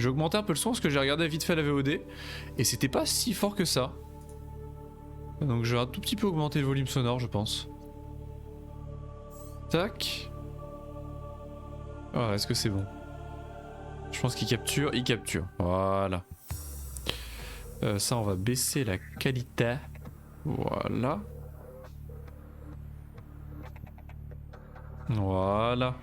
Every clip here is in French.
J'ai augmenté un peu le son parce que j'ai regardé vite fait la VOD et c'était pas si fort que ça. Donc je vais un tout petit peu augmenter le volume sonore, je pense. Tac. Ah, est-ce que c'est bon? Je pense qu'il capture, il capture. Voilà. Ça, on va baisser la qualité. Voilà. Voilà.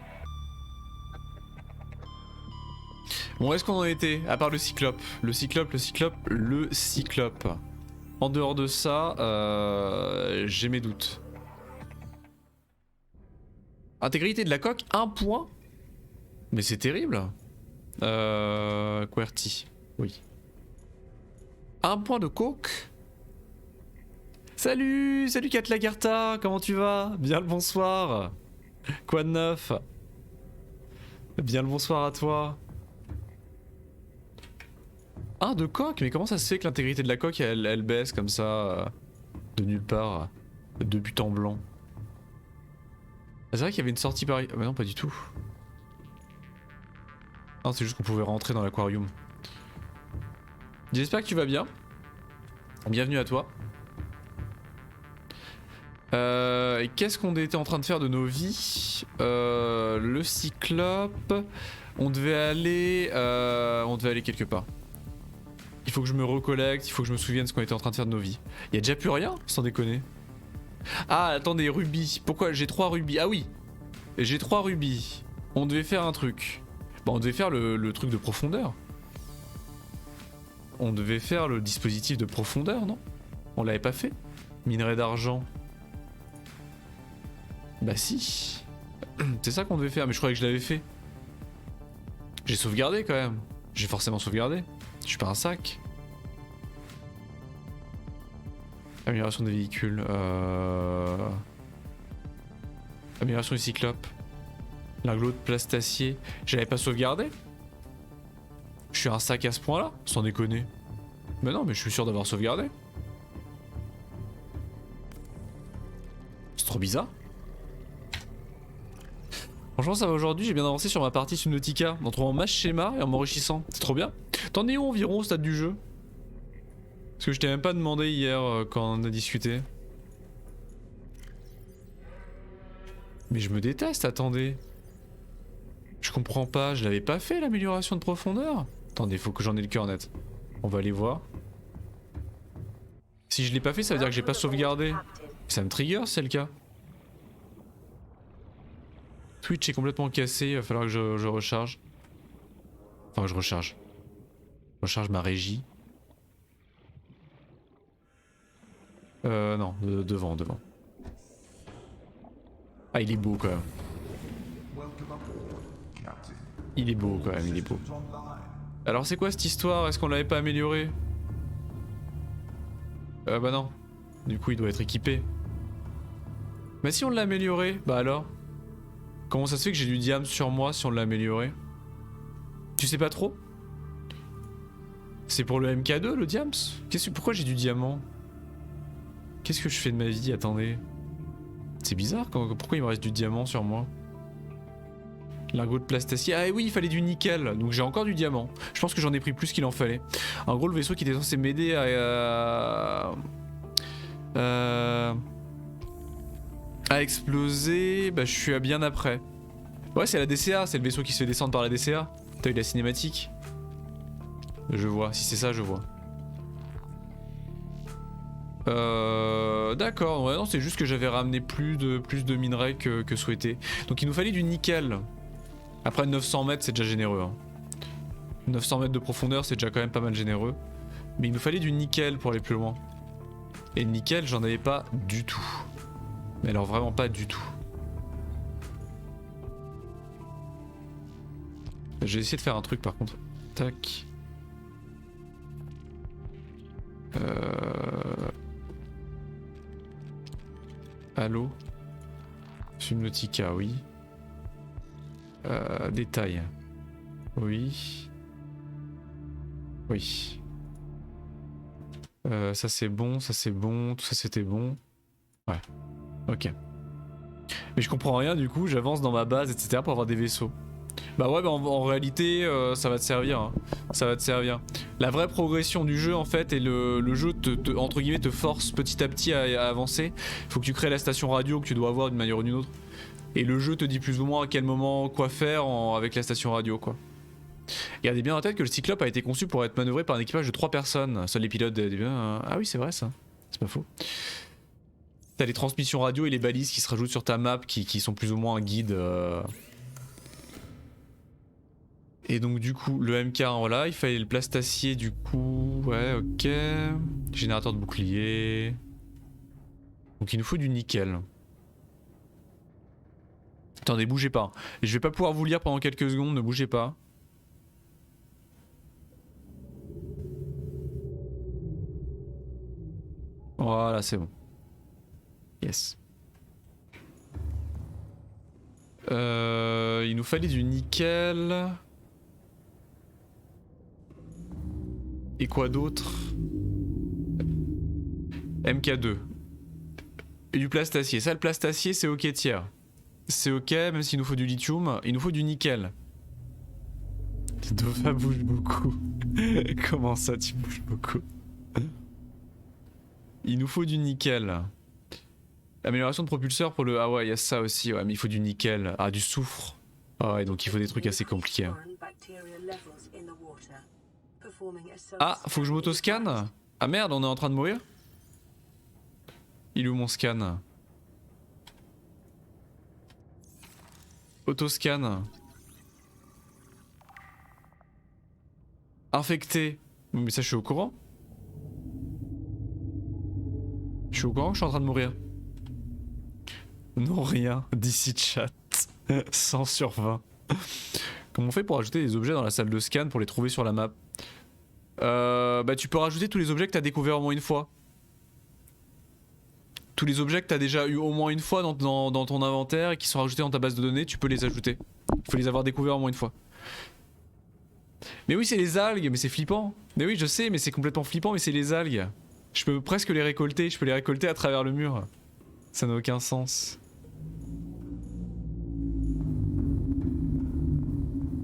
Bon, où est-ce qu'on en était? À part le cyclope. Le cyclope, le cyclope, le cyclope. En dehors de ça, j'ai mes doutes. Intégrité de la coque, 1 point. Mais c'est terrible. QWERTY, oui. 1 point de coke. Salut, salut Kat Lagarta, comment tu vas? Bien le bonsoir. Quoi de neuf? Bien le bonsoir à toi. Ah, de coque? Mais comment ça se fait que l'intégrité de la coque elle baisse comme ça de nulle part, de but en blanc? Ah, c'est vrai qu'il y avait une sortie par... Ah bah non, pas du tout. Non, c'est juste qu'on pouvait rentrer dans l'aquarium. J'espère que tu vas bien. Bienvenue à toi. Et qu'est-ce qu'on était en train de faire de nos vies? Le cyclope... On devait aller quelque part. Il faut que je me recollecte, il faut que je me souvienne ce qu'on était en train de faire de nos vies. Il y a déjà plus rien, sans déconner. Ah, attendez, rubis. Pourquoi j'ai 3 rubis? Ah oui, j'ai 3 rubis. On devait faire un truc. Bah, on devait faire le truc de profondeur. On devait faire le dispositif de profondeur, non? On l'avait pas fait? Minerai d'argent. Bah si. C'est ça qu'on devait faire, mais je croyais que je l'avais fait. J'ai sauvegardé quand même. J'ai forcément sauvegardé. Je suis pas un sac. Amélioration des véhicules. Amélioration du cyclope. Lingot de plastacier. J'avais pas sauvegardé? Je suis un sac à ce point là? Sans déconner. Mais non, mais je suis sûr d'avoir sauvegardé. C'est trop bizarre. Franchement ça va aujourd'hui, j'ai bien avancé sur ma partie Subnautica en trouvant ma schéma et en m'enrichissant. C'est trop bien. T'en es où environ au stade du jeu? Parce que je t'ai même pas demandé hier quand on a discuté. Mais je me déteste, attendez. Je comprends pas, je l'avais pas fait l'amélioration de profondeur? Attendez, faut que j'en ai le cœur net. On va aller voir. Si je l'ai pas fait, ça veut dire que j'ai pas sauvegardé. Ça me trigger, c'est le cas. Twitch est complètement cassé, il va falloir que je recharge. Enfin, que je recharge. Je recharge ma régie. Non, devant. Ah, il est beau quand même. Il est beau quand même, il est beau. Alors c'est quoi cette histoire? Est-ce qu'on l'avait pas amélioré? Bah non. Du coup il doit être équipé. Mais si on l'a amélioré, bah alors? Comment ça se fait que j'ai du diamant sur moi si on l'a amélioré? Tu sais pas trop? C'est pour le MK2 le diams? Pourquoi j'ai du diamant? Qu'est-ce que je fais de ma vie? Attendez. C'est bizarre, pourquoi il me reste du diamant sur moi? Lingot de plastacier. Ah oui, il fallait du nickel, donc j'ai encore du diamant. Je pense que j'en ai pris plus qu'il en fallait. En gros, le vaisseau qui était censé m'aider à exploser, bah je suis à bien après. Ouais, c'est la DCA, c'est le vaisseau qui se fait descendre par la DCA. T'as eu la cinématique? Je vois, si c'est ça, je vois. D'accord, ouais, non, c'est juste que j'avais ramené plus de minerais que souhaité. Donc il nous fallait du nickel. Après 900 mètres, c'est déjà généreux. Hein. 900 mètres de profondeur, c'est déjà quand même pas mal généreux. Mais il nous fallait du nickel pour aller plus loin. Et le nickel, j'en avais pas du tout. Mais alors vraiment pas du tout. J'ai essayé de faire un truc par contre. Tac. Allô? Subnautica, oui. Détail. Oui. Oui. Ça c'est bon, tout ça c'était bon. Ouais. Ok. Mais je comprends rien du coup, j'avance dans ma base, etc. pour avoir des vaisseaux. Bah ouais, bah en réalité, ça va te servir. Hein. Ça va te servir. La vraie progression du jeu, en fait, et le jeu, entre guillemets, te force petit à petit à avancer. Faut que tu crées la station radio que tu dois avoir d'une manière ou d'une autre. Et le jeu te dit plus ou moins à quel moment quoi faire avec la station radio, quoi. Gardez bien en tête que le Cyclope a été conçu pour être manœuvré par un équipage de 3 personnes. Seul les pilotes... Ah oui, c'est vrai ça. C'est pas faux. T'as les transmissions radio et les balises qui se rajoutent sur ta map qui sont plus ou moins un guide. Et donc du coup, le MK1, voilà, il fallait le plastacier du coup... Ouais, ok. Générateur de bouclier. Donc il nous faut du nickel. Attendez, bougez pas. Je vais pas pouvoir vous lire pendant quelques secondes, ne bougez pas. Voilà, c'est bon. Yes. Il nous fallait du nickel. Et quoi d'autre? MK2. Et du plastacier. Ça, le plastacier, c'est ok tiers. C'est ok, même s'il nous faut du lithium. Il nous faut du nickel. Dova bouge beaucoup. Comment ça, tu bouges beaucoup? Il nous faut du nickel. Amélioration de propulseur pour le... Ah ouais, il y a ça aussi, ouais, mais il faut du nickel. Ah, du soufre. Ah ouais, donc il faut des trucs assez compliqués. Ah, faut que je m'auto-scanne? Ah merde, on est en train de mourir? Il est où mon scan? Auto-scan. Infecté. Mais ça, je suis au courant. Je suis au courant que je suis en train de mourir. Non, rien. D'ici chat. 100 sur 20. Comment on fait pour ajouter des objets dans la salle de scan pour les trouver sur la map? Bah tu peux rajouter tous les objets que t'as découverts au moins une fois. Tous les objets que t'as déjà eu au moins une fois dans ton inventaire et qui sont rajoutés dans ta base de données, tu peux les ajouter. Il faut les avoir découverts au moins une fois. Mais oui, c'est les algues, mais c'est flippant. Mais oui, je sais, mais c'est complètement flippant, mais c'est les algues. Je peux presque les récolter, je peux les récolter à travers le mur. Ça n'a aucun sens.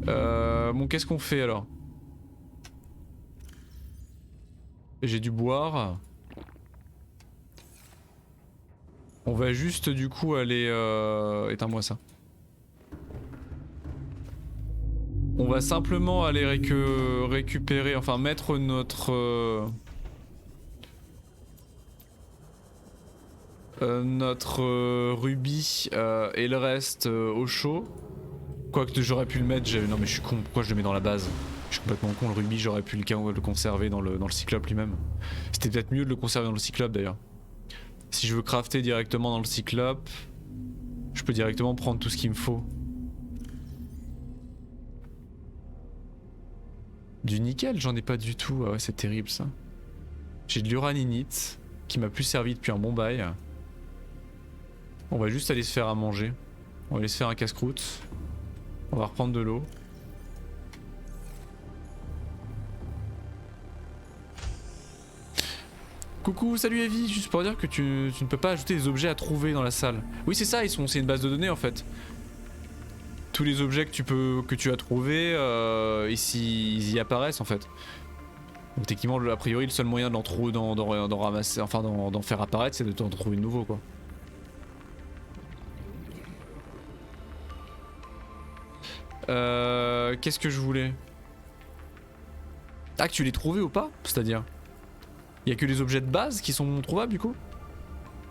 Bon, qu'est-ce qu'on fait alors? J'ai dû boire. On va juste du coup aller... Éteins-moi ça. On va simplement aller récupérer, enfin mettre notre... notre rubis et le reste au chaud. Quoique j'aurais pu le mettre, non mais je suis con, pourquoi je le mets dans la base? Je suis complètement con, le rubis j'aurais pu le conserver dans le cyclope lui-même. C'était peut-être mieux de le conserver dans le cyclope d'ailleurs. Si je veux crafter directement dans le cyclope, je peux directement prendre tout ce qu'il me faut. Du nickel, j'en ai pas du tout, ah ouais c'est terrible ça. J'ai de l'uraninite qui m'a plus servi depuis un bon bail. On va juste aller se faire à manger. On va aller se faire un casse-croûte. On va reprendre de l'eau. Coucou, salut Evie, juste pour dire que tu ne peux pas ajouter des objets à trouver dans la salle. Oui c'est ça, c'est une base de données en fait. Tous les objets que tu as trouvés, ici ils y apparaissent en fait. Donc techniquement a priori le seul moyen d'en ramasser, enfin d'en faire apparaître c'est de t'en trouver de nouveau quoi. Qu'est-ce que je voulais? Ah que tu les trouvais ou pas? C'est-à-dire? Il y a que les objets de base qui sont trouvables du coup?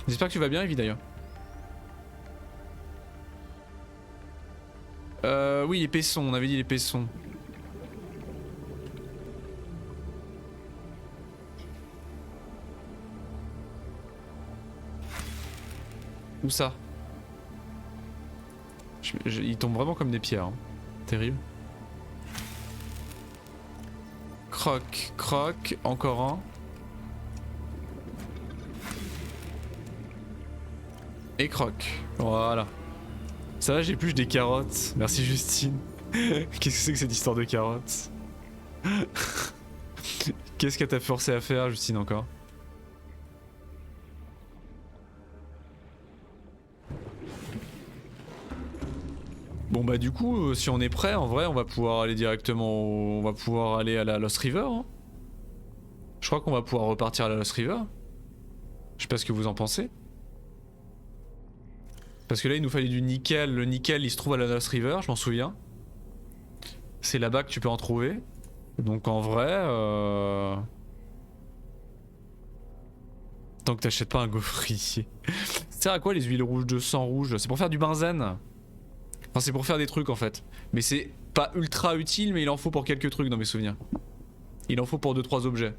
J'espère que tu vas bien Evie d'ailleurs. Oui les paissons, on avait dit les paissons. Où ça? Ils tombent vraiment comme des pierres. Hein. Terrible. Croc, croc, encore un. Et croc. Voilà. Ça va, j'épluche des carottes. Merci Justine. Qu'est-ce que c'est que cette histoire de carottes? Qu'est-ce qu'elle t'a forcé à faire Justine encore? Bon Bon bah du coup, si on est prêt, en vrai, on va pouvoir aller directement on va pouvoir aller à la Lost River. Hein. Je crois qu'on va pouvoir repartir à la Lost River. Je sais pas ce que vous en pensez. Parce que là, il nous fallait du nickel. Le nickel, il se trouve à la Lost River, je m'en souviens. C'est là-bas que tu peux en trouver. Donc en vrai... Tant que t'achètes pas un gaufrier. Ça sert à quoi les huiles rouges de sang rouge? C'est pour faire du benzène. Enfin c'est pour faire des trucs en fait. Mais c'est pas ultra utile, mais il en faut pour quelques trucs dans mes souvenirs. Il en faut pour 2-3 objets.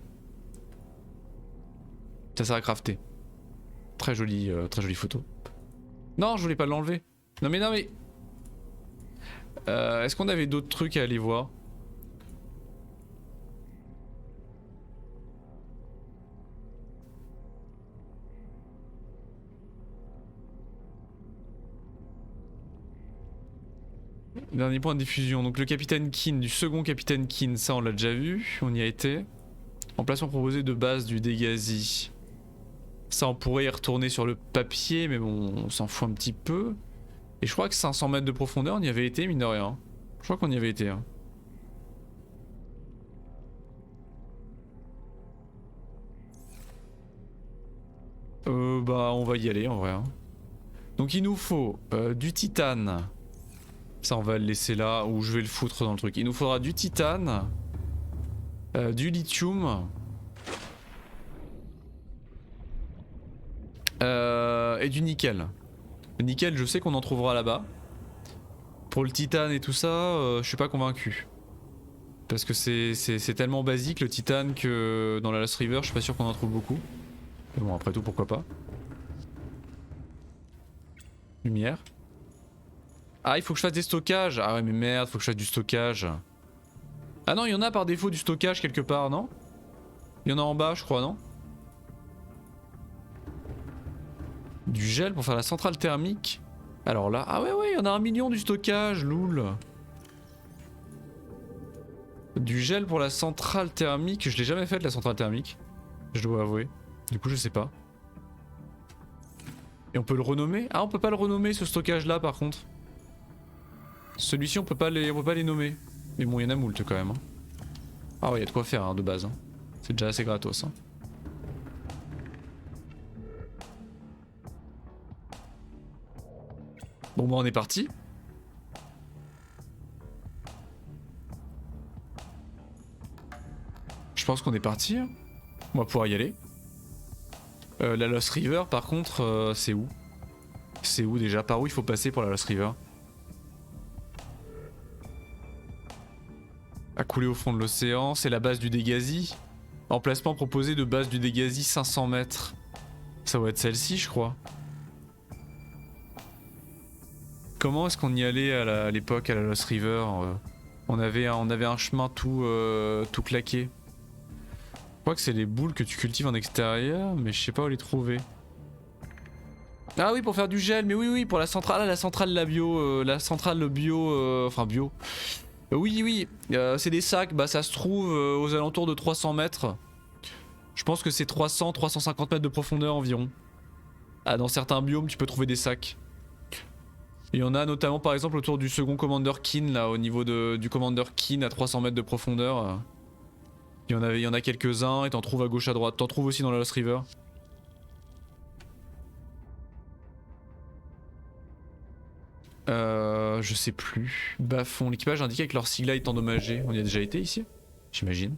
Ça sert à crafter. Très jolie photo. Non, je voulais pas l'enlever. Non mais... Est-ce qu'on avait d'autres trucs à aller voir? Dernier point de diffusion. Donc le capitaine Keane, du second capitaine Keane, ça on l'a déjà vu. On y a été. Emplacement proposé de base du Dégasi. Ça on pourrait y retourner sur le papier, mais bon, on s'en fout un petit peu. Et je crois que 500 mètres de profondeur, on y avait été, mine de rien. Je crois qu'on y avait été. Hein. Bah on va y aller en vrai. Hein. Donc il nous faut du titane. Ça on va le laisser là, ou je vais le foutre dans le truc. Il nous faudra du titane, du lithium, et du nickel. Le nickel je sais qu'on en trouvera là-bas. Pour le titane et tout ça, je suis pas convaincu. Parce que c'est tellement basique le titane que dans la Lost River je suis pas sûr qu'on en trouve beaucoup. Mais bon après tout pourquoi pas. Lumière. Ah il faut que je fasse des stockages. Ah ouais mais merde, faut que je fasse du stockage. Ah non il y en a par défaut du stockage quelque part non? Il y en a en bas je crois non? Du gel pour faire la centrale thermique. Alors là, ah ouais il y en a 1 million du stockage, loul. Du gel pour la centrale thermique, je l'ai jamais faite la centrale thermique. Je dois avouer. Du coup je sais pas. Et on peut le renommer? Ah on peut pas le renommer ce stockage là par contre. Celui-ci on peut pas les nommer. Mais bon il y en a moult quand même. Hein. Ah ouais il y a de quoi faire hein, de base. Hein. C'est déjà assez gratos. Hein. Bon bah on est parti. Je pense qu'on est parti. Hein. On va pouvoir y aller. La Lost River par contre c'est où? C'est où déjà? Par où il faut passer pour la Lost River? À couler au fond de l'océan, c'est la base du Dégasi. Emplacement proposé de base du Dégasi 500 mètres. Ça doit être celle-ci je crois. Comment est-ce qu'on y allait à l'époque à la Lost River? On avait un chemin tout claqué. Je crois que c'est les boules que tu cultives en extérieur, mais je sais pas où les trouver. Ah oui pour faire du gel, mais oui pour la centrale, la bio, enfin bio. Oui, c'est des sacs, bah ça se trouve aux alentours de 300 mètres. Je pense que c'est 300-350 mètres de profondeur environ. Ah dans certains biomes tu peux trouver des sacs. Il y en a notamment par exemple autour du second Commander Keane là, au niveau du Commander Keane à 300 mètres de profondeur. Il y en a quelques-uns et t'en trouves à gauche à droite. T'en trouves aussi dans la Lost River. Je sais plus. Bas-fond, l'équipage indiquait que leur sigla est endommagé. On y a déjà été ici? J'imagine.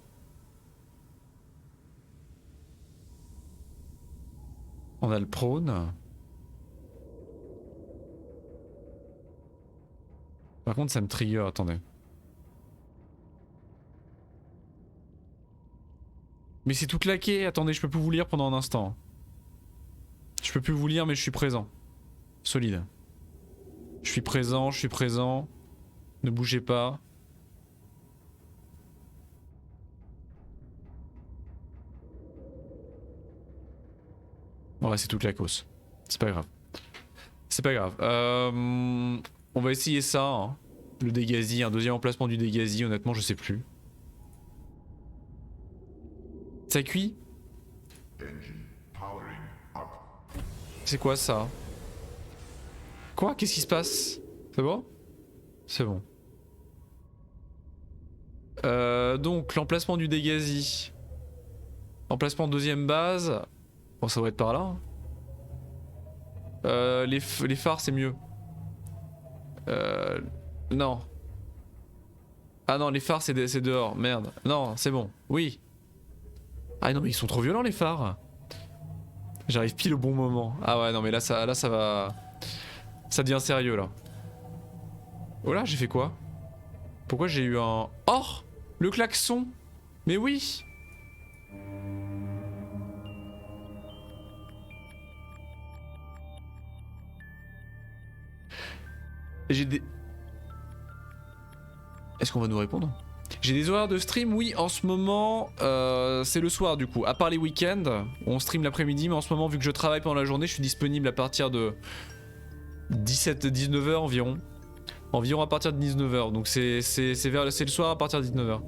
On a le prône. Par contre ça me trigger, attendez. Mais c'est tout claqué, attendez je peux plus vous lire pendant un instant. Je peux plus vous lire mais je suis présent. Solide. Je suis présent. Ne bougez pas. Ouais c'est tout claquos. C'est pas grave. C'est pas grave. On va essayer ça. Hein. Le Dégasi, un deuxième emplacement du Dégasi, honnêtement je sais plus. Ça cuit? C'est quoi ça? Quoi? Qu'est-ce qui se passe? C'est bon? C'est bon. Donc l'emplacement du Dégasi. Emplacement deuxième base. Bon ça doit être par là. Les phares c'est mieux. Non. Ah non les phares c'est dehors, merde. Non c'est bon, oui. Ah non mais ils sont trop violents les phares. J'arrive pile au bon moment. Ah ouais non mais là ça va... Ça devient sérieux là. Oh là j'ai fait quoi? Pourquoi j'ai eu un... Oh! Le klaxon! Mais oui! J'ai des... Est-ce qu'on va nous répondre? J'ai des horaires de stream, oui, en ce moment, c'est le soir du coup. À part les week-ends, on stream l'après-midi, mais en ce moment, vu que je travaille pendant la journée, je suis disponible à partir de 17-19h environ. Environ à partir de 19h, donc c'est le soir à partir de 19h.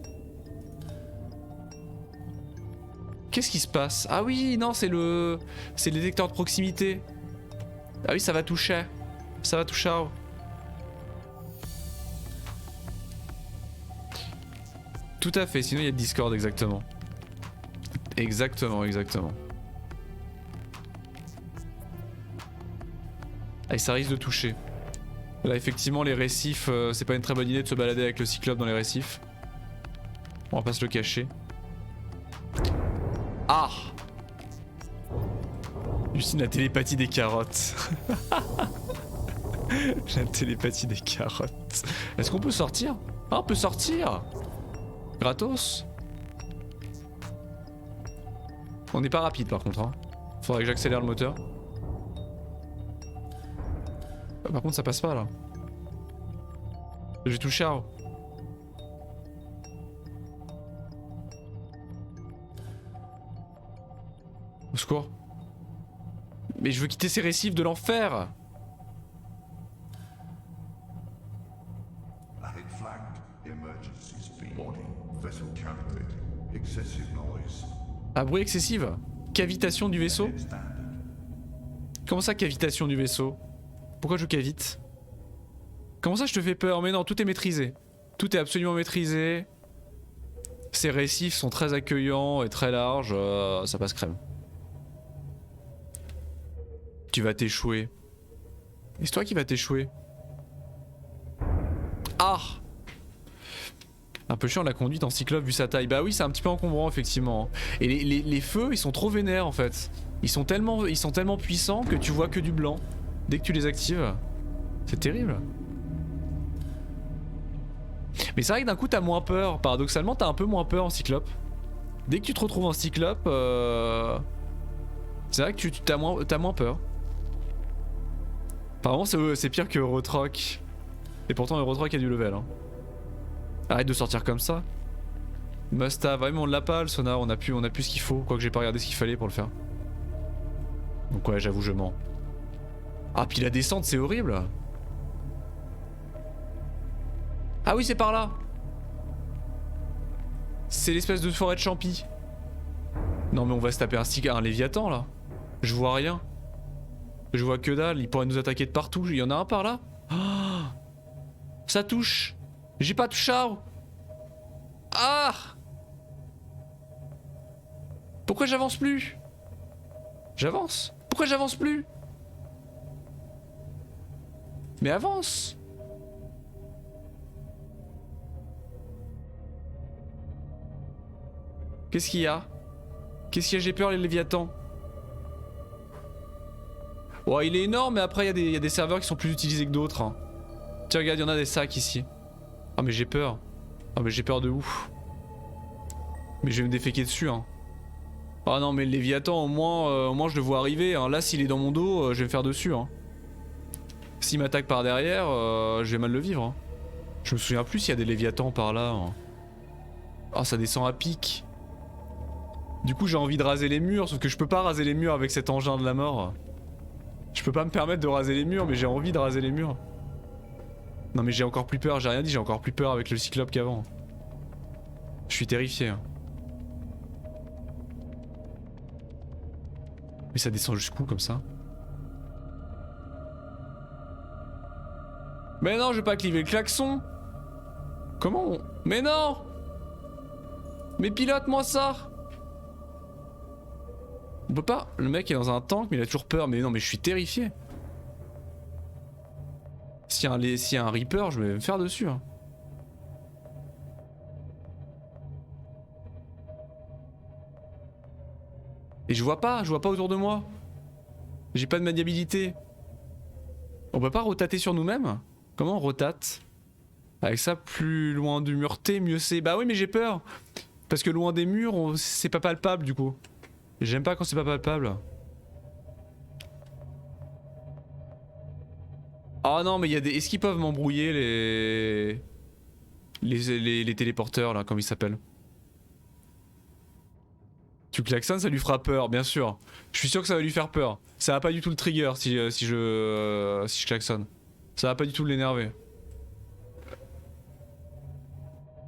Qu'est-ce qui se passe? Ah oui, non, c'est le détecteur de proximité. Ah oui, ça va toucher. Ça va toucher. Tout à fait, sinon il y a le Discord, exactement. Exactement. Ah, et ça risque de toucher. Là, effectivement, les récifs, c'est pas une très bonne idée de se balader avec le cyclope dans les récifs. On va pas se le cacher. Ah! Justine, la télépathie des carottes. La télépathie des carottes. Est-ce qu'on peut sortir? Ah, on peut sortir! Gratos. On n'est pas rapide par contre hein. Faudrait que j'accélère le moteur. Par contre ça passe pas là. J'ai touché à... Au secours. Mais je veux quitter ces récifs de l'enfer. Ah, bruit excessive. Cavitation du vaisseau. Comment ça cavitation du vaisseau? Pourquoi je cavite? Comment ça je te fais peur? Mais non, tout est maîtrisé. Tout est absolument maîtrisé. Ces récifs sont très accueillants et très larges, ça passe crème. Tu vas t'échouer. Et c'est toi qui vas t'échouer. Ah! Un peu chiant la conduite en cyclope vu sa taille. Bah oui, c'est un petit peu encombrant effectivement. Et les feux, ils sont trop vénères en fait. Ils sont tellement puissants que tu vois que du blanc dès que tu les actives. C'est terrible. Mais c'est vrai que d'un coup t'as moins peur. Paradoxalement, t'as un peu moins peur en cyclope. Dès que tu te retrouves en cyclope, c'est vrai que t'as moins peur. Apparemment c'est pire que Eurotroc. Et pourtant Eurotroc a du level hein. Arrête de sortir comme ça. Must have, ouais mais on l'a pas le sonar, on a plus ce qu'il faut. Quoique j'ai pas regardé ce qu'il fallait pour le faire. Donc ouais j'avoue je mens. Ah puis la descente c'est horrible. Ah oui c'est par là. C'est l'espèce de forêt de champi. Non mais on va se taper un léviathan là. Je vois rien. Je vois que dalle, il pourrait nous attaquer de partout. Il y en a un par là. Oh, ça touche. J'ai pas touché. Ah! Pourquoi j'avance plus? J'avance. Pourquoi j'avance plus? Mais avance. Qu'est-ce qu'il y a? Qu'est-ce qu'il y a? J'ai peur les léviathans. Oh il est énorme mais après il y a des serveurs qui sont plus utilisés que d'autres hein. Tiens regarde il y en a des sacs ici. Ah mais j'ai peur. Ah mais j'ai peur de ouf. Mais je vais me déféquer dessus hein. Ah non mais le Léviathan au moins je le vois arriver hein. Là s'il est dans mon dos je vais me faire dessus hein. S'il m'attaque par derrière je vais mal le vivre hein. Je me souviens plus s'il y a des Léviathans par là hein. Ah ça descend à pic. Du coup j'ai envie de raser les murs sauf que je peux pas raser les murs avec cet engin de la mort. Je peux pas me permettre de raser les murs mais j'ai envie de raser les murs. Non mais j'ai encore plus peur, j'ai rien dit, j'ai encore plus peur avec le cyclope qu'avant. Je suis terrifié. Hein. Mais ça descend jusqu'où comme ça? Mais non, je vais pas activer le klaxon. Comment on... Mais non. Mais pilote-moi ça. On peut pas... Le mec est dans un tank mais il a toujours peur. Mais non mais je suis terrifié. S'il y a un Reaper, je vais me faire dessus. Hein. Et je vois pas autour de moi. J'ai pas de maniabilité. On peut pas rotater sur nous-mêmes? Comment on rotate? Avec ça, plus loin du mur T, mieux c'est. Bah oui, mais j'ai peur. Parce que loin des murs, c'est pas palpable du coup. J'aime pas quand c'est pas palpable. Oh non, mais il y a des... Est-ce qu'ils peuvent m'embrouiller les téléporteurs là, comme ils s'appellent? Tu klaxonnes, ça lui fera peur, bien sûr. Je suis sûr que ça va lui faire peur. Ça va pas du tout le trigger si je klaxonne. Ça va pas du tout l'énerver.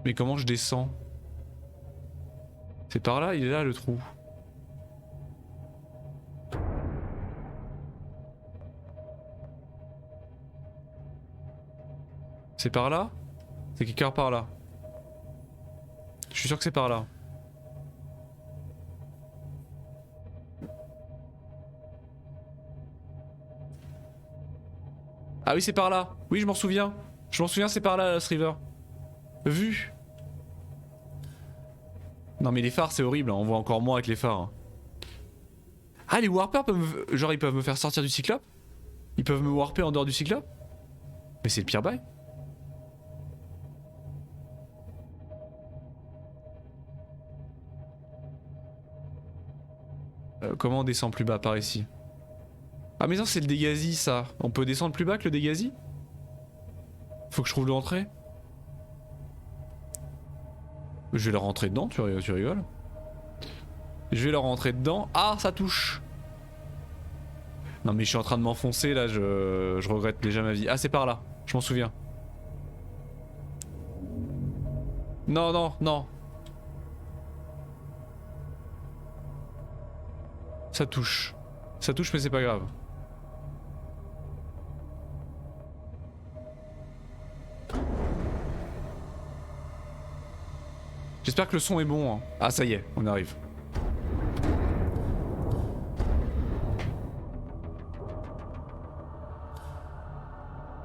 Mais comment je descends? C'est par là, il est là le trou. C'est par là? C'est quelque part par là. Je suis sûr que c'est par là. Ah oui, c'est par là. Oui, je m'en souviens. Je m'en souviens, c'est par là, Lost River. Vu. Non mais les phares, c'est horrible. Hein. On voit encore moins avec les phares. Hein. Ah, les warpers peuvent genre ils peuvent me faire sortir du cyclope? Ils peuvent me warper en dehors du cyclope? Mais c'est le pire bail. Comment on descend plus bas par ici? Ah mais non, c'est le Dégasi ça. On peut descendre plus bas que le Dégasi? Faut que je trouve l'entrée. Je vais leur rentrer dedans, tu rigoles? Je vais leur rentrer dedans. Ah, ça touche. Non mais je suis en train de m'enfoncer là, je regrette déjà ma vie. Ah, c'est par là, je m'en souviens. Non, non, non. Ça touche. Ça touche mais c'est pas grave. J'espère que le son est bon. Hein. Ah ça y est, on arrive.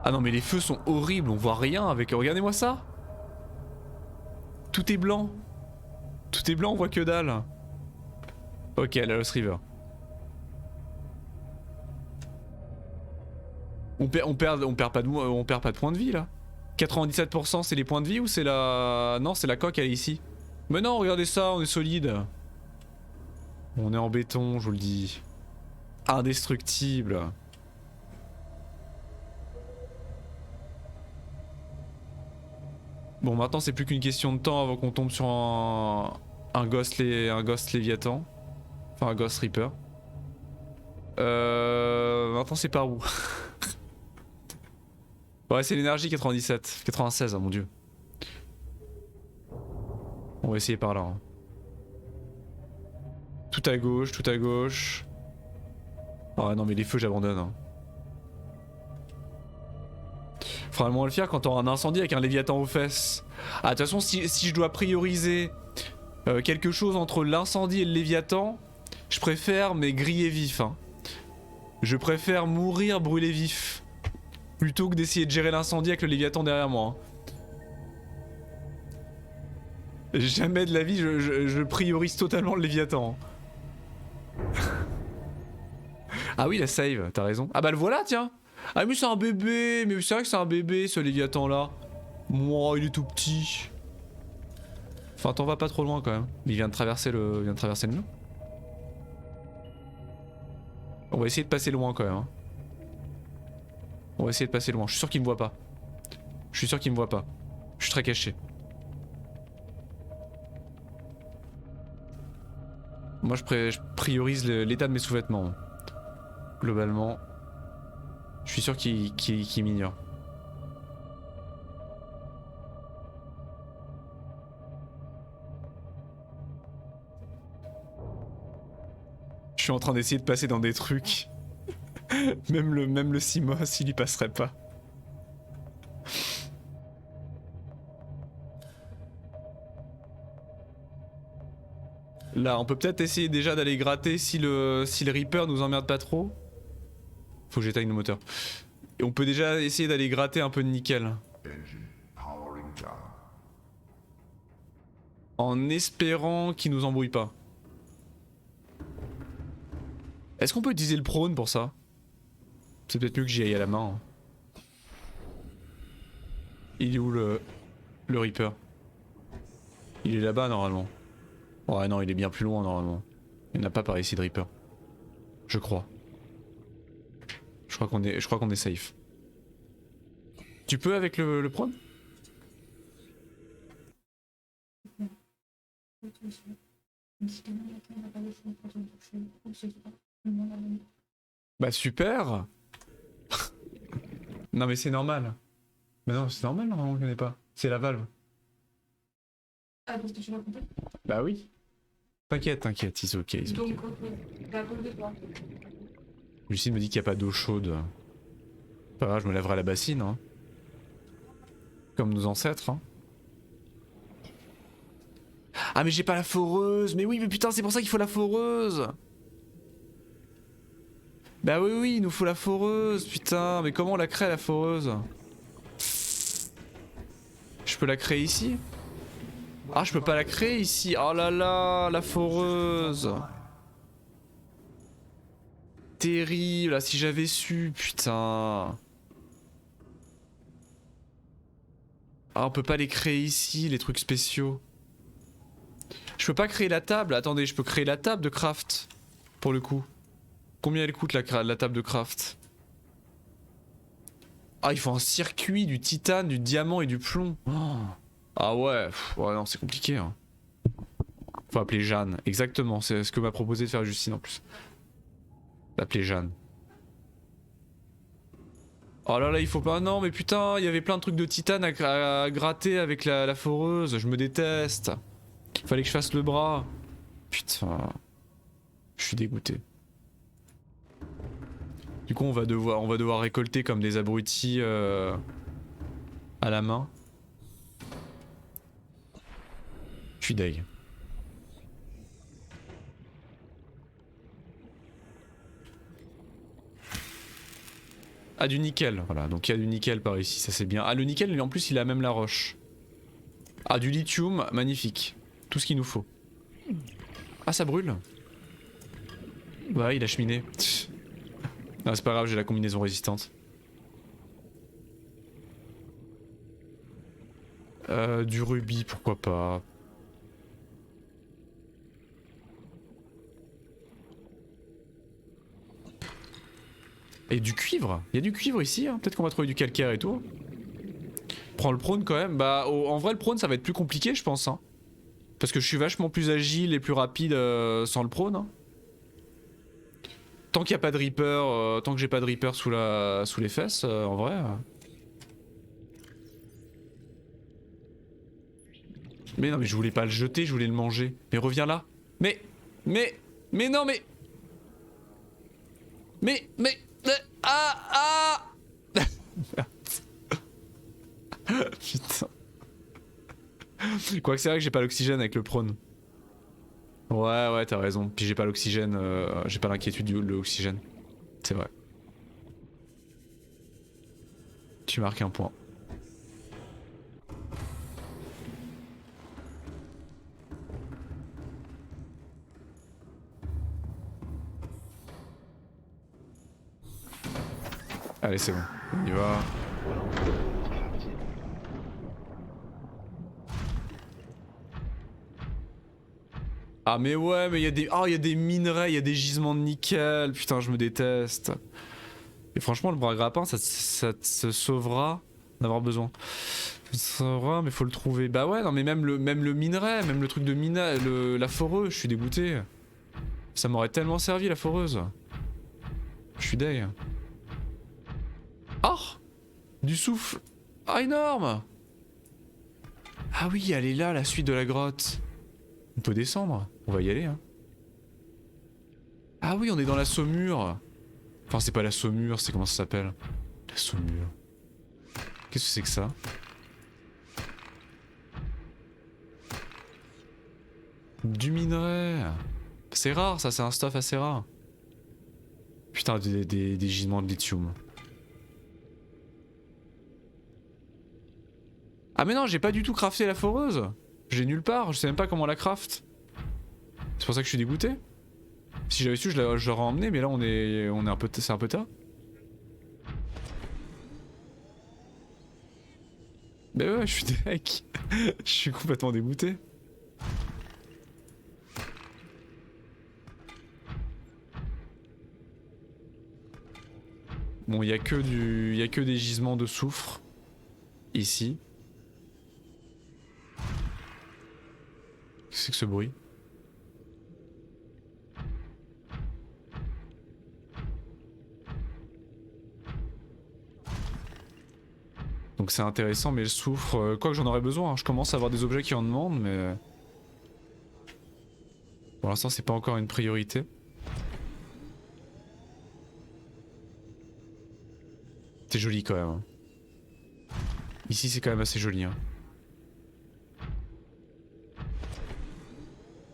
Ah non mais les feux sont horribles, on voit rien avec... Regardez-moi ça. Tout est blanc. Tout est blanc, on voit que dalle. Ok, la Lost River. On perd pas de points de vie là. 97% c'est les points de vie ou c'est la... Non, c'est la coque, elle est ici. Mais non, regardez ça, on est solide. On est en béton, je vous le dis. Indestructible. Bon, maintenant c'est plus qu'une question de temps avant qu'on tombe sur un Ghost Léviathan. Enfin, un Ghost Reaper. Maintenant c'est par où? Ouais, c'est l'énergie 97. 96, hein, mon dieu. On va essayer par là. Hein. Tout à gauche, tout à gauche. Ah non, mais les feux, j'abandonne. Hein. Faudra le moins le faire quand t'auras un incendie avec un Léviathan aux fesses. Ah, de toute façon, si je dois prioriser quelque chose entre l'incendie et le Léviathan, je préfère mais griller vif. Hein. Je préfère mourir brûlé vif. Plutôt que d'essayer de gérer l'incendie avec le Léviathan derrière moi. Hein. Jamais de la vie je priorise totalement le Léviathan. Ah oui, la save, t'as raison. Ah bah le voilà, tiens. Ah mais c'est un bébé, mais c'est vrai que c'est un bébé ce Léviathan là. Moi, il est tout petit. Enfin, t'en vas pas trop loin quand même. Il vient de traverser le mur. On va essayer de passer loin quand même. Hein. On va essayer de passer loin. Je suis sûr qu'il me voit pas. Je suis sûr qu'il me voit pas. Je suis très caché. Moi, je priorise l'état de mes sous-vêtements. Globalement. Je suis sûr qu'il m'ignore. Je suis en train d'essayer de passer dans des trucs. même le Simos, il y passerait pas. Là, on peut peut-être essayer déjà d'aller gratter si le Reaper nous emmerde pas trop. Faut que j'éteigne le moteur. Et on peut déjà essayer d'aller gratter un peu de nickel. En espérant qu'il nous embrouille pas. Est-ce qu'on peut utiliser le prône pour ça? C'est peut-être mieux que j'y aille à la main. Hein. Il est où le Reaper? Il est là-bas normalement. Ouais non, il est bien plus loin normalement. Il n'y en a pas par ici de Reaper. Je crois. Je crois qu'on est safe. Tu peux avec le prône? Bah super. Non mais c'est normal. Mais non, c'est normal normalement qu'il n'y en ait pas. C'est la valve. Ah, parce que tu l'as compris. Bah oui. T'inquiète, t'inquiète, c'est ok. Donc, bah, à cause de toi. Lucine me dit qu'il n'y a pas d'eau chaude. Pas grave, je me lèverai à la bassine. Hein. Comme nos ancêtres. Hein. Ah mais j'ai pas la foreuse. Mais oui, mais putain, c'est pour ça qu'il faut la foreuse. Bah oui, oui, il nous faut la foreuse. Putain, mais comment on la crée la foreuse? Je peux la créer ici? Ah, je peux pas la créer ici. Oh là là, la foreuse. Terrible, si j'avais su, putain. Ah, on peut pas les créer ici, les trucs spéciaux. Je peux pas créer la table. Attendez, je peux créer la table de craft. Pour le coup. Combien elle coûte la table de craft? Ah, il faut un circuit, du titane, du diamant et du plomb. Oh. Ah ouais, ouais non, c'est compliqué. Hein. Faut appeler Jeanne. Exactement, c'est ce que m'a proposé de faire Justine en plus. D'appeler Jeanne. Oh là là, il faut pas... Non mais putain, il y avait plein de trucs de titane à gratter avec la foreuse. Je me déteste. Fallait que je fasse le bras. Putain. Je suis dégoûté. Du coup on va devoir récolter comme des abrutis à la main. Je suis deg. Ah du nickel, voilà, donc il y a du nickel par ici, ça c'est bien. Ah le nickel lui en plus il a même la roche. Ah du lithium, magnifique. Tout ce qu'il nous faut. Ah ça brûle. Bah il a cheminé. Non c'est pas grave, j'ai la combinaison résistante. Du rubis, pourquoi pas. Et du cuivre. Il y a du cuivre ici, hein. Peut-être qu'on va trouver du calcaire et tout. Prends le prône quand même. Bah en vrai le prône ça va être plus compliqué je pense. Hein. Parce que je suis vachement plus agile et plus rapide sans le prône. Hein. Tant qu'il n'y a pas de Reaper, tant que j'ai pas de Reaper sous les fesses, en vrai... Mais non mais je voulais pas le jeter, je voulais le manger. Mais reviens là. Mais non mais... Ah Putain. Quoique c'est vrai que j'ai pas l'oxygène avec le prône. Ouais t'as raison. Puis j'ai pas l'oxygène, j'ai pas l'inquiétude de l'oxygène. C'est vrai. Tu marques un point. Allez c'est bon, on y va. Ah mais ouais mais il y a des... Oh il y a des minerais, il y a des gisements de nickel, putain je me déteste. Et franchement le bras grappin ça te sauvera d'avoir besoin. Ça te sauvera mais faut le trouver. Bah ouais non mais même le minerai, même le truc de la foreuse, je suis dégoûté. Ça m'aurait tellement servi la foreuse. Je suis deg. Oh du souffle. Ah énorme. Ah oui elle est là la suite de la grotte. On peut descendre, on va y aller hein. Ah oui on est dans la saumure. Enfin c'est pas la saumure, c'est comment ça s'appelle? La saumure. Qu'est-ce que c'est que ça? Du minerai. C'est rare ça, c'est un stuff assez rare. Putain, des gisements de lithium. Ah mais non, j'ai pas du tout crafté la foreuse. J'ai nulle part, je sais même pas comment la craft. C'est pour ça que je suis dégoûté. Si j'avais su, je l'aurais emmené, mais là on est un peu, c'est un peu tard. Mais ouais, je suis deck. Je suis complètement dégoûté. Bon, il y a que des gisements de soufre ici. Qu'est-ce que c'est que ce bruit? Donc c'est intéressant, mais le soufre, quoi que j'en aurais besoin, hein. Je commence à avoir des objets qui en demandent, mais pour l'instant c'est pas encore une priorité. C'est joli quand même. Hein. Ici c'est quand même assez joli. Hein.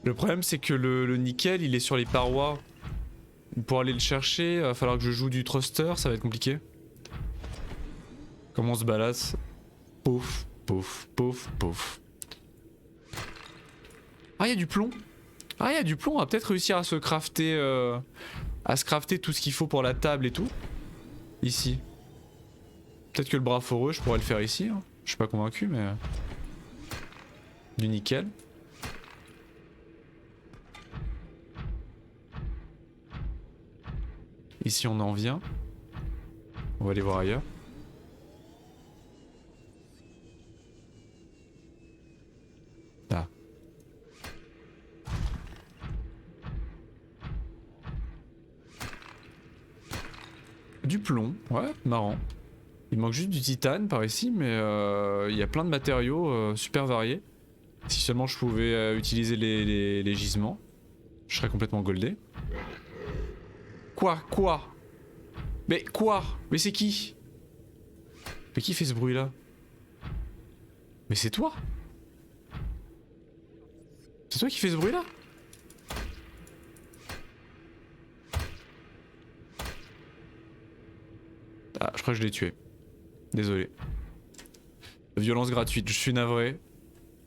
Le problème c'est que le nickel il est sur les parois. Pour aller le chercher, il va falloir que je joue du thruster, ça va être compliqué. Comment on se balade? Pouf, pouf, pouf, pouf. Ah, il y a du plomb. Ah, il y a du plomb, on va peut-être réussir à se crafter tout ce qu'il faut pour la table et tout. Ici. Peut-être que le bras foreux, je pourrais le faire ici. Hein. Je suis pas convaincu, mais... Du nickel. Ici, on en vient. On va aller voir ailleurs. Là. Du plomb, ouais, marrant. Il manque juste du titane par ici, mais il y a plein de matériaux super variés. Si seulement je pouvais utiliser les gisements, je serais complètement goldé. Quoi? Mais quoi? Mais c'est qui? Mais qui fait ce bruit là? Mais c'est toi? C'est toi qui fais ce bruit là? Ah, je crois que je l'ai tué. Désolé. Violence gratuite, je suis navré.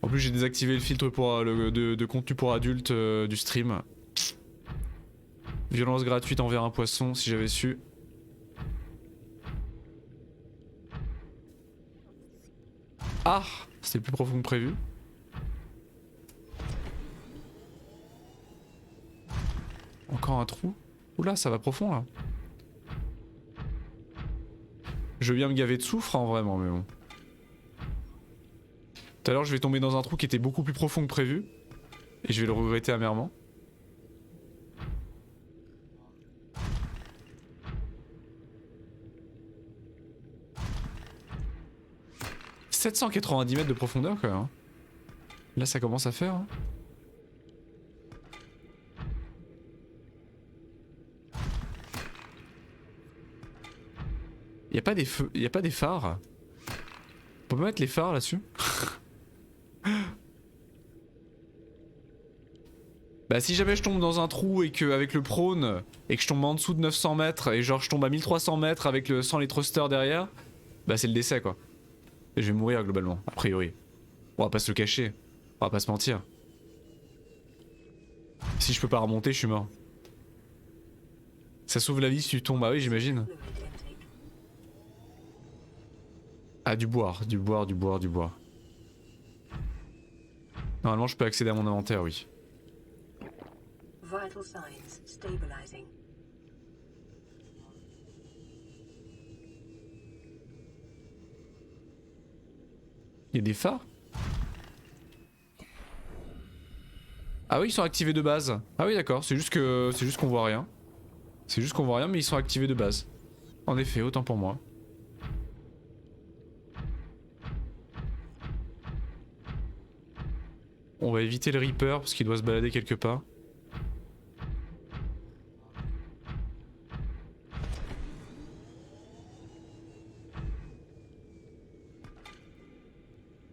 En plus j'ai désactivé le filtre pour, de contenu pour adultes du stream. Violence gratuite envers un poisson si j'avais su. Ah, c'était plus profond que prévu. Encore un trou. Oula, ça va profond là. Je veux bien me gaver de soufre hein, vraiment, mais bon. Tout à l'heure, je vais tomber dans un trou qui était beaucoup plus profond que prévu. Et je vais le regretter amèrement. « 790 mètres de profondeur quand même. Hein. Là, ça commence à faire. Hein. Y a pas des feux, y a pas des phares. On peut pas mettre les phares là-dessus? Bah si jamais je tombe dans un trou et que avec le prône et que je tombe en dessous de 900 mètres et genre je tombe à 1300 mètres avec sans les thrusters derrière, bah c'est le décès quoi. Et je vais mourir globalement, a priori. On va pas se le cacher, on va pas se mentir. Si je peux pas remonter, je suis mort. Ça sauve la vie si tu tombes, bah oui j'imagine. Ah du boire, du boire, du boire, du boire. Normalement je peux accéder à mon inventaire, oui. Vital signs stabilizing. Il y a des phares? Ah oui ils sont activés de base. Ah oui d'accord, c'est juste qu'on voit rien. C'est juste qu'on voit rien mais ils sont activés de base. En effet, autant pour moi. On va éviter le Reaper parce qu'il doit se balader quelque part.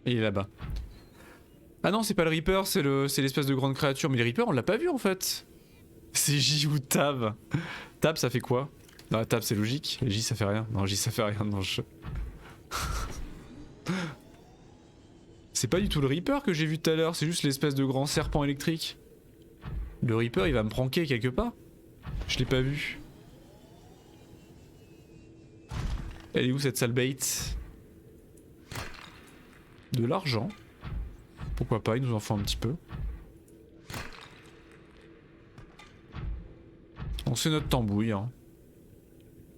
Et il est là-bas. Ah non, c'est pas le Reaper, c'est l'espèce de grande créature. Mais les Reapers, on l'a pas vu en fait. C'est J ou Tab. Tab, ça fait quoi? Non, Tab, c'est logique. Et J, ça fait rien. Non, J, ça fait rien dans le jeu. C'est pas du tout le Reaper que j'ai vu tout à l'heure, c'est juste l'espèce de grand serpent électrique. Le Reaper, il va me pranker quelque part. Je l'ai pas vu. Elle est où cette sale bait? De l'argent. Pourquoi pas, il nous en faut un petit peu. On sait notre tambouille. Hein.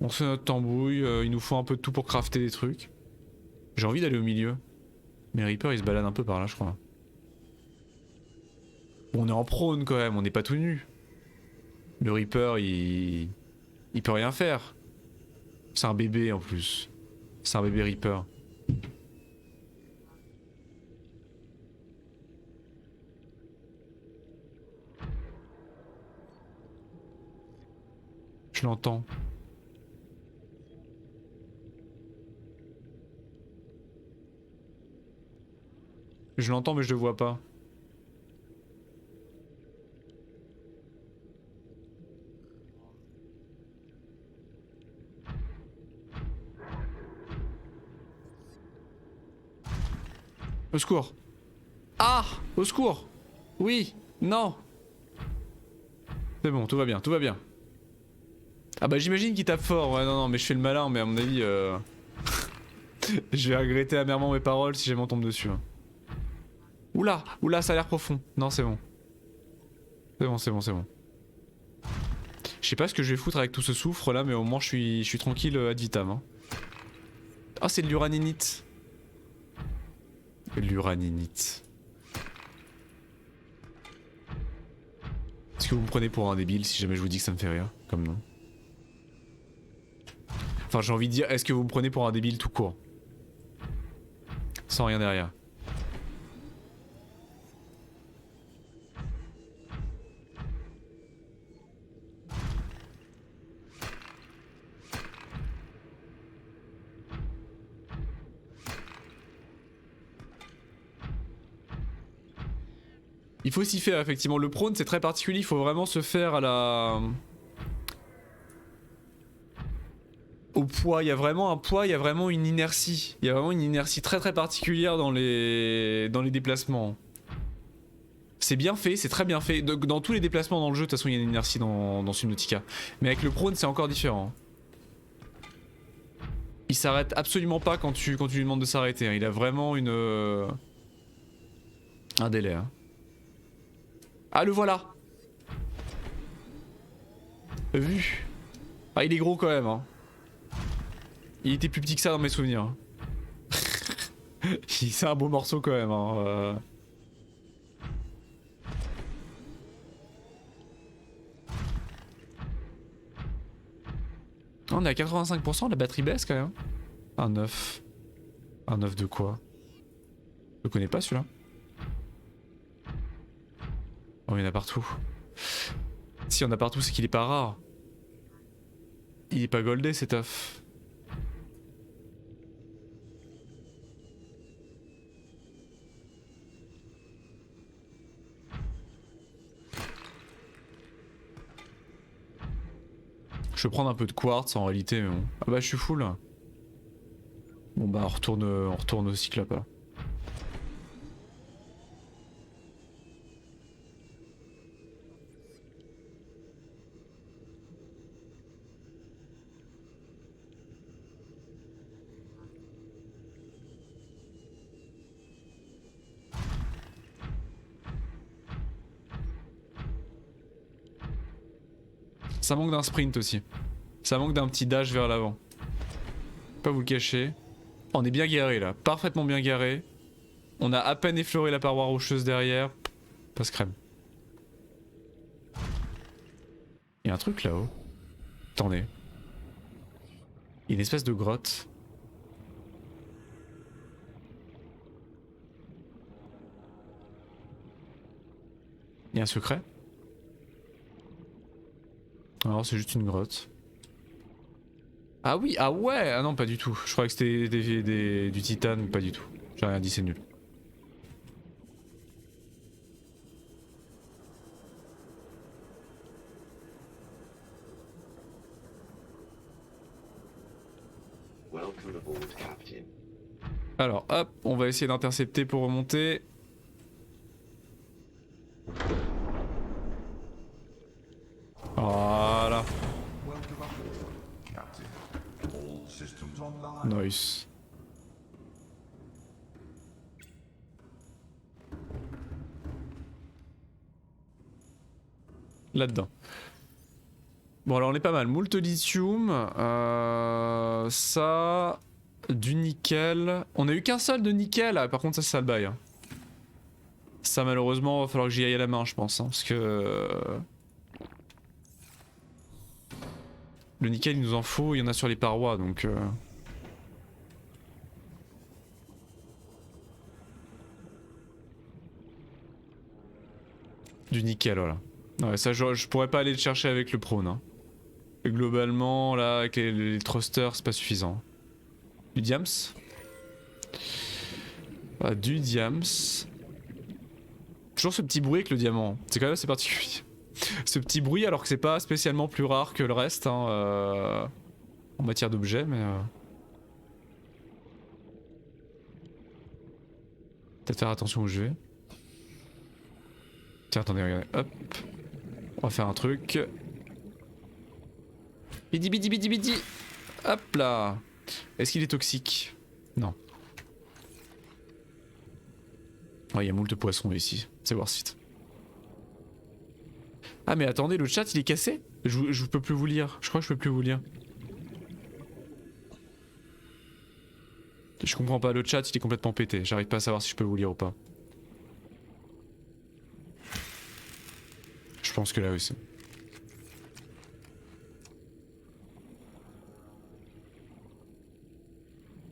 On sait notre tambouille, il nous faut un peu de tout pour crafter des trucs. J'ai envie d'aller au milieu. Mais Reaper il se balade un peu par là je crois. Bon, on est en prône quand même, on n'est pas tout nu. Le Reaper il peut rien faire. C'est un bébé en plus. C'est un bébé Reaper. Je l'entends. Je l'entends mais je le vois pas. Au secours. Ah! Au secours! Oui! Non! C'est bon, tout va bien, tout va bien. Ah bah j'imagine qu'il tape fort, ouais non non mais je fais le malin mais à mon avis je vais regretter amèrement mes paroles si jamais on tombe dessus. Hein. Oula! Oula ça a l'air profond. Non c'est bon. C'est bon, c'est bon, c'est bon. Je sais pas ce que je vais foutre avec tout ce soufre là mais au moins je suis tranquille ad vitam. Hein. Ah c'est de l'uraninite. L'uraninite. Est-ce que vous me prenez pour un débile si jamais je vous dis que ça me fait rire comme nom? Enfin j'ai envie de dire, est-ce que vous me prenez pour un débile tout court? Sans rien derrière. Il faut s'y faire effectivement, le prône c'est très particulier, il faut vraiment se faire à la... Au poids, il y a vraiment un poids, il y a vraiment une inertie. Il y a vraiment une inertie très très particulière dans les déplacements. C'est bien fait, c'est très bien fait. Dans tous les déplacements dans le jeu, de toute façon il y a une inertie dans Subnautica. Mais avec le prône c'est encore différent. Il s'arrête absolument pas quand tu lui demandes de s'arrêter. Hein. Il a vraiment une... un délai. Hein. Ah le voilà. Vu. Ah il est gros quand même hein. Il était plus petit que ça dans mes souvenirs. C'est un beau morceau quand même hein. On est à 85%, la batterie baisse quand même. Un 9. Un 9 de quoi? Je le connais pas celui-là. Oh, il y en a partout. Si, il y en a partout, c'est qu'il est pas rare. Il est pas goldé cet œuf. Je vais prendre un peu de quartz en réalité, mais bon. Ah bah je suis full. Bon bah on retourne au cyclope là. Ça manque d'un sprint aussi. Ça manque d'un petit dash vers l'avant. Pas vous le cacher. On est bien garé là, parfaitement bien garé. On a à peine effleuré la paroi rocheuse derrière. Passe crème. Il y a un truc là-haut. Attendez. Il y a une espèce de grotte. Il y a un secret? Alors c'est juste une grotte. Ah oui, ah ouais, ah non pas du tout. Je croyais que c'était du titane, pas du tout. J'ai rien dit, c'est nul. Welcome aboard, Captain. Alors hop, on va essayer d'intercepter pour remonter. Voilà. Welcome aboard, Captain. All systems online. Nice. Là-dedans. Bon alors on est pas mal. Moult lithium. Ça... Du nickel. On a eu qu'un seul de nickel. Ah, par contre ça c'est ça le bail. Hein. Ça malheureusement va falloir que j'y aille à la main je pense. Hein, parce que... Le nickel il nous en faut. Il y en a sur les parois donc... Du nickel voilà. Ouais ça je pourrais pas aller le chercher avec le prône. Hein. Et globalement là avec les thrusters c'est pas suffisant. Du diams. Ah, du diams. Toujours ce petit bruit avec le diamant. C'est quand même assez particulier. Ce petit bruit alors que c'est pas spécialement plus rare que le reste hein, en matière d'objets mais... Peut-être faire attention où je vais. Tiens attendez regardez. Hop. On va faire un truc. Bidi bidi bidi bidi. Hop là. Est-ce qu'il est toxique? Non. Ouais, il y a moult de poissons ici. C'est worth it. Ah mais attendez, le chat il est cassé? Je peux plus vous lire. Je crois que je peux plus vous lire. Je comprends pas, le chat il est complètement pété. J'arrive pas à savoir si je peux vous lire ou pas. Je pense que là aussi.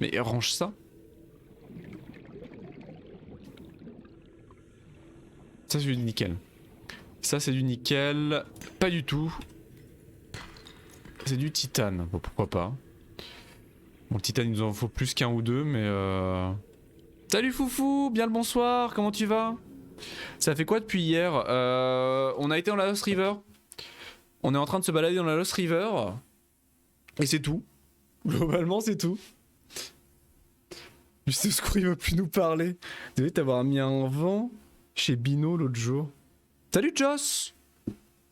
Mais range ça. Ça c'est du nickel. Ça c'est du nickel. Pas du tout. C'est du titane. Bon pourquoi pas. Bon le titane il nous en faut plus qu'un ou deux mais Salut Foufou, bien le bonsoir, comment tu vas? Ça fait quoi depuis hier? On a été dans la Lost River. On est en train de se balader dans la Lost River. Et c'est tout. Globalement c'est tout. Juste ce qu'il veut plus nous parler. Désolé t'avoir mis un vent chez Bino l'autre jour. Salut Joss.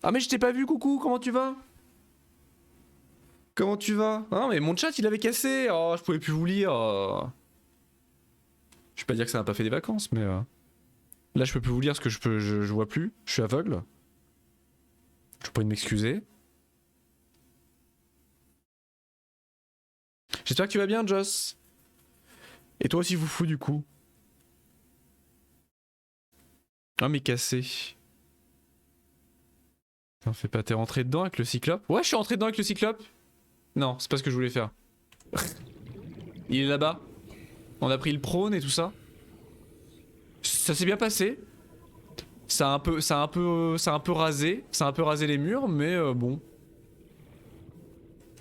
Ah mais je t'ai pas vu, coucou, comment tu vas? Comment tu vas? Ah mais mon chat il avait cassé. Oh je pouvais plus vous lire. Je vais pas dire que ça n'a pas fait des vacances mais... Là je peux plus vous lire parce que je vois plus. Je suis aveugle. Je pourrais m'excuser. J'espère que tu vas bien Joss. Et toi aussi vous fous du coup. Ah mais cassé. T'en fais pas, t'es rentré dedans avec le cyclope? Ouais je suis rentré dedans avec le cyclope. Non c'est pas ce que je voulais faire. Il est là-bas. On a pris le prône et tout ça. Ça s'est bien passé. Ça a un peu rasé. Ça a un peu rasé les murs mais bon.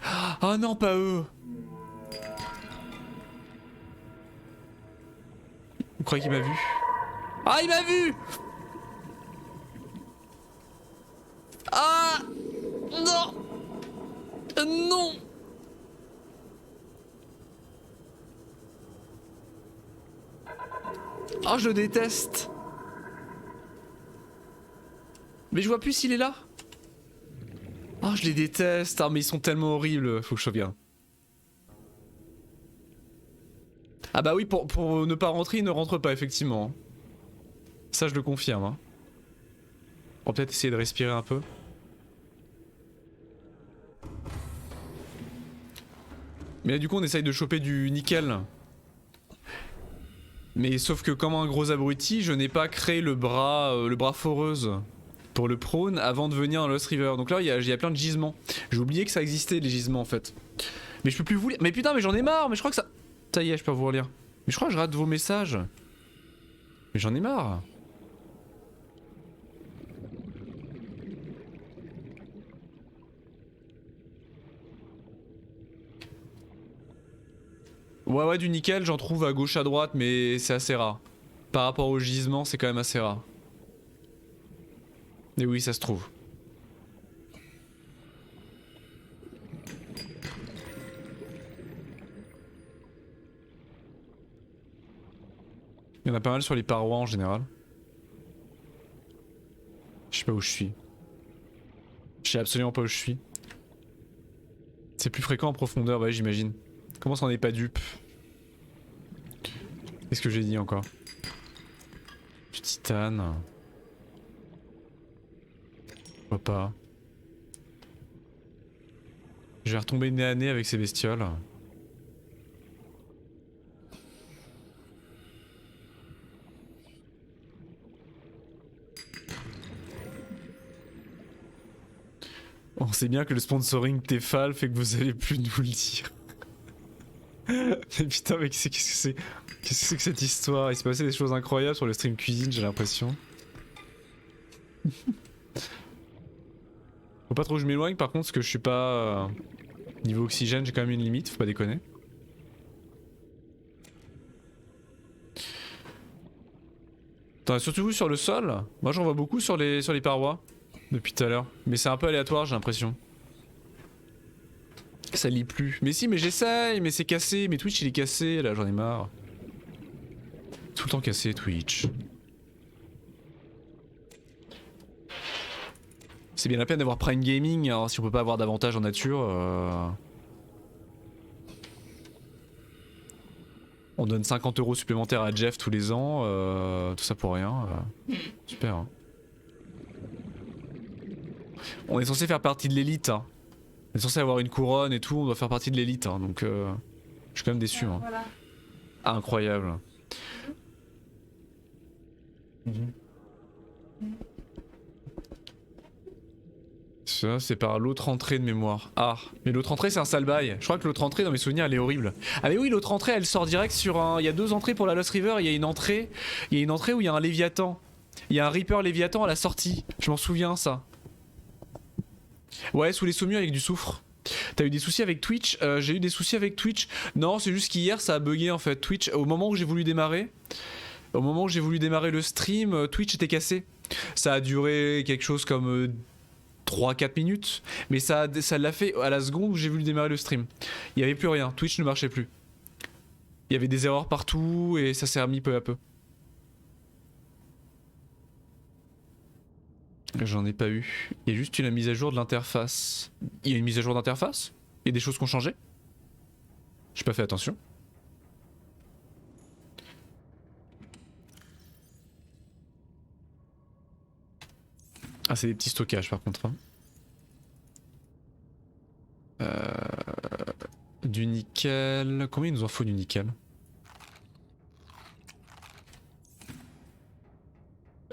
Ah non pas eux. Vous croyez qu'il m'a vu? Ah il m'a vu! Ah non! Non! Ah je le déteste! Mais je vois plus s'il est là! Ah je les déteste! Ah mais ils sont tellement horribles! Faut que je sauvegarde. Ah bah oui, pour ne pas rentrer, il ne rentre pas, effectivement. Ça, je le confirme. Hein. On va peut-être essayer de respirer un peu. Mais là, du coup, on essaye de choper du nickel. Mais sauf que comme un gros abruti, je n'ai pas créé le bras foreuse pour le prône avant de venir dans Lost River. Donc là, il y a plein de gisements. J'ai oublié que ça existait, les gisements, en fait. Mais je peux plus vous lire. Mais putain, mais j'en ai marre, mais je crois que ça... Ça y est, je peux vous relire. Mais je crois que je rate vos messages. Mais j'en ai marre. Ouais, du nickel, j'en trouve à gauche, à droite, mais c'est assez rare. Par rapport au gisement, c'est quand même assez rare. Et oui, ça se trouve. Il y en a pas mal sur les parois en général. Je sais pas où je suis. Je sais absolument pas où je suis. C'est plus fréquent en profondeur, ouais j'imagine. Comment ça en est pas dupe? Qu'est-ce que j'ai dit encore? Du titane. Je vois pas. Je vais retomber nez à nez avec ces bestioles. On sait bien que le sponsoring Tefal fait que vous allez plus nous le dire. Mais putain mec, qu'est-ce que c'est? Qu'est-ce que c'est que cette histoire? Il s'est passé des choses incroyables sur le stream cuisine, j'ai l'impression. Faut pas trop que je m'éloigne par contre parce que je suis pas... niveau oxygène j'ai quand même une limite, faut pas déconner. T'en as surtout vu sur le sol? Moi j'en vois beaucoup sur les parois. Depuis tout à l'heure. Mais c'est un peu aléatoire j'ai l'impression. Ça lit plus. Mais si mais j'essaye, mais c'est cassé. Mais Twitch il est cassé là, j'en ai marre. Tout le temps cassé Twitch. C'est bien la peine d'avoir Prime Gaming, alors si on peut pas avoir d'avantage en nature... On donne 50 € supplémentaires à Jeff tous les ans, tout ça pour rien. Super. Hein. On est censé faire partie de l'élite. Hein. On est censé avoir une couronne et tout, on doit faire partie de l'élite. Hein, donc je suis quand même déçu. Hein. Voilà. Ah, incroyable. Ça, c'est par l'autre entrée de mémoire. Ah, mais l'autre entrée, c'est un sale bail. Je crois que l'autre entrée, dans mes souvenirs, elle est horrible. Ah, mais oui, l'autre entrée, elle sort direct sur un. Il y a 2 entrées pour la Lost River. Il y a une entrée. Il y a une entrée où il y a un Léviathan. Il y a un Reaper Léviathan à la sortie. Je m'en souviens, ça. Ouais, sous les saumures avec du soufre. T'as eu des soucis avec Twitch? J'ai eu des soucis avec Twitch. Non, c'est juste qu'hier, ça a bugué en fait. Twitch, au moment où j'ai voulu démarrer. Au moment où j'ai voulu démarrer le stream, Twitch était cassé. Ça a duré quelque chose comme 3-4 minutes, mais ça l'a fait à la seconde où j'ai voulu démarrer le stream. Il n'y avait plus rien, Twitch ne marchait plus. Il y avait des erreurs partout et ça s'est remis peu à peu. J'en ai pas eu. Il y a juste une mise à jour de l'interface. Il y a une mise à jour d'interface? Il y a des choses qui ont changé? J'ai pas fait attention. Ah, c'est des petits stockages par contre. Hein. Du nickel. Combien il nous en faut du nickel?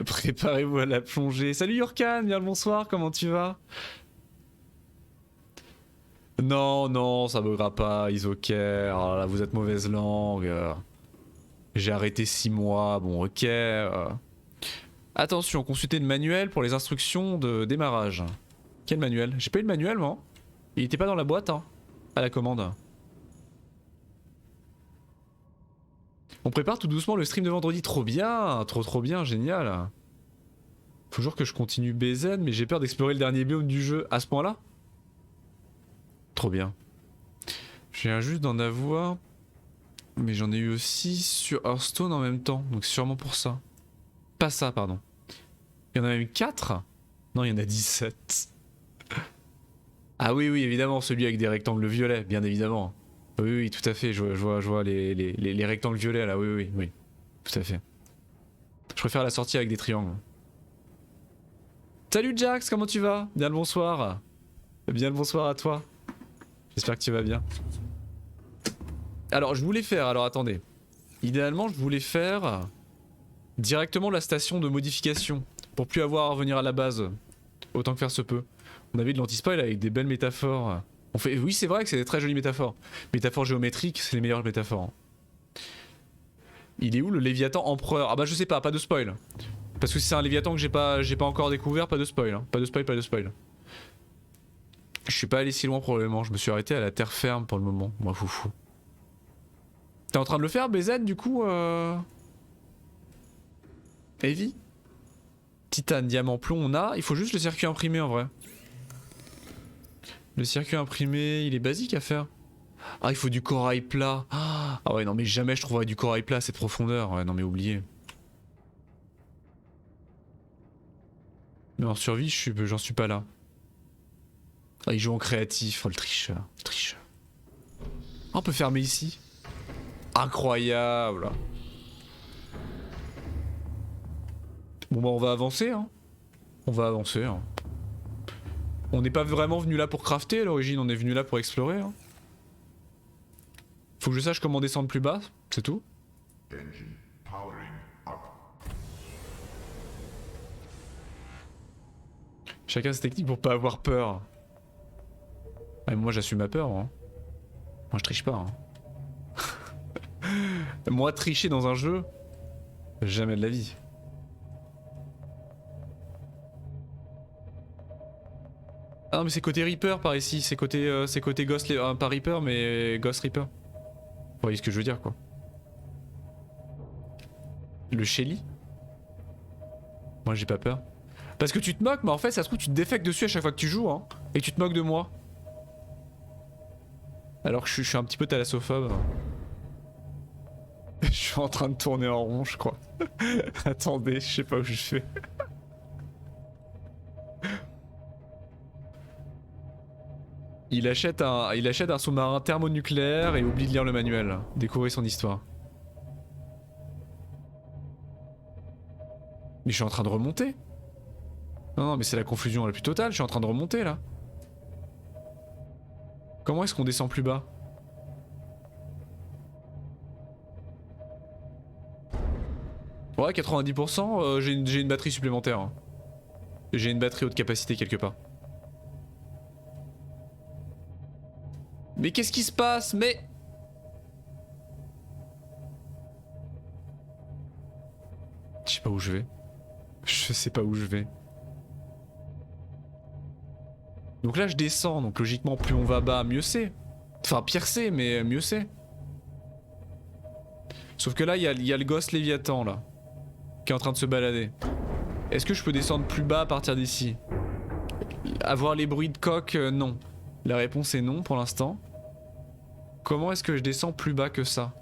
Préparez-vous à la plongée. Salut Yurkan, bien le bonsoir, comment tu vas? Non, non, ça buggera pas, Isocare. Oh là, vous êtes mauvaise langue. J'ai arrêté 6 mois, bon ok. Attention, consultez le manuel pour les instructions de démarrage. Quel manuel? J'ai pas eu le manuel moi. Il était pas dans la boîte hein, à la commande. On prépare tout doucement le stream de vendredi, trop bien, trop bien, génial. Faut toujours que je continue BZ, mais j'ai peur d'explorer le dernier biome du jeu à ce point-là. Trop bien. Je viens juste d'en avoir, mais j'en ai eu aussi sur Hearthstone en même temps, donc c'est sûrement pour ça. Pas ça, pardon. Il y en a même 4? Non, il y en a 17. Ah oui, oui, évidemment, celui avec des rectangles violets, bien évidemment. Oui, oui, tout à fait, je vois les rectangles violets là, oui, tout à fait. Je préfère la sortie avec des triangles. Salut Jax, comment tu vas? Bien le bonsoir. Bien le bonsoir à toi. J'espère que tu vas bien. Alors, je voulais faire, alors attendez. Idéalement, je voulais faire directement la station de modification pour plus avoir à revenir à la base. Autant que faire se peut. On avait de l'anti-spoil avec des belles métaphores. On fait... Oui, c'est vrai que c'est des très jolies métaphores. Métaphores géométriques, c'est les meilleures métaphores. Il est où le Léviathan empereur? Ah bah je sais pas de spoil. Parce que si c'est un Léviathan que j'ai pas encore découvert, pas de spoil. Hein. Pas de spoil. Je suis pas allé si loin probablement, je me suis arrêté à la terre ferme pour le moment. Moi foufou. T'es en train de le faire BZ du coup Heavy? Titane, diamant, plomb on a, il faut juste le circuit imprimé en vrai. Le circuit imprimé, il est basique à faire. Ah, il faut du corail plat. Ah, Ah ouais, non mais jamais je trouverai du corail plat à cette profondeur. Ouais, non mais oubliez. Mais en survie, j'en suis pas là. Ah, il joue en créatif, oh le tricheur, le tricheur. Ah, on peut fermer ici. Incroyable. Bon bah on va avancer hein. On va avancer hein. On n'est pas vraiment venu là pour crafter à l'origine, on est venu là pour explorer hein. Faut que je sache comment descendre plus bas, c'est tout. Engine powering up. Chacun ses techniques pour pas avoir peur. Ouais, moi j'assume ma peur hein. Moi je triche pas hein. Moi tricher dans un jeu, jamais de la vie. Ah non mais c'est côté Reaper par ici, c'est côté Ghost, pas Reaper mais Ghost Reaper. Vous voyez ce que je veux dire quoi. Le Shelly. Moi j'ai pas peur. Parce que tu te moques mais en fait ça se trouve tu te défectes dessus à chaque fois que tu joues hein. Et tu te moques de moi. Alors que je suis un petit peu thalassophobe. Je suis en train de tourner en rond je crois. Attendez, je sais pas où je vais. Il achète un sous-marin thermonucléaire et oublie de lire le manuel. Découvrez son histoire. Mais je suis en train de remonter. Non mais c'est la confusion la plus totale, je suis en train de remonter là. Comment est-ce qu'on descend plus bas? Ouais 90%, j'ai une batterie supplémentaire. Hein. J'ai une batterie haute capacité quelque part. Mais qu'est-ce qui se passe? Mais... Je sais pas où je vais. Je sais pas où je vais. Donc là je descends, donc logiquement plus on va bas mieux c'est. Enfin pire c'est mais mieux c'est. Sauf que là il y a le gosse Léviathan là. Qui est en train de se balader. Est-ce que je peux descendre plus bas à partir d'ici? Avoir les bruits de coq, non. La réponse est non pour l'instant. Comment est-ce que je descends plus bas que ça?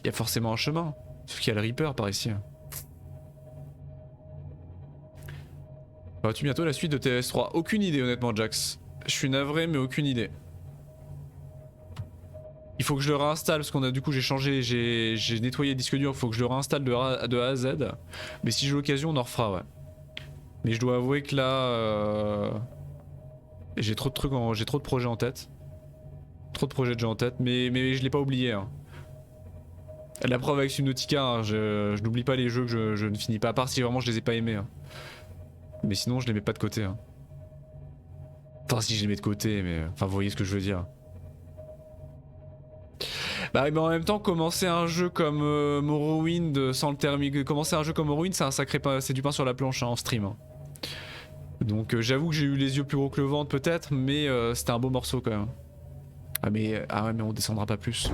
Il y a forcément un chemin. Sauf qu'il y a le Reaper par ici. Auras-tu bientôt la suite de TS3? Aucune idée honnêtement Jax. Je suis navré mais aucune idée. Il faut que je le réinstalle parce qu'on a du coup j'ai changé, j'ai nettoyé le disque dur, il faut que je le réinstalle de A à Z. Mais si j'ai l'occasion on en refera ouais. Mais je dois avouer que là j'ai trop de trucs, j'ai trop de projets en tête. Trop de projets de jeux en tête, mais je l'ai pas oublié. Hein. La preuve avec Subnautica, hein, je n'oublie pas les jeux que je ne finis pas, à part si vraiment je les ai pas aimés. Hein. Mais sinon je les mets pas de côté. Hein. Enfin si je les mets de côté, mais enfin vous voyez ce que je veux dire. Bah mais en même temps commencer un jeu comme Morrowind sans le thermique, commencer un jeu comme Morrowind c'est un sacré c'est du pain sur la planche hein, en stream. Hein. Donc j'avoue que j'ai eu les yeux plus gros que le ventre peut-être, mais c'était un beau morceau quand même. Ah ouais mais on descendra pas plus.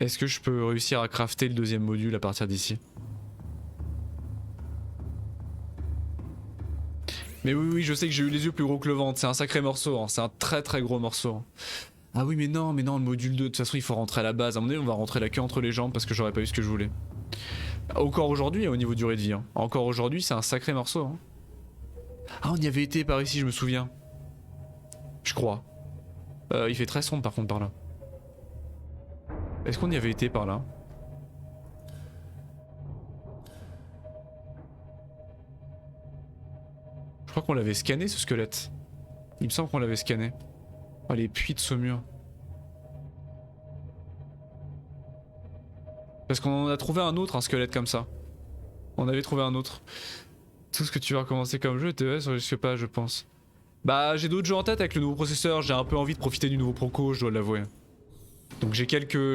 Est-ce que je peux réussir à crafter le deuxième module à partir d'ici? Mais oui je sais que j'ai eu les yeux plus gros que le ventre, c'est un sacré morceau, hein. C'est un très gros morceau. Hein. Ah oui mais non le module 2, de toute façon il faut rentrer à la base, à mon avis on va rentrer la queue entre les jambes parce que j'aurais pas eu ce que je voulais. Encore aujourd'hui au niveau durée de vie, hein. Encore aujourd'hui c'est un sacré morceau. Hein. Ah on y avait été par ici je me souviens. Je crois. Il fait très sombre par contre par là. Est-ce qu'on y avait été par là? Je crois qu'on l'avait scanné ce squelette. Il me semble qu'on l'avait scanné. Oh les puits de Saumur. Parce qu'on en a trouvé un autre, un squelette comme ça. On avait trouvé un autre. Tout ce que tu vas recommencer comme jeu, TES, risque pas je pense. Bah j'ai d'autres jeux en tête avec le nouveau processeur, j'ai un peu envie de profiter du nouveau Proco, je dois l'avouer. Donc j'ai quelques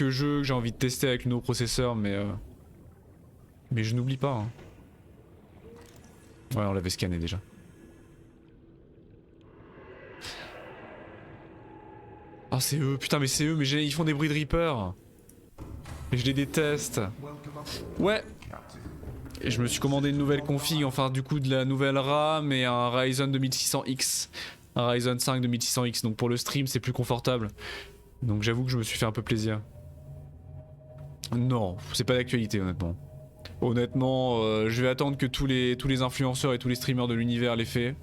jeux que j'ai envie de tester avec le nouveau processeur mais je n'oublie pas. Hein. Ouais on l'avait scanné déjà. Ah c'est eux, putain mais c'est eux, mais ils font des bruits de Reaper. Et je les déteste. Ouais. Et je me suis commandé une nouvelle config, enfin du coup de la nouvelle RAM et un Ryzen 2600X. Un Ryzen 5 2600X, donc pour le stream c'est plus confortable. Donc j'avoue que je me suis fait un peu plaisir. Non, c'est pas d'actualité honnêtement. Honnêtement, je vais attendre que tous les influenceurs et tous les streamers de l'univers l'aient fait.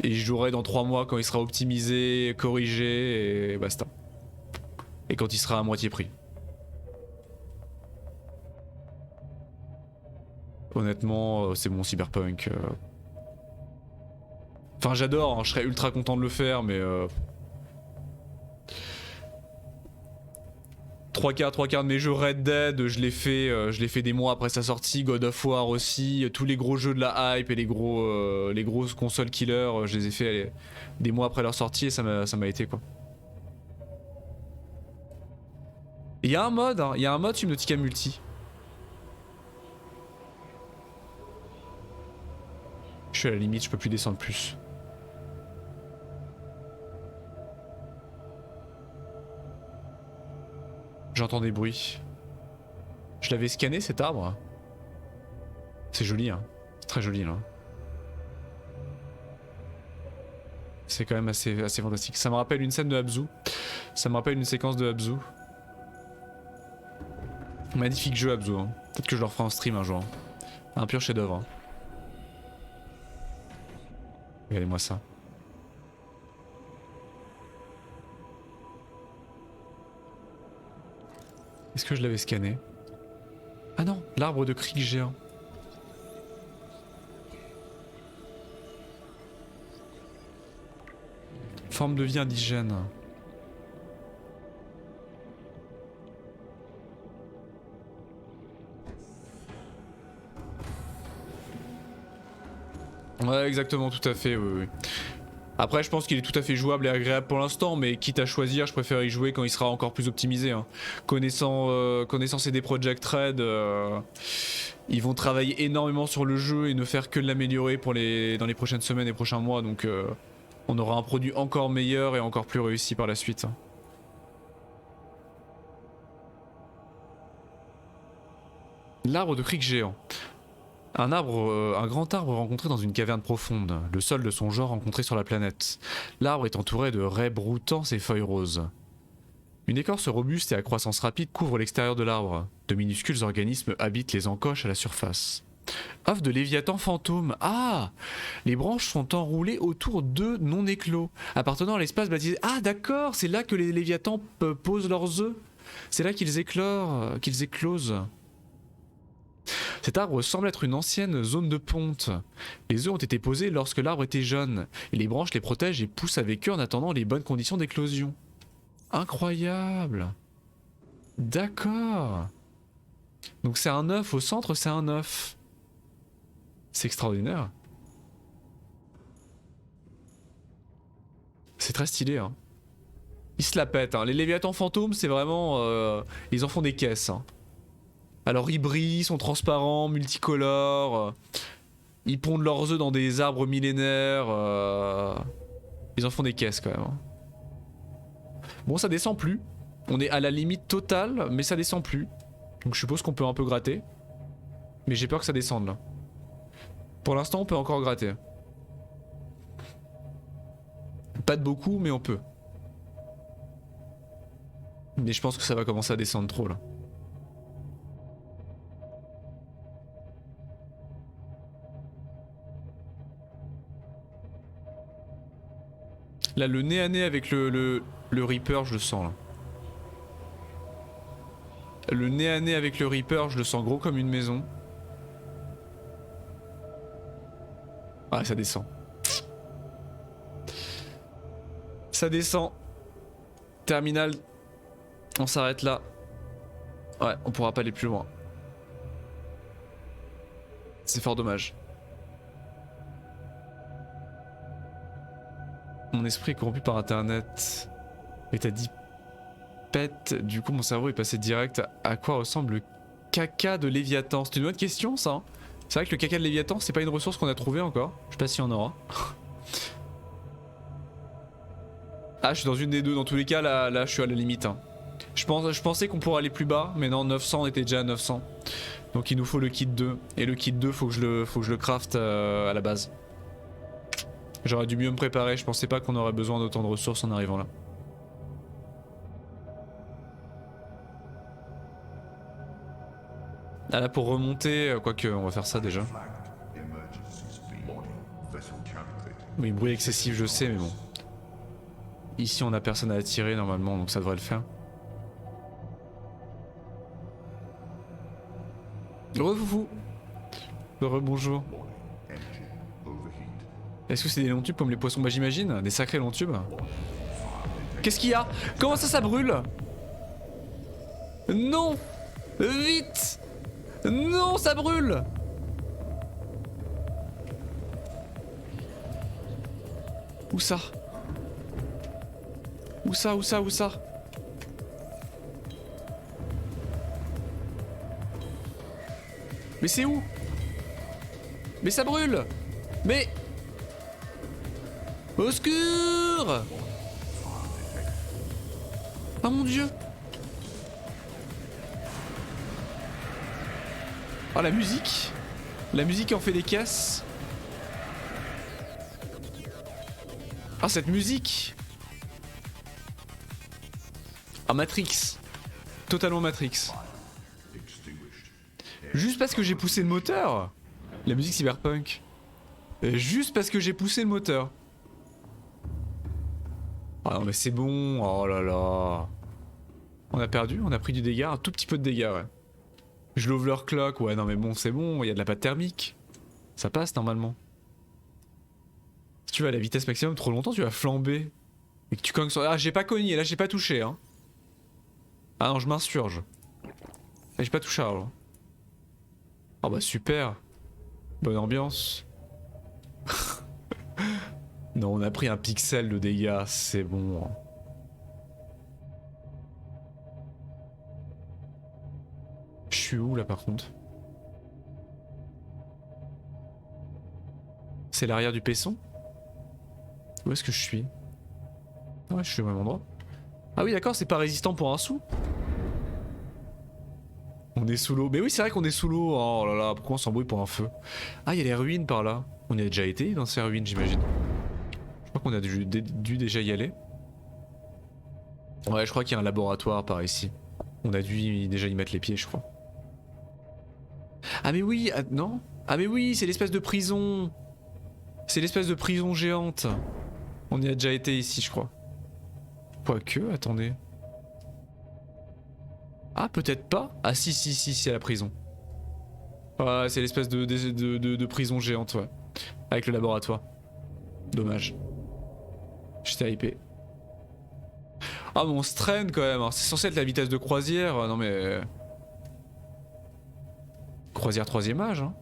Et je jouerai dans 3 mois quand il sera optimisé, corrigé et basta. Et quand il sera à moitié prix. Honnêtement, c'est mon Cyberpunk. Enfin j'adore, hein, je serais ultra content de le faire mais... 3 quarts de mes jeux Red Dead, je l'ai fait des mois après sa sortie, God of War aussi, tous les gros jeux de la hype et les grosses consoles killers, je les ai fait des mois après leur sortie et ça m'a été quoi. Il y a un mode, hein, il y a un mode Subnautica Multi. Je suis à la limite, je peux plus descendre plus. J'entends des bruits. Je l'avais scanné cet arbre. C'est joli hein. C'est très joli là. C'est quand même assez fantastique. Ça me rappelle une scène de Abzu. Ça me rappelle une séquence de Abzu. Magnifique jeu Abzu. Hein. Peut-être que je le referai en stream un jour. Hein. Un pur chef-d'œuvre. Hein. Regardez-moi ça. Est-ce que je l'avais scanné? Ah non, l'arbre de cric géant. Forme de vie indigène. Ouais, exactement, tout à fait, oui, oui. Après, je pense qu'il est tout à fait jouable et agréable pour l'instant, mais quitte à choisir, je préfère y jouer quand il sera encore plus optimisé. Hein. Connaissant CD Projekt Red, ils vont travailler énormément sur le jeu et ne faire que de l'améliorer dans les prochaines semaines et prochains mois, donc on aura un produit encore meilleur et encore plus réussi par la suite. L'arbre de cric géant. Un grand arbre rencontré dans une caverne profonde, le seul de son genre rencontré sur la planète. L'arbre est entouré de raies broutant ses feuilles roses. Une écorce robuste et à croissance rapide couvre l'extérieur de l'arbre. De minuscules organismes habitent les encoches à la surface. Œuf de léviathan fantôme. Ah! Les branches sont enroulées autour d'œufs non éclos, appartenant à l'espace baptisé... Ah d'accord, c'est là que les léviathans posent leurs œufs. C'est là qu'ils éclosent. Cet arbre semble être une ancienne zone de ponte. Les œufs ont été posés lorsque l'arbre était jeune, et les branches les protègent et poussent avec eux en attendant les bonnes conditions d'éclosion. Incroyable! D'accord! Donc c'est un œuf, au centre c'est un œuf. C'est extraordinaire. C'est très stylé hein. Ils se la pètent hein. Les léviathans fantômes c'est vraiment... ils en font des caisses hein. Alors ils brillent, ils sont transparents, multicolores, ils pondent leurs œufs dans des arbres millénaires, ils en font des caisses quand même. Hein. Bon ça descend plus, on est à la limite totale mais ça descend plus, donc je suppose qu'on peut un peu gratter, mais j'ai peur que ça descende là. Pour l'instant on peut encore gratter. Pas de beaucoup mais on peut. Mais je pense que ça va commencer à descendre trop là. Là le nez à nez avec le Reaper je le sens là. Le nez à nez avec le Reaper je le sens gros comme une maison. Ah ça descend. Ça descend. Terminal. On s'arrête là. Ouais on pourra pas aller plus loin. C'est fort dommage. Mon esprit est corrompu par internet. Et t'as dit pète, du coup mon cerveau est passé direct à quoi ressemble le caca de Léviathan. C'est une bonne question ça hein. C'est vrai que le caca de Léviathan c'est pas une ressource qu'on a trouvée encore. Je sais pas s'il y en aura. Ah je suis dans une des deux, dans tous les cas là je suis à la limite hein. Je pensais qu'on pourrait aller plus bas, mais non 900 on était déjà à 900. Donc il nous faut le kit 2. Et le kit 2, faut que je le craft à la base. J'aurais dû mieux me préparer, je pensais pas qu'on aurait besoin d'autant de ressources en arrivant là. Ah là pour remonter, quoique on va faire ça déjà. Oui, bruit excessif je sais mais bon. Ici on a personne à attirer normalement donc ça devrait le faire. Re-foufou. Re-bonjour. Est-ce que c'est des longs tubes comme les poissons? Bah j'imagine, des sacrés longs tubes. Qu'est-ce qu'il y a? Comment ça brûle? Non! Vite! Non, ça brûle! Où ça? Où ça? Où ça? Où ça? Mais c'est où? Mais ça brûle! Mais... Au secours! Ah mon dieu! Oh la musique! La musique en fait des caisses. Ah cette musique! Ah Matrix. Totalement Matrix. Juste parce que j'ai poussé le moteur. La musique cyberpunk. Juste parce que j'ai poussé le moteur. Ah non mais c'est bon, oh là là. On a perdu, on a pris du dégât, un tout petit peu de dégâts ouais. Je l'overclock, ouais non mais bon c'est bon, il y a de la pâte thermique. Ça passe normalement. Si tu vas à la vitesse maximum trop longtemps tu vas flamber. Et que tu cognes sur... Ah j'ai pas cogné, là j'ai pas touché hein. Ah non je m'insurge. J'ai pas touché alors. Oh bah super. Bonne ambiance. Non on a pris un pixel de dégâts, c'est bon. Je suis où là par contre? C'est l'arrière du paisson? Où est-ce que je suis? Ouais je suis au même endroit. Ah oui d'accord c'est pas résistant pour un sou. On est sous l'eau. Mais oui c'est vrai qu'on est sous l'eau. Oh là là pourquoi on s'embrouille pour un feu? Ah il y a les ruines par là. On y a déjà été dans ces ruines j'imagine. Je crois qu'on a dû déjà y aller. Ouais je crois qu'il y a un laboratoire par ici. On a dû déjà y mettre les pieds je crois. Ah mais oui, ah, non? Ah mais oui, c'est l'espèce de prison. C'est l'espèce de prison géante. On y a déjà été ici, je crois. Quoique, attendez. Ah peut-être pas. Ah si, c'est la prison. Ouais, c'est l'espèce de prison géante, ouais. Avec le laboratoire. Dommage. J'étais hypé. Ah mais on se traîne quand même, hein. C'est censé être la vitesse de croisière, non mais... Croisière 3ème âge hein.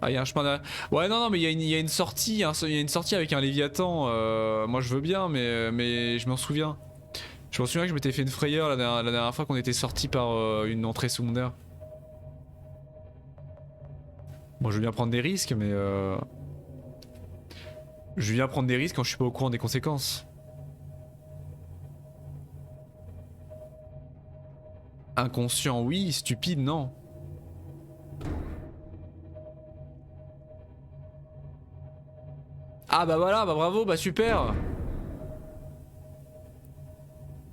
Ah y'a un chemin derrière. Ouais non mais il y a une sortie, hein. Il y a une sortie avec un Léviathan, moi je veux bien mais je m'en souviens. Je m'en souviens que je m'étais fait une frayeur la dernière fois qu'on était sorti par une entrée secondaire. Bon je veux bien prendre des risques mais je viens prendre des risques quand je suis pas au courant des conséquences. Inconscient oui, stupide non. Ah bah voilà, bah bravo, bah super.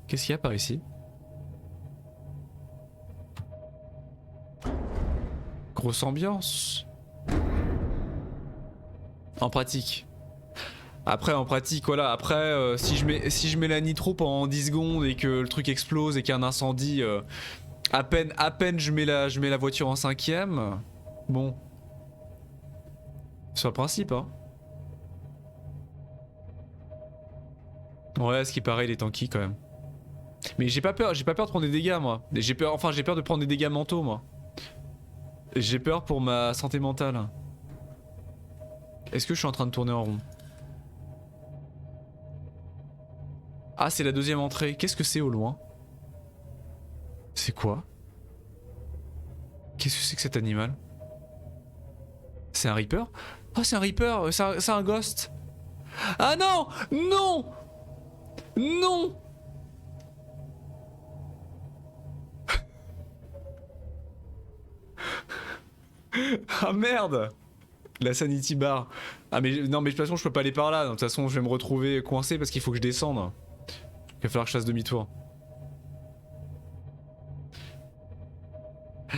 Qu'est-ce qu'il y a par ici? Grosse ambiance. En pratique. Après en pratique voilà, après si je mets la nitro pendant 10 secondes et que le truc explose et qu'il y a un incendie, à peine je mets la voiture en 5ème. Bon. C'est le principe hein. Ouais, ce qui paraît il est tanky quand même. Mais j'ai pas peur de prendre des dégâts moi. J'ai peur de prendre des dégâts mentaux moi. J'ai peur pour ma santé mentale. Est-ce que je suis en train de tourner en rond? Ah c'est la 2ème entrée, qu'est-ce que c'est au loin? C'est quoi? Qu'est-ce que c'est que cet animal? C'est un Reaper? Oh c'est un Reaper, c'est un Ghost. Ah non! Non! Non! Ah merde! La sanity bar. Ah mais non mais de toute façon je peux pas aller par là. De toute façon je vais me retrouver coincé parce qu'il faut que je descende. Il va falloir que je fasse demi-tour.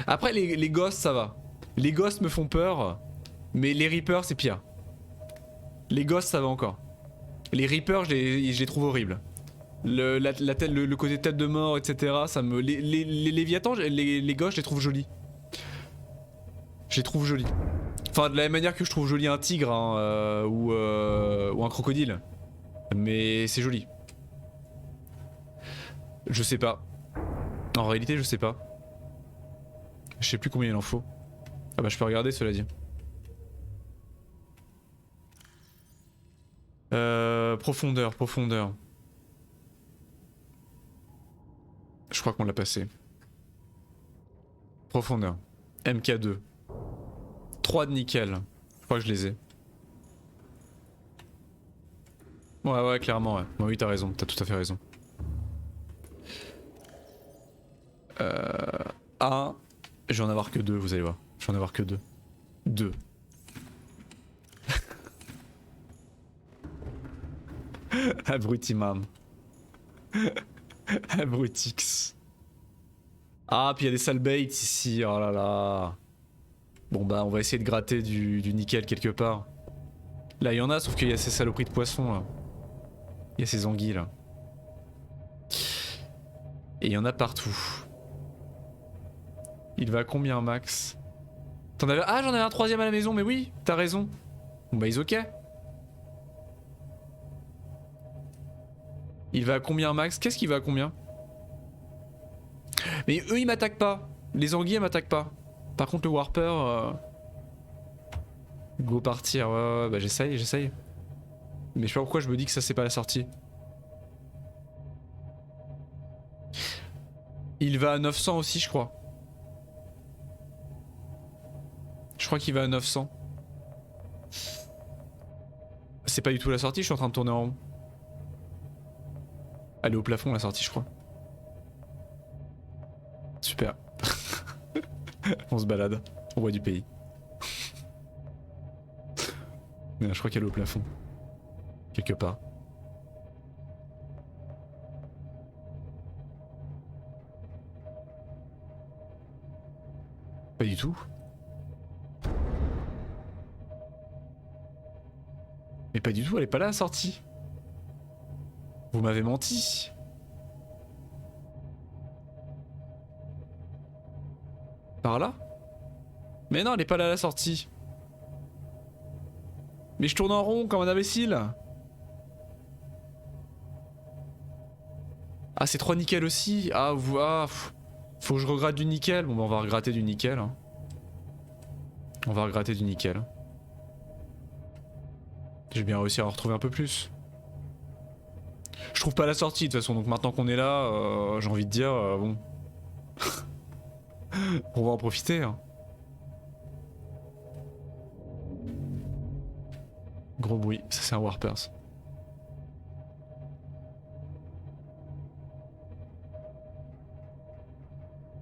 Après les ghosts ça va. Les ghosts me font peur. Mais les reapers c'est pire. Les ghosts ça va encore. Les reapers je les trouve horribles. Le côté tête de mort etc. Ça me. Les léviathans, les ghosts je les trouve jolis. Je les trouve jolis. Enfin, de la même manière que je trouve joli un tigre hein, ou un crocodile. Mais c'est joli. Je sais pas. En réalité, je sais pas. Je sais plus combien il en faut. Ah bah je peux regarder cela dit. Profondeur, profondeur. Je crois qu'on l'a passé. Profondeur. MK2. 3 de nickel. Je crois que je les ai. Ouais, clairement, ouais. Bon, oui, t'as raison, t'as tout à fait raison. Un. Je vais en avoir que 2, vous allez voir. Je vais en avoir que 2. 2. Abruti-man. Abrutix. Ah, puis il y a des sales baits ici, oh là là. Bon bah on va essayer de gratter du nickel quelque part. Là il y en a sauf qu'il y a ces saloperies de poissons là. Il y a ces anguilles là. Et il y en a partout. Il va à combien max? T'en avais... Ah j'en avais un troisième à la maison mais oui t'as raison. Bon bah ils ok. Il va à combien max? Qu'est-ce qu'il va à combien? Mais eux ils m'attaquent pas. Les anguilles elles m'attaquent pas. Par contre le warper... Go partir, ouais, bah j'essaye. Mais je sais pas pourquoi je me dis que ça c'est pas la sortie. Il va à 900 aussi je crois. Je crois qu'il va à 900. C'est pas du tout la sortie, je suis en train de tourner en rond. Elle est au plafond la sortie je crois. Super. On se balade, on voit du pays. Mais je crois qu'elle est au plafond. Quelque part. Pas du tout. Mais pas du tout, elle est pas là la sortie. Vous m'avez menti. Par là? Mais non, elle est pas là à la sortie. Mais je tourne en rond comme un imbécile. Ah, c'est 3 nickel aussi. Ah, faut que je regratte du nickel. Bon, bah, on va regratter du nickel. Hein. On va regratter du nickel. J'ai bien réussi à en retrouver un peu plus. Je trouve pas la sortie de toute façon, donc maintenant qu'on est là, j'ai envie de dire, bon. On va en profiter. Hein. Gros bruit, ça c'est un warpers.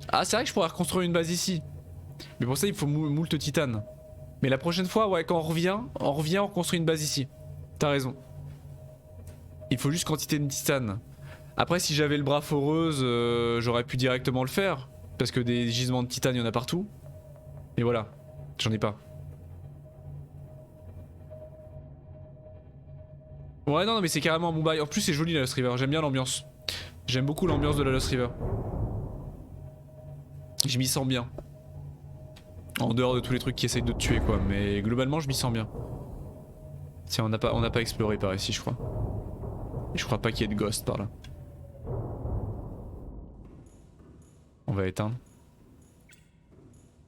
Ah c'est vrai que je pourrais reconstruire une base ici. Mais pour ça il faut moult titane. Mais la prochaine fois, ouais, quand on revient, on reconstruit une base ici. T'as raison. Il faut juste quantité de titane. Après si j'avais le bras foreuse, j'aurais pu directement le faire. Parce que des gisements de titane il y en a partout. Et voilà, j'en ai pas. Ouais non mais c'est carrément un bon bail. En plus c'est joli la Lost River, j'aime bien l'ambiance. J'aime beaucoup l'ambiance de la Lost River. Je m'y sens bien. En dehors de tous les trucs qui essayent de te tuer quoi, mais globalement je m'y sens bien. Tiens on n'a pas exploré par ici je crois. Et je crois pas qu'il y ait de ghost par là. On va éteindre.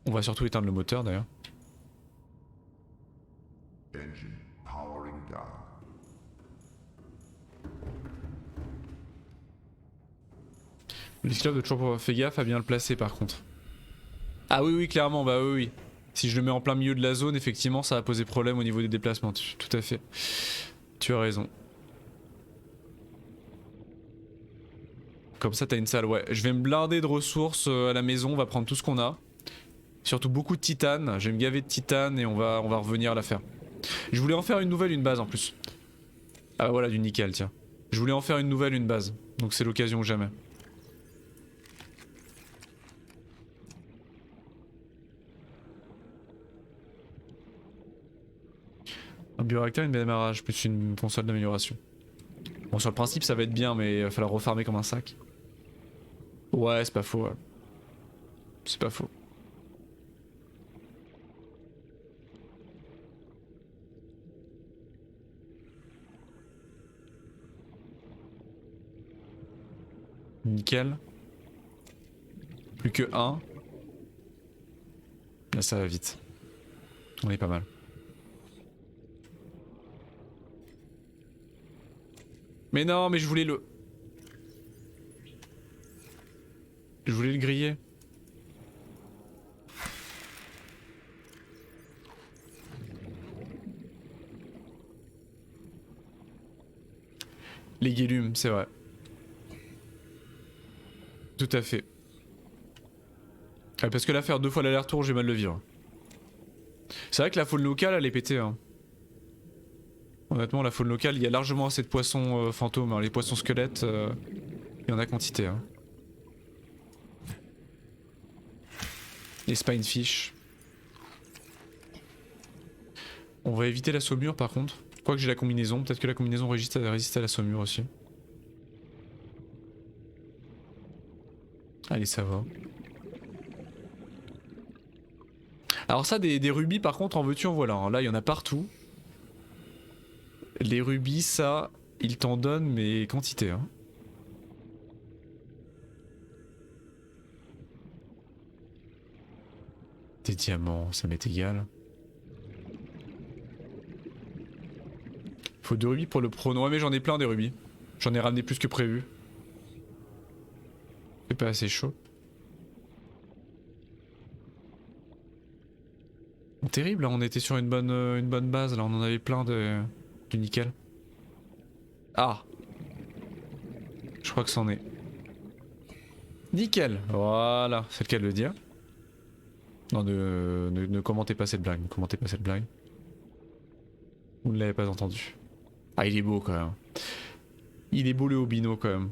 On va surtout éteindre le moteur d'ailleurs. Engine powering down. L'esclave de toujours fait gaffe à bien le placer par contre. Ah oui clairement, bah oui. Si je le mets en plein milieu de la zone, effectivement ça va poser problème au niveau des déplacements, tout à fait. Tu as raison. Comme ça t'as une salle, ouais. Je vais me blinder de ressources à la maison, on va prendre tout ce qu'on a. Surtout beaucoup de titane. Je vais me gaver de titane et on va revenir la faire. Je voulais en faire une nouvelle, une base en plus. Ah voilà, du nickel, tiens. Je voulais en faire une nouvelle, une base. Donc c'est l'occasion ou jamais. Un bioréacteur, une démarrage, plus une console d'amélioration. Bon, sur le principe, ça va être bien, mais il va falloir refarmer comme un sac. Ouais, c'est pas faux, ouais. C'est pas faux. Nickel. Plus que un. Là, ça va vite. On est pas mal. Mais non, mais je voulais le... Je voulais le griller. Les guélumes, c'est vrai. Tout à fait. Ouais, parce que là, faire 2 fois l'aller-retour, j'ai mal le vivre. C'est vrai que la faune locale, elle est pétée. Hein. Honnêtement, la faune locale, il y a largement assez de poissons fantômes. Hein. Les poissons squelettes, il y en a quantité. Hein. Les spinefish. On va éviter la saumure par contre. Quoique j'ai la combinaison, peut-être que la combinaison résiste à la saumure aussi. Allez, ça va. Alors ça, des rubis par contre, en veux-tu en voilà. Hein. Là, il y en a partout. Les rubis, ça, ils t'en donnent mais quantité. Hein. Des diamants, ça m'est égal. Faut 2 rubis pour le prono. Ouais mais j'en ai plein des rubis. J'en ai ramené plus que prévu. C'est pas assez chaud. Bon, terrible, là on était sur une bonne base, là on en avait plein du nickel. Ah, je crois que c'en est. Nickel, voilà, c'est le cas de le dire. Non, ne commentez pas cette blague, ne commentez pas cette blague. Vous ne l'avez pas entendu. Ah, il est beau quand même. Il est beau le Obino quand même.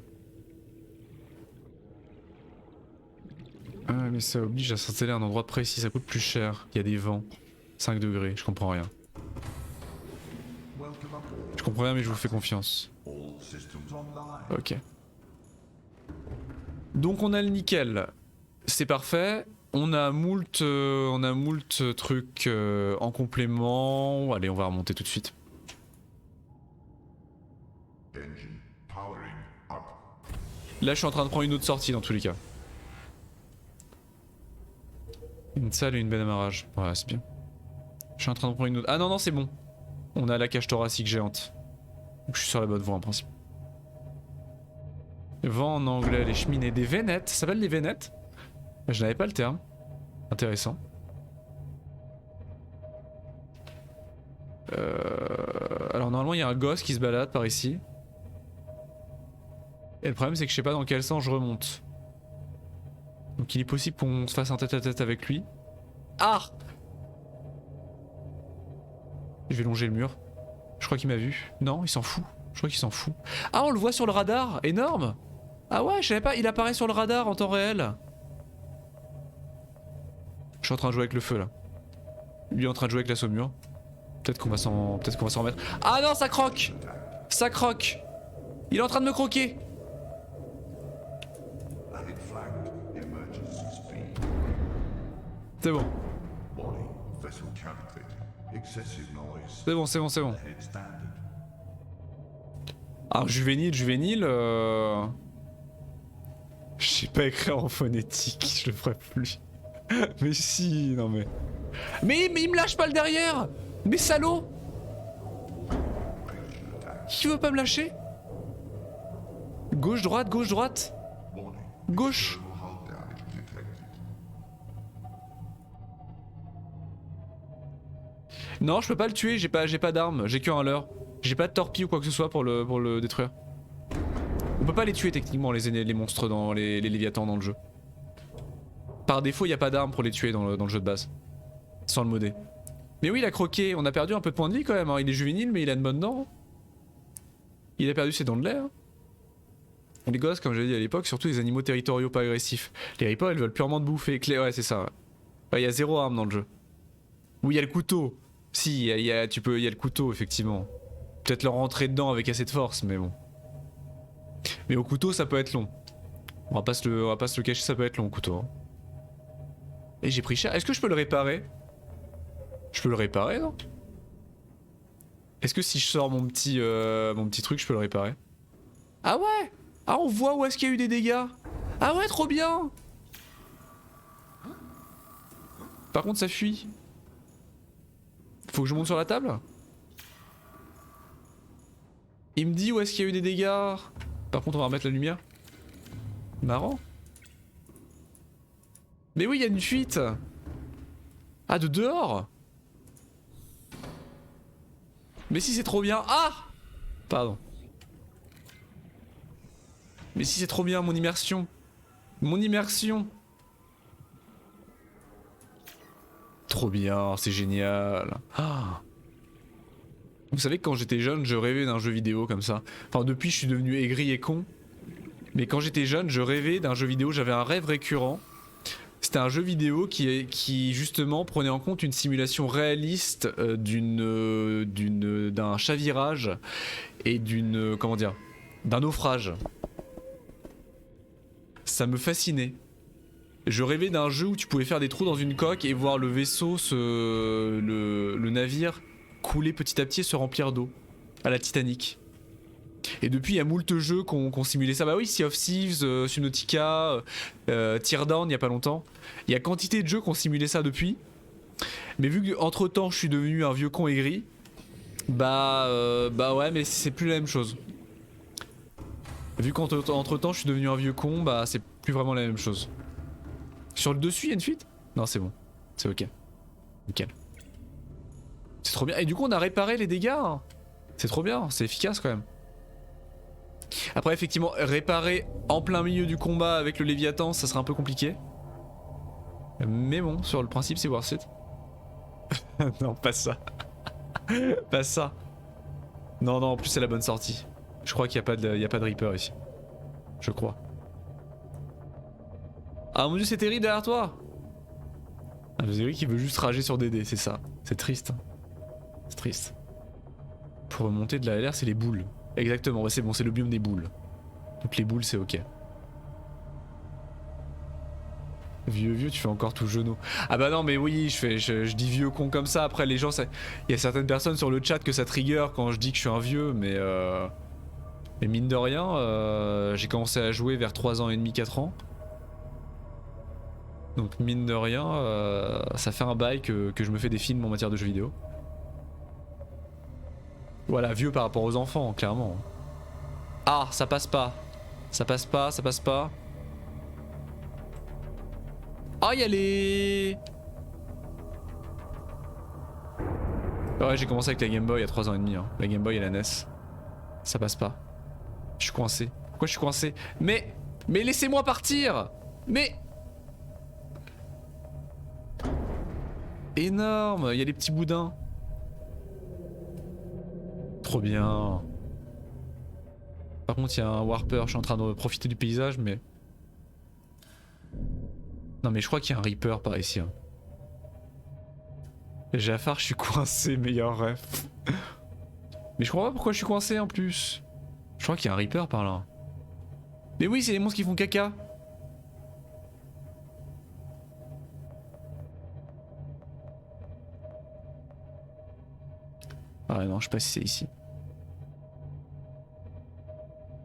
Ah, mais ça oblige à s'installer à un endroit précis, ça coûte plus cher. Il y a des vents. 5 degrés, je comprends rien. Je comprends rien, mais je vous fais confiance. Ok. Donc on a le nickel. C'est parfait. On a moult trucs en complément. Allez, on va remonter tout de suite. Là, je suis en train de prendre une autre sortie dans tous les cas. Une salle et une benne amarrage. Ouais, c'est bien. Je suis en train de prendre une autre. Ah non, non, c'est bon. On a la cage thoracique géante. Donc, je suis sur la bonne voie en principe. Vent en anglais, les cheminées. Des vénettes. Ça s'appelle des vénettes? Je n'avais pas le terme. Intéressant. Alors normalement il y a un gosse qui se balade par ici. Et le problème c'est que je sais pas dans quel sens je remonte. Donc il est possible qu'on se fasse un tête-à-tête avec lui. Ah! Je vais longer le mur. Je crois qu'il m'a vu. Non, il s'en fout. Je crois qu'il s'en fout. Ah, on le voit sur le radar. Énorme. Ah ouais, je savais pas. Il apparaît sur le radar en temps réel. Je suis en train de jouer avec le feu là. Lui est en train de jouer avec la saumure. Peut-être qu'on va s'en remettre. Ah non, ça croque. Ça croque. Il est en train de me croquer. C'est bon. C'est bon, c'est bon, c'est bon. Alors juvénile. Je sais pas écrire en phonétique, je le ferai plus. Mais si, non mais... Mais il me lâche pas le derrière. Mais salaud. Qui veut pas me lâcher? Gauche, droite, gauche, droite. Gauche. Non, je peux pas le tuer, j'ai pas d'arme, j'ai qu'un leurre. J'ai pas de torpille ou quoi que ce soit pour le détruire. On peut pas les tuer techniquement les monstres dans les léviathans dans le jeu. Par défaut, il n'y a pas d'armes pour les tuer dans le jeu de base. Sans le modder. Mais oui, il a croqué. On a perdu un peu de points de vie quand même. Hein. Il est juvénile, mais il a de bonnes dents. Il a perdu ses dents de lait. Hein. Les gosses, comme j'avais dit à l'époque, surtout les animaux territoriaux pas agressifs. Les Reapers, ils veulent purement te bouffer. Ouais, c'est ça. Ouais, il y a 0 arme dans le jeu. Oui, il y a le couteau. Si, il y a le couteau, effectivement. Peut-être leur rentrer dedans avec assez de force, mais bon. Mais au couteau, ça peut être long. On va pas se le cacher, ça peut être long, au couteau. Hein. Et j'ai pris cher. Est-ce que je peux le réparer? Je peux le réparer, non? Est-ce que si je sors mon petit truc, je peux le réparer? Ah ouais! Ah, on voit où est-ce qu'il y a eu des dégâts! Ah ouais, trop bien! Par contre, ça fuit. Faut que je monte sur la table? Il me dit où est-ce qu'il y a eu des dégâts. Par contre, on va remettre la lumière. Marrant. Mais oui, il y a une fuite. Ah, de dehors. Mais si, c'est trop bien. Ah! Pardon. Mais si, c'est trop bien, mon immersion. Mon immersion. Trop bien, c'est génial. Ah. Vous savez que quand j'étais jeune, je rêvais d'un jeu vidéo comme ça. Enfin, depuis, je suis devenu aigri et con. Mais quand j'étais jeune, je rêvais d'un jeu vidéo. J'avais un rêve récurrent. C'était un jeu vidéo qui justement prenait en compte une simulation réaliste d'un chavirage et d'un naufrage. Ça me fascinait. Je rêvais d'un jeu où tu pouvais faire des trous dans une coque et voir le vaisseau, le navire couler petit à petit et se remplir d'eau, à la Titanic. Et depuis, il y a moult jeux qui ont simulé ça. Bah oui, Sea of Thieves, Subnautica, Teardown, il y a pas longtemps. Il y a quantité de jeux qui ont simulé ça depuis. Mais vu qu'entre temps, je suis devenu un vieux con aigri, bah ouais, mais c'est plus la même chose. Vu qu'entre temps, je suis devenu un vieux con, bah c'est plus vraiment la même chose. Sur le dessus, il y a une fuite? Non, c'est bon. C'est ok. Nickel. C'est trop bien. Et du coup, on a réparé les dégâts. C'est trop bien, c'est efficace quand même. Après, effectivement, réparer en plein milieu du combat avec le Léviathan, ça serait un peu compliqué. Mais bon, sur le principe, c'est worth it. Non, pas ça. Pas ça. Non, en plus, c'est la bonne sortie. Je crois qu'il n'y a pas de Reaper ici. Je crois. Ah mon dieu, c'est terrible derrière toi! Ah, vous savez qui veut juste rager sur Dédé, c'est ça. C'est triste. C'est triste. Pour remonter de la LR, c'est les boules. Exactement, ouais, c'est bon, c'est le biome des boules. Donc les boules, c'est ok. Vieux, tu fais encore tout genou. Ah bah non, mais oui, je dis vieux con comme ça. Après, les gens, il y a certaines personnes sur le chat que ça trigger quand je dis que je suis un vieux, mais mine de rien, j'ai commencé à jouer vers 3 ans et demi, 4 ans. Donc mine de rien, ça fait un bail que je me fais des films en matière de jeux vidéo. Voilà, vieux par rapport aux enfants, clairement. Ah, ça passe pas. Ça passe pas, ça passe pas. Ah, y'a les... Ouais, j'ai commencé avec la Game Boy il y a 3 ans et demi. Hein. La Game Boy et la NES. Ça passe pas. Je suis coincé. Pourquoi je suis coincé? Mais laissez-moi partir! Mais... Énorme, il y a les petits boudins. Trop bien. Par contre, il y a un Warper, je suis en train de profiter du paysage, mais... Non mais je crois qu'il y a un Reaper par ici. Hein. Jafar, je suis coincé, meilleur ref. Mais je comprends pas pourquoi je suis coincé en plus. Je crois qu'il y a un Reaper par là. Mais oui, c'est les monstres qui font caca. Ah ouais, non, je sais pas si c'est ici.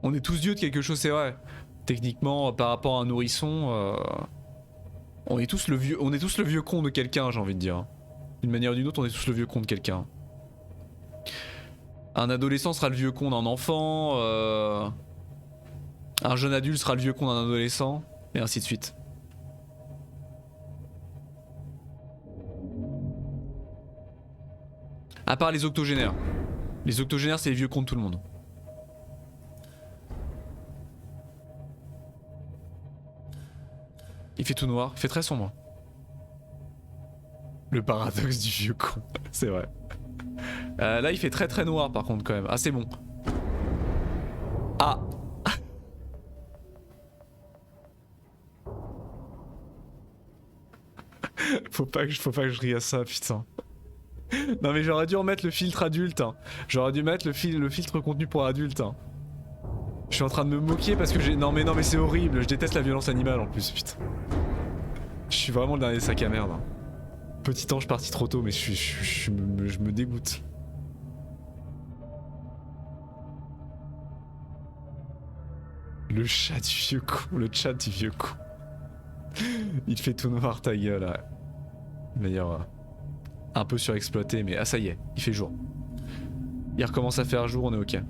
On est tous dieux de quelque chose, c'est vrai. Techniquement, par rapport à un nourrisson, on est tous le vieux con de quelqu'un, j'ai envie de dire. D'une manière ou d'une autre, on est tous le vieux con de quelqu'un. Un adolescent sera le vieux con d'un enfant, un jeune adulte sera le vieux con d'un adolescent, et ainsi de suite. À part les octogénaires. Les octogénaires, c'est les vieux cons de tout le monde. Il fait tout noir, il fait très sombre. Le paradoxe du vieux con, c'est vrai. Là il fait très très noir par contre quand même. Ah c'est bon. Ah. faut pas que je rie à ça, putain. Non mais j'aurais dû remettre le filtre adulte. Hein. J'aurais dû mettre le filtre contenu pour adulte. Hein. Je suis en train de me moquer parce que j'ai... Non mais c'est horrible, je déteste la violence animale en plus, putain. Je suis vraiment le dernier sac à merde. Hein. Petit ange parti trop tôt mais je me dégoûte. Le chat du vieux con, le chat du vieux con. Il fait tout noir ta gueule, ouais. D'ailleurs, un peu surexploité, mais ah ça y est, il fait jour. Il recommence à faire jour, on est ok.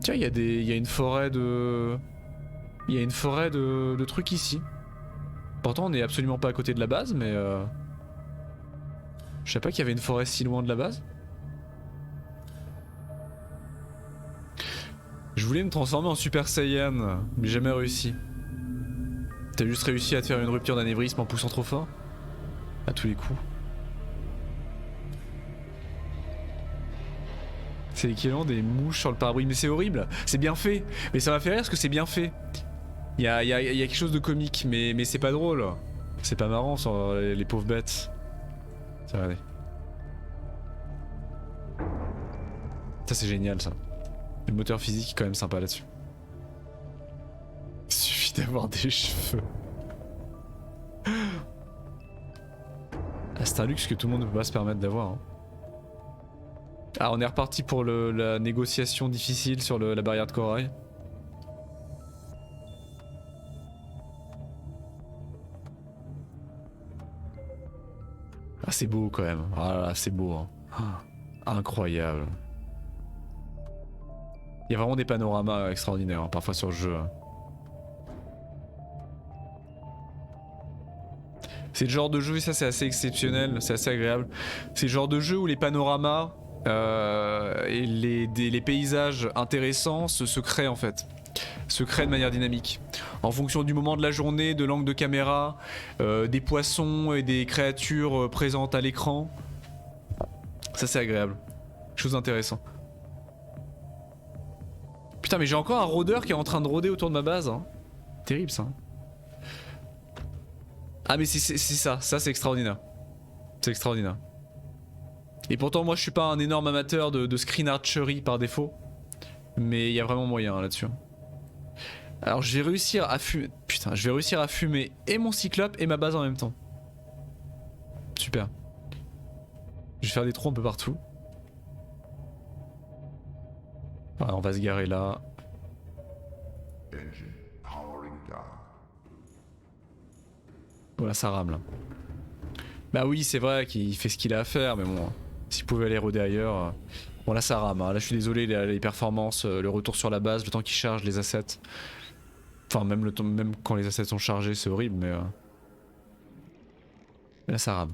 Tiens, il y a une forêt de... Il y a une forêt de trucs ici. Pourtant, on est absolument pas à côté de la base, mais... Je savais pas qu'il y avait une forêt si loin de la base. Je voulais me transformer en Super Saiyan, mais j'ai jamais réussi. T'as juste réussi à te faire une rupture d'anévrisme en poussant trop fort? À tous les coups. C'est l'équivalent des mouches sur le pare-brise, mais c'est horrible, c'est bien fait. Mais ça m'a fait rire parce que c'est bien fait. Il y a quelque chose de comique, mais c'est pas drôle. C'est pas marrant sur les pauvres bêtes. Tiens, regardez. Ça c'est génial ça. Le moteur physique est quand même sympa là-dessus. Il suffit d'avoir des cheveux. Ah, c'est un luxe que tout le monde ne peut pas se permettre d'avoir. Hein. Ah, on est reparti pour la négociation difficile sur la barrière de corail. Ah, c'est beau quand même. Ah là, c'est beau. Hein. Ah, incroyable. Il y a vraiment des panoramas extraordinaires hein, parfois sur le jeu. C'est le genre de jeu, et ça c'est assez exceptionnel, c'est assez agréable. C'est le genre de jeu où les panoramas et les paysages intéressants se créent en fait. Se créent de manière dynamique. En fonction du moment de la journée, de l'angle de caméra, des poissons et des créatures présentes à l'écran. Ça c'est agréable. Chose intéressante. Putain mais j'ai encore un rôdeur qui est en train de rôder autour de ma base. Hein. Terrible ça. Ah mais c'est ça c'est extraordinaire. C'est extraordinaire. Et pourtant moi je suis pas un énorme amateur de screen archery par défaut. Mais il y a vraiment moyen hein, là-dessus. Alors je vais réussir à fumer... Putain, je vais réussir à fumer et mon cyclope et ma base en même temps. Super. Je vais faire des trous un peu partout. Ah, on va se garer là. Engine powering down. Voilà, ça rame là. Bah oui, c'est vrai qu'il fait ce qu'il a à faire, mais bon, s'il pouvait aller rôder ailleurs... Bon là ça rame, hein. Là je suis désolé, les performances, le retour sur la base, le temps qu'il charge les assets. Enfin même quand les assets sont chargés c'est horrible, mais là ça rame.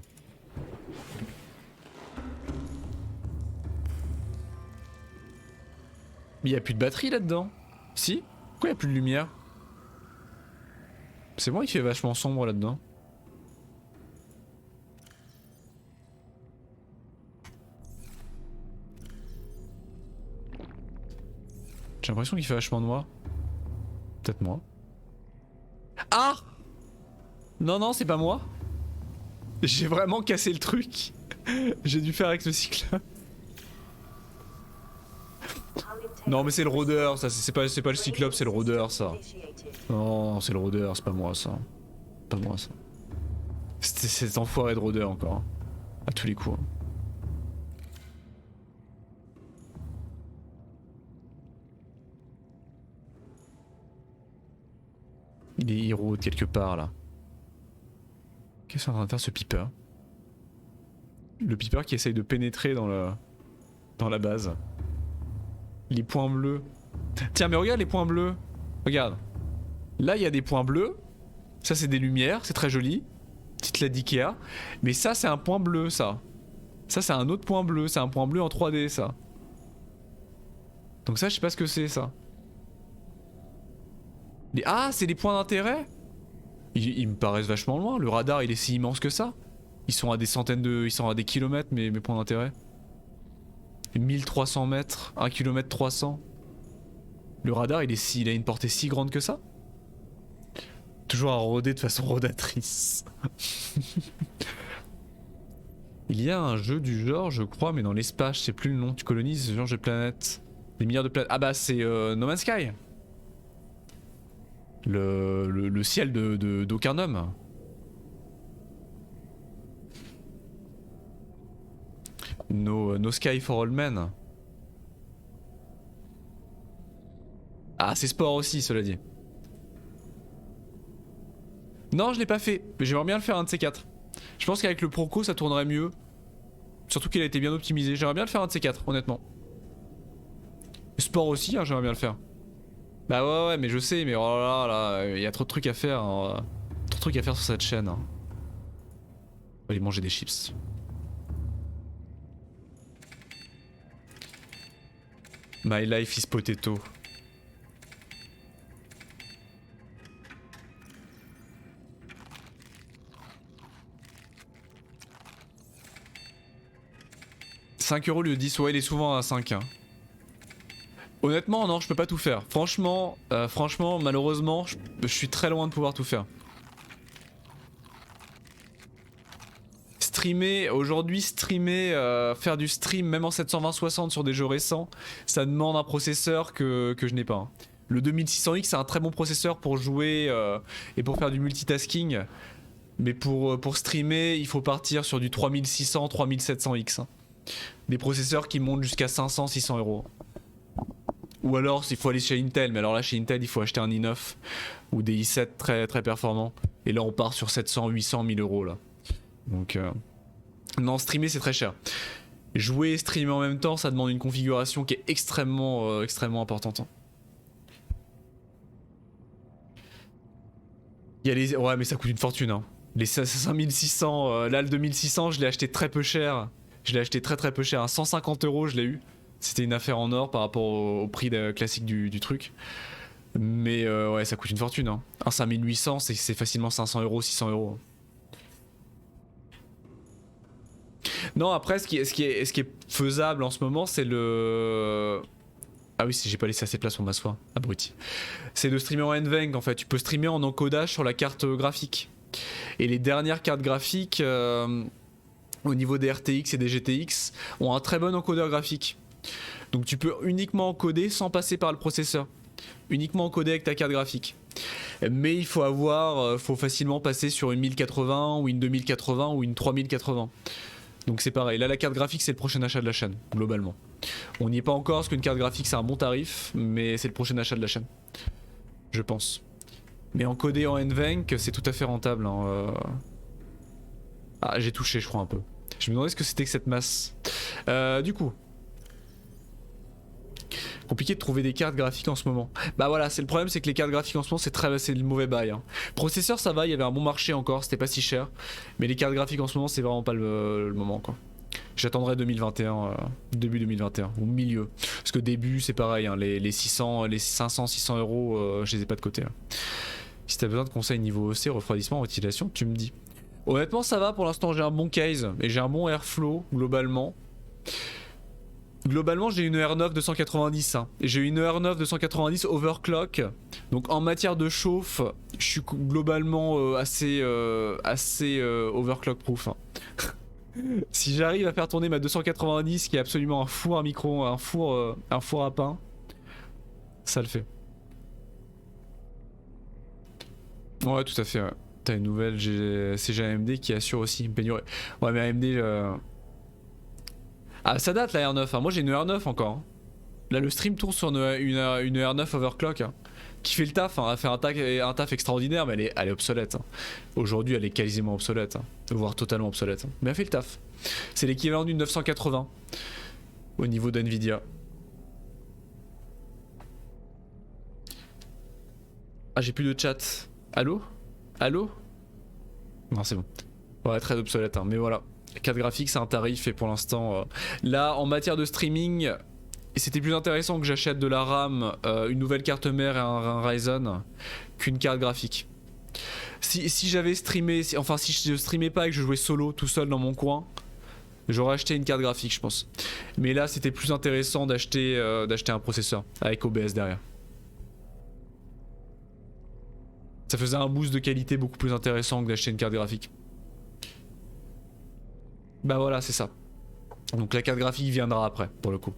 Mais il y a plus de batterie là-dedans. Si? Pourquoi il y a plus de lumière? C'est bon, il fait vachement sombre là-dedans. J'ai l'impression qu'il fait vachement noir. Peut-être moi. Ah! Non, c'est pas moi. J'ai vraiment cassé le truc. J'ai dû faire avec le cyclone. Non mais c'est le rôdeur ça, c'est pas le cyclope, c'est le rôdeur ça. Non, c'est le rôdeur, c'est pas moi ça. Pas moi ça. C'était cet enfoiré de rôdeur encore. Hein. À tous les coups. Hein. Il rôde quelque part là. Qu'est-ce qu'on est en train de faire ce piper? Le piper qui essaye de pénétrer dans la base. Les points bleus. Tiens mais regarde les points bleus. Regarde. Là il y a des points bleus. Ça c'est des lumières, c'est très joli. Petite LED d'Ikea. Mais ça c'est un point bleu ça. Ça c'est un autre point bleu. C'est un point bleu en 3D ça. Donc ça je sais pas ce que c'est ça. Ah c'est des points d'intérêt. Ils me paraissent vachement loin. Le radar, il est si immense que ça. Ils sont à des centaines de... Ils sont à des kilomètres, mes points d'intérêt. 1300 mètres, 1 km 300. Le radar, il a une portée si grande que ça. Toujours à rôder de façon rodatrice. Il y a un jeu du genre, je crois, mais dans l'espace, je sais plus le nom. Tu colonises ce genre de planètes. Des milliards de planètes. Ah bah c'est No Man's Sky. Le ciel d'aucun homme. No Sky for All Men. Ah, c'est sport aussi, cela dit. Non, je l'ai pas fait, mais j'aimerais bien le faire un de ces quatre. Je pense qu'avec le Proco, ça tournerait mieux. Surtout qu'il a été bien optimisé. J'aimerais bien le faire un de ces quatre, honnêtement. Sport aussi, hein, j'aimerais bien le faire. Bah ouais, mais je sais, mais oh là là, il y a trop de trucs à faire. Hein. Trop de trucs à faire sur cette chaîne. Hein. On va aller manger des chips. My life is potato. « 5 € le 10, ouais il est souvent à 5 hein. Honnêtement non je peux pas tout faire. Franchement, malheureusement je suis très loin de pouvoir tout faire. Aujourd'hui faire du stream même en 720-60 sur des jeux récents, ça demande un processeur que je n'ai pas. Hein. Le 2600X c'est un très bon processeur pour jouer et pour faire du multitasking. Mais pour streamer il faut partir sur du 3600-3700X. Hein. Des processeurs qui montent jusqu'à 500-600 €. Ou alors il faut aller chez Intel, mais alors là chez Intel il faut acheter un i9 ou des i7 très très performants. Et là on part sur 700, 800, 1000 € là. Donc non, streamer c'est très cher. Jouer et streamer en même temps ça demande une configuration qui est extrêmement importante. Il y a les... Ouais mais ça coûte une fortune hein. Les 5600, là le 2600 je l'ai acheté très peu cher. Je l'ai acheté très peu cher, à 150 € je l'ai eu. C'était une affaire en or par rapport au prix classique du truc. Mais ouais, ça coûte une fortune. Hein. Un 5800, c'est facilement 500 €, 600 €. Non, après, ce qui est faisable en ce moment, c'est le... Ah oui, si j'ai pas laissé assez de place pour m'asseoir. Abruti. C'est de streamer en NVENC en fait. Tu peux streamer en encodage sur la carte graphique. Et les dernières cartes graphiques... au niveau des RTX et des GTX, ont un très bon encodeur graphique. Donc tu peux uniquement encoder sans passer par le processeur. Uniquement encoder avec ta carte graphique. Mais il faut faut facilement passer sur une 1080 ou une 2080 ou une 3080. Donc c'est pareil, là la carte graphique c'est le prochain achat de la chaîne, globalement. On n'y est pas encore parce qu'une carte graphique c'est un bon tarif, mais c'est le prochain achat de la chaîne. Je pense. Mais encoder en NVENC c'est tout à fait rentable. Hein. Ah j'ai touché je crois un peu. Je me demandais ce que c'était que cette masse. Du coup. Compliqué de trouver des cartes graphiques en ce moment. Bah voilà, c'est le problème, c'est que les cartes graphiques en ce moment c'est le mauvais bail. Hein. Processeur ça va, il y avait un bon marché encore, c'était pas si cher. Mais les cartes graphiques en ce moment c'est vraiment pas le moment quoi. J'attendrai 2021, début 2021, ou milieu. Parce que début c'est pareil, hein, les 600, les 500, 600 €, je les ai pas de côté. Là. Si t'as besoin de conseils niveau EC, refroidissement, utilisation, tu me dis. Honnêtement ça va, pour l'instant j'ai un bon case et j'ai un bon airflow globalement. Globalement j'ai une R9 290 hein. J'ai une R9 290 overclock. Donc en matière de chauffe, je suis globalement assez overclock proof. Hein. Si j'arrive à faire tourner ma 290 qui est absolument un four à micro, un four à pain, ça le fait. Ouais tout à fait ouais. T'as une nouvelle CG AMD qui assure aussi une pénurie. Ouais mais AMD... Ah ça date la R9, hein. Moi j'ai une R9 encore. Hein. Là le stream tourne sur une R9 overclock. Hein. Qui fait le taf, hein. Elle fait un taf extraordinaire mais elle est obsolète. Hein. Aujourd'hui elle est quasiment obsolète. Hein. Voire totalement obsolète. Hein. Mais elle fait le taf. C'est l'équivalent d'une 980 au niveau d'NVIDIA. Ah j'ai plus de chat. Allô? Allô? Non c'est bon. Ouais très obsolète hein. Mais voilà. 4 graphiques c'est un tarif et pour l'instant là en matière de streaming c'était plus intéressant que j'achète de la RAM, une nouvelle carte mère et un Ryzen qu'une carte graphique. Si j'avais streamé, enfin si je streamais pas et que je jouais solo tout seul dans mon coin, j'aurais acheté une carte graphique je pense. Mais là c'était plus intéressant d'acheter un processeur avec OBS derrière. Ça faisait un boost de qualité beaucoup plus intéressant que d'acheter une carte graphique. Bah voilà, c'est ça. Donc la carte graphique viendra après, pour le coup.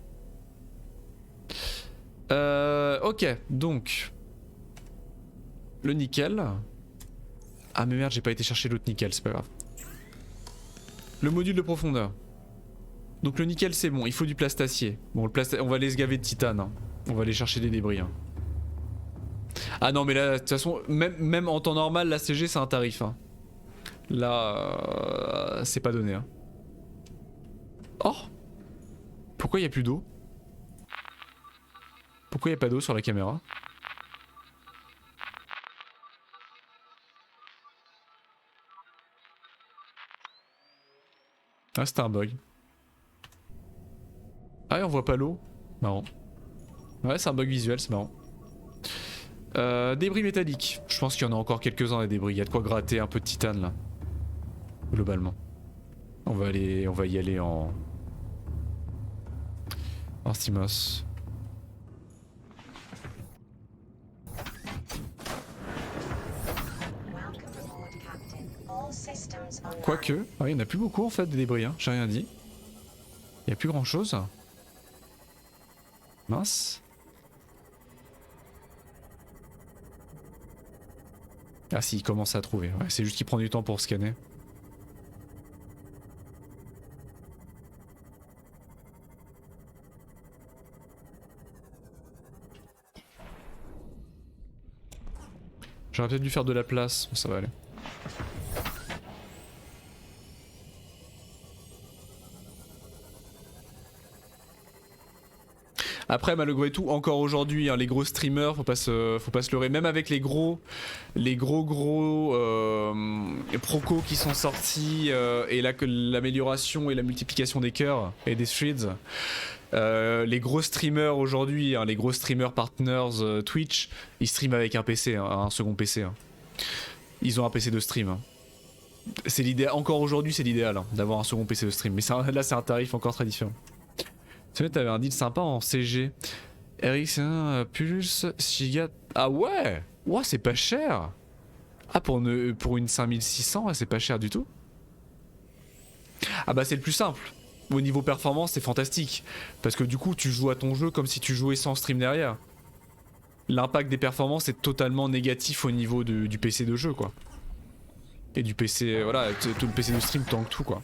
Ok, donc... Le nickel. Ah mais merde, j'ai pas été chercher l'autre nickel, c'est pas grave. Le module de profondeur. Donc le nickel c'est bon, il faut du plastacier. Bon, on va aller se gaver de titane. Hein. On va aller chercher des débris. Hein. Ah non mais là, de toute façon, même en temps normal, la CG c'est un tarif. Hein. Là, c'est pas donné. Hein. Oh! Pourquoi il n'y a plus d'eau? Pourquoi il n'y a pas d'eau sur la caméra? Ah, c'était un bug. Ah, et on voit pas l'eau? Marrant. Ouais, c'est un bug visuel, c'est marrant. Débris métalliques. Je pense qu'il y en a encore quelques-uns des débris. Il y a de quoi gratter un peu de titane là. Globalement. On va y aller en Stimos. Quoique, ah, il n'y en a plus beaucoup en fait des débris, hein. J'ai rien dit. Il n'y a plus grand chose. Mince. Ah si, il commence à trouver. Ouais, c'est juste qu'il prend du temps pour scanner. J'aurais peut-être dû faire de la place, ça va aller. Après malgré tout, encore aujourd'hui, hein, les gros streamers, faut pas se leurrer, même avec les gros procos qui sont sortis et là que l'amélioration et la multiplication des cœurs et des threads, les gros streamers aujourd'hui, hein, les gros streamers partners Twitch, ils streament avec un PC, hein, un second PC. Hein. Ils ont un PC de stream. Hein. C'est l'idéal, encore aujourd'hui c'est l'idéal hein, d'avoir un second PC de stream, mais là c'est un tarif encore très différent. Tu sais, t'avais un deal sympa en CG. RX1 Pulse, Giga. Ah ouais! Ouah, c'est pas cher! Ah, pour une 5600, c'est pas cher du tout. Ah bah, c'est le plus simple. Au niveau performance, c'est fantastique. Parce que du coup, tu joues à ton jeu comme si tu jouais sans stream derrière. L'impact des performances est totalement négatif au niveau du PC de jeu, quoi. Et du PC, voilà, tout le PC de stream tank tout, quoi.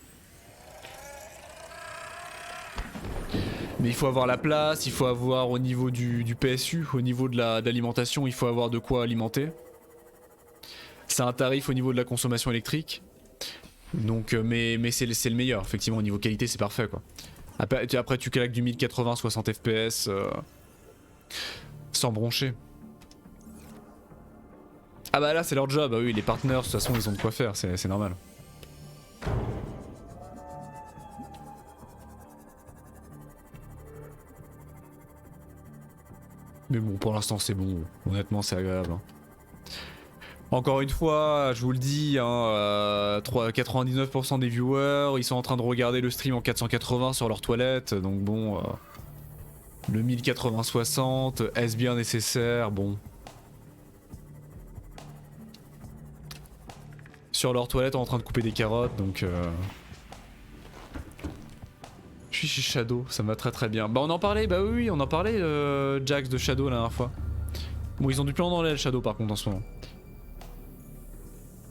Mais il faut avoir la place, il faut avoir au niveau du PSU, au niveau de l'alimentation, il faut avoir de quoi alimenter. C'est un tarif au niveau de la consommation électrique. Donc, mais c'est le meilleur, effectivement, au niveau qualité c'est parfait quoi. Après tu claques du 1080, 60 fps sans broncher. Ah bah là c'est leur job, ah oui les partners de toute façon ils ont de quoi faire, c'est normal. Mais bon, pour l'instant c'est bon, honnêtement c'est agréable. Hein. Encore une fois, je vous le dis, hein, 99% des viewers, ils sont en train de regarder le stream en 480 sur leur toilette, donc bon, le 1080-60, est-ce bien nécessaire? Bon. Sur leur toilette en train de couper des carottes, donc... Je suis chez Shadow, ça me va très très bien. Bah on en parlait, bah oui on en parlait Jax de Shadow la dernière fois. Bon ils ont du plomb dans l'aile Shadow par contre en ce moment.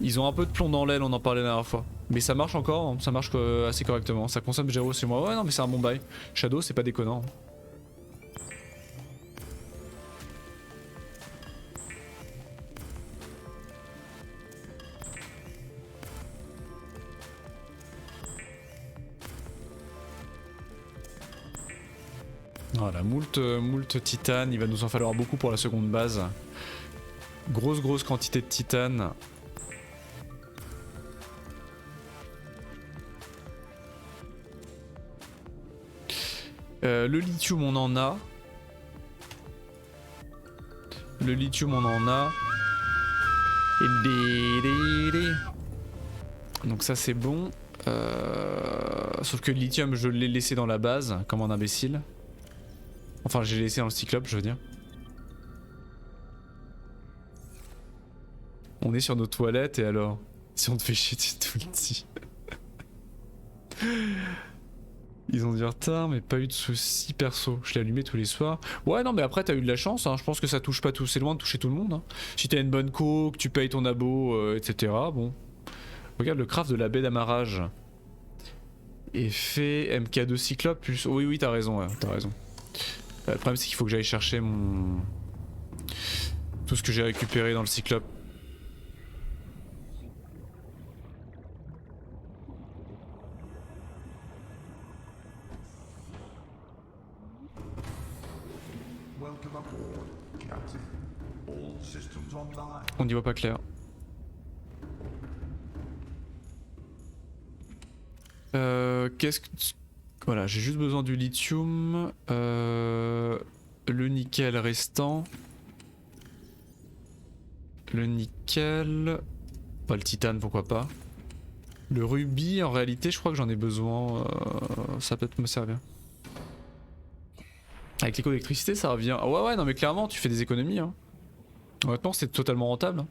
Ils ont un peu de plomb dans l'aile, on en parlait la dernière fois. Mais ça marche encore, hein, ça marche assez correctement. Ça consomme 0 c'est moi. Ouais non mais c'est un bon bail. Shadow c'est pas déconnant. Voilà, moult titane, il va nous en falloir beaucoup pour la seconde base. Grosse quantité de titane. Le lithium on en a. Le lithium on en a. Donc ça c'est bon. Sauf que le lithium je l'ai laissé dans la base comme un imbécile. Enfin j'ai laissé dans le cyclope je veux dire. On est sur nos toilettes et alors si on te fait chier tu te le dis. Ils ont du retard mais pas eu de soucis perso. Je l'ai allumé tous les soirs. Ouais non mais après t'as eu de la chance hein. Je pense que ça touche pas tout. C'est loin de toucher tout le monde hein. Si t'as une bonne co, que tu payes ton abo etc. Bon. Regarde le craft de la baie d'amarrage. Effet MK2 cyclope plus... Oui oui t'as raison ouais, t'as raison. Le problème c'est qu'il faut que j'aille chercher mon... Tout ce que j'ai récupéré dans le cyclope. Welcome aboard, Captain. All systems online. On n'y voit pas clair. Qu'est-ce que... Voilà, j'ai juste besoin du lithium. Le nickel restant. Le nickel... Pas le titane, pourquoi pas. Le rubis, en réalité, je crois que j'en ai besoin. Ça peut me servir. Avec l'éco-électricité, ça revient... Ah ouais, non mais clairement, tu fais des économies. Hein. Honnêtement, c'est totalement rentable. Hein.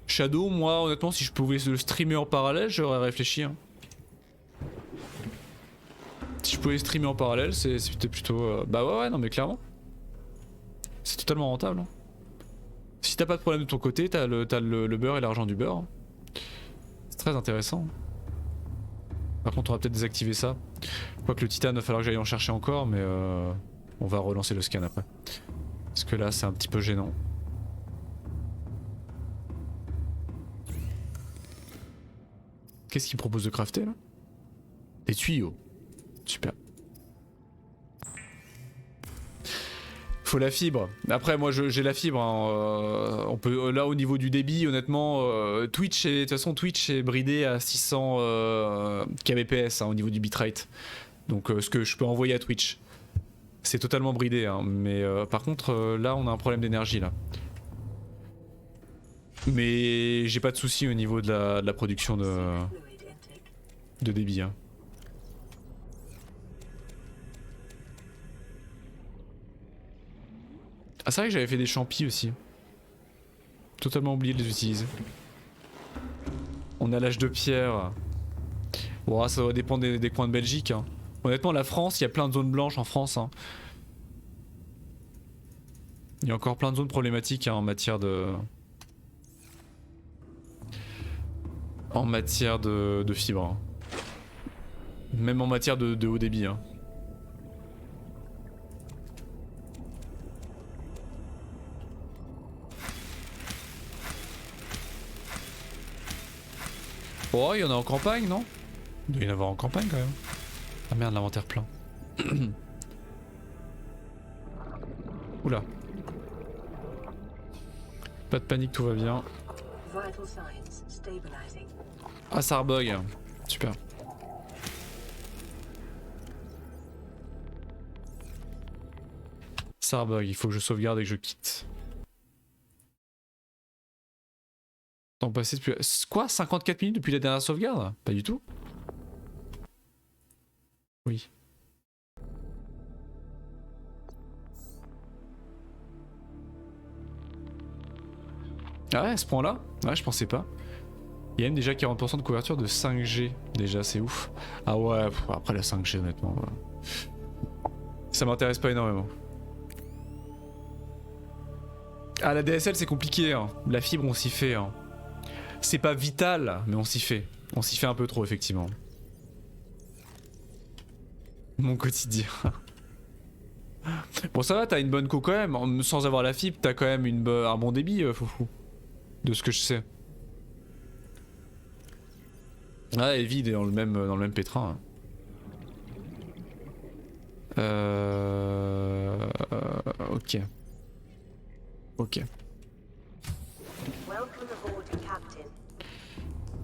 Shadow, moi, honnêtement, si je pouvais le streamer en parallèle, j'aurais réfléchi. Hein. Si je pouvais streamer en parallèle, c'était plutôt... Bah ouais, non mais clairement. C'est totalement rentable. Hein. Si t'as pas de problème de ton côté, t'as le beurre et l'argent du beurre. Hein. C'est très intéressant. Par contre, on va peut-être désactiver ça. Quoique le titane, il va falloir que j'aille en chercher encore, mais on va relancer le scan après. Parce que là, c'est un petit peu gênant. Qu'est-ce qu'il propose de crafter là? Des tuyaux. Super. Faut la fibre. Après moi j'ai la fibre. Hein. On peut là au niveau du débit honnêtement Twitch de toute façon Twitch est bridé à 600 kbps hein, au niveau du bitrate. Donc ce que je peux envoyer à Twitch c'est totalement bridé hein. Mais par contre là on a un problème d'énergie là. Mais j'ai pas de soucis au niveau de la production de débit hein. Ah c'est vrai que j'avais fait des champis aussi. Totalement oublié de les utiliser. On a l'âge de pierre. Bon ça va dépendre des coins de Belgique. Hein. Honnêtement la France, il y a plein de zones blanches en France. Hein. Il y a encore plein de zones problématiques hein, en matière de... En matière de fibre. Hein. Même en matière de haut débit. Hein. Oh, il y en a en campagne, non? Il doit y en avoir en campagne quand même. Ah merde, l'inventaire plein. Oula. Pas de panique, tout va bien. Ah, ça rebug. Super. Ça rebug, il faut que je sauvegarde et que je quitte. Temps passé depuis... Quoi 54 minutes depuis la dernière sauvegarde? Pas du tout. Oui. Ah ouais, à ce point-là? Ouais, je pensais pas. Il y a même déjà 40% de couverture de 5G. Déjà, c'est ouf. Ah ouais, après la 5G, honnêtement. Ça m'intéresse pas énormément. Ah, la DSL, c'est compliqué. Hein. La fibre, on s'y fait. Hein. C'est pas vital, mais on s'y fait. On s'y fait un peu trop, effectivement. Mon quotidien. Bon, ça va, t'as une bonne co quand même. Sans avoir la fibre, t'as quand même un bon débit, foufou. De ce que je sais. Ah, elle est vide dans le même pétrin. Ok. Ok.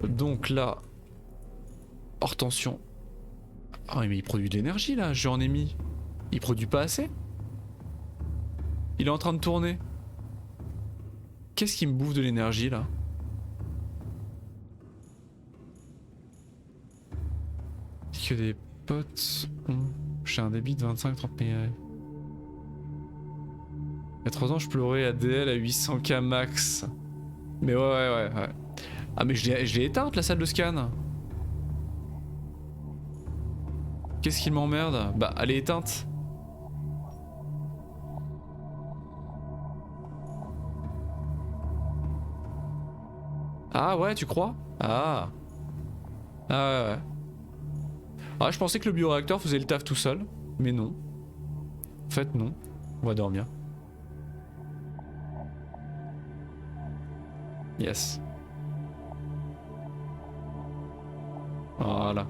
Donc là... Hors tension. Ah mais il produit de l'énergie là, j'en ai mis. Il produit pas assez. Il est en train de tourner. Qu'est-ce qui me bouffe de l'énergie là? Que des potes ont... J'ai un débit de 25-30 mégas. Il y a 3 ans je pleurais ADL à 800k max. Mais ouais. Ah mais je l'ai éteinte la salle de scan. Qu'est-ce qui m'emmerde? Bah elle est éteinte. Ah ouais, tu crois? Ah. Ah ouais. Ah, je pensais que le bioréacteur faisait le taf tout seul, mais non. En fait, non. On va dormir. Yes. Voilà.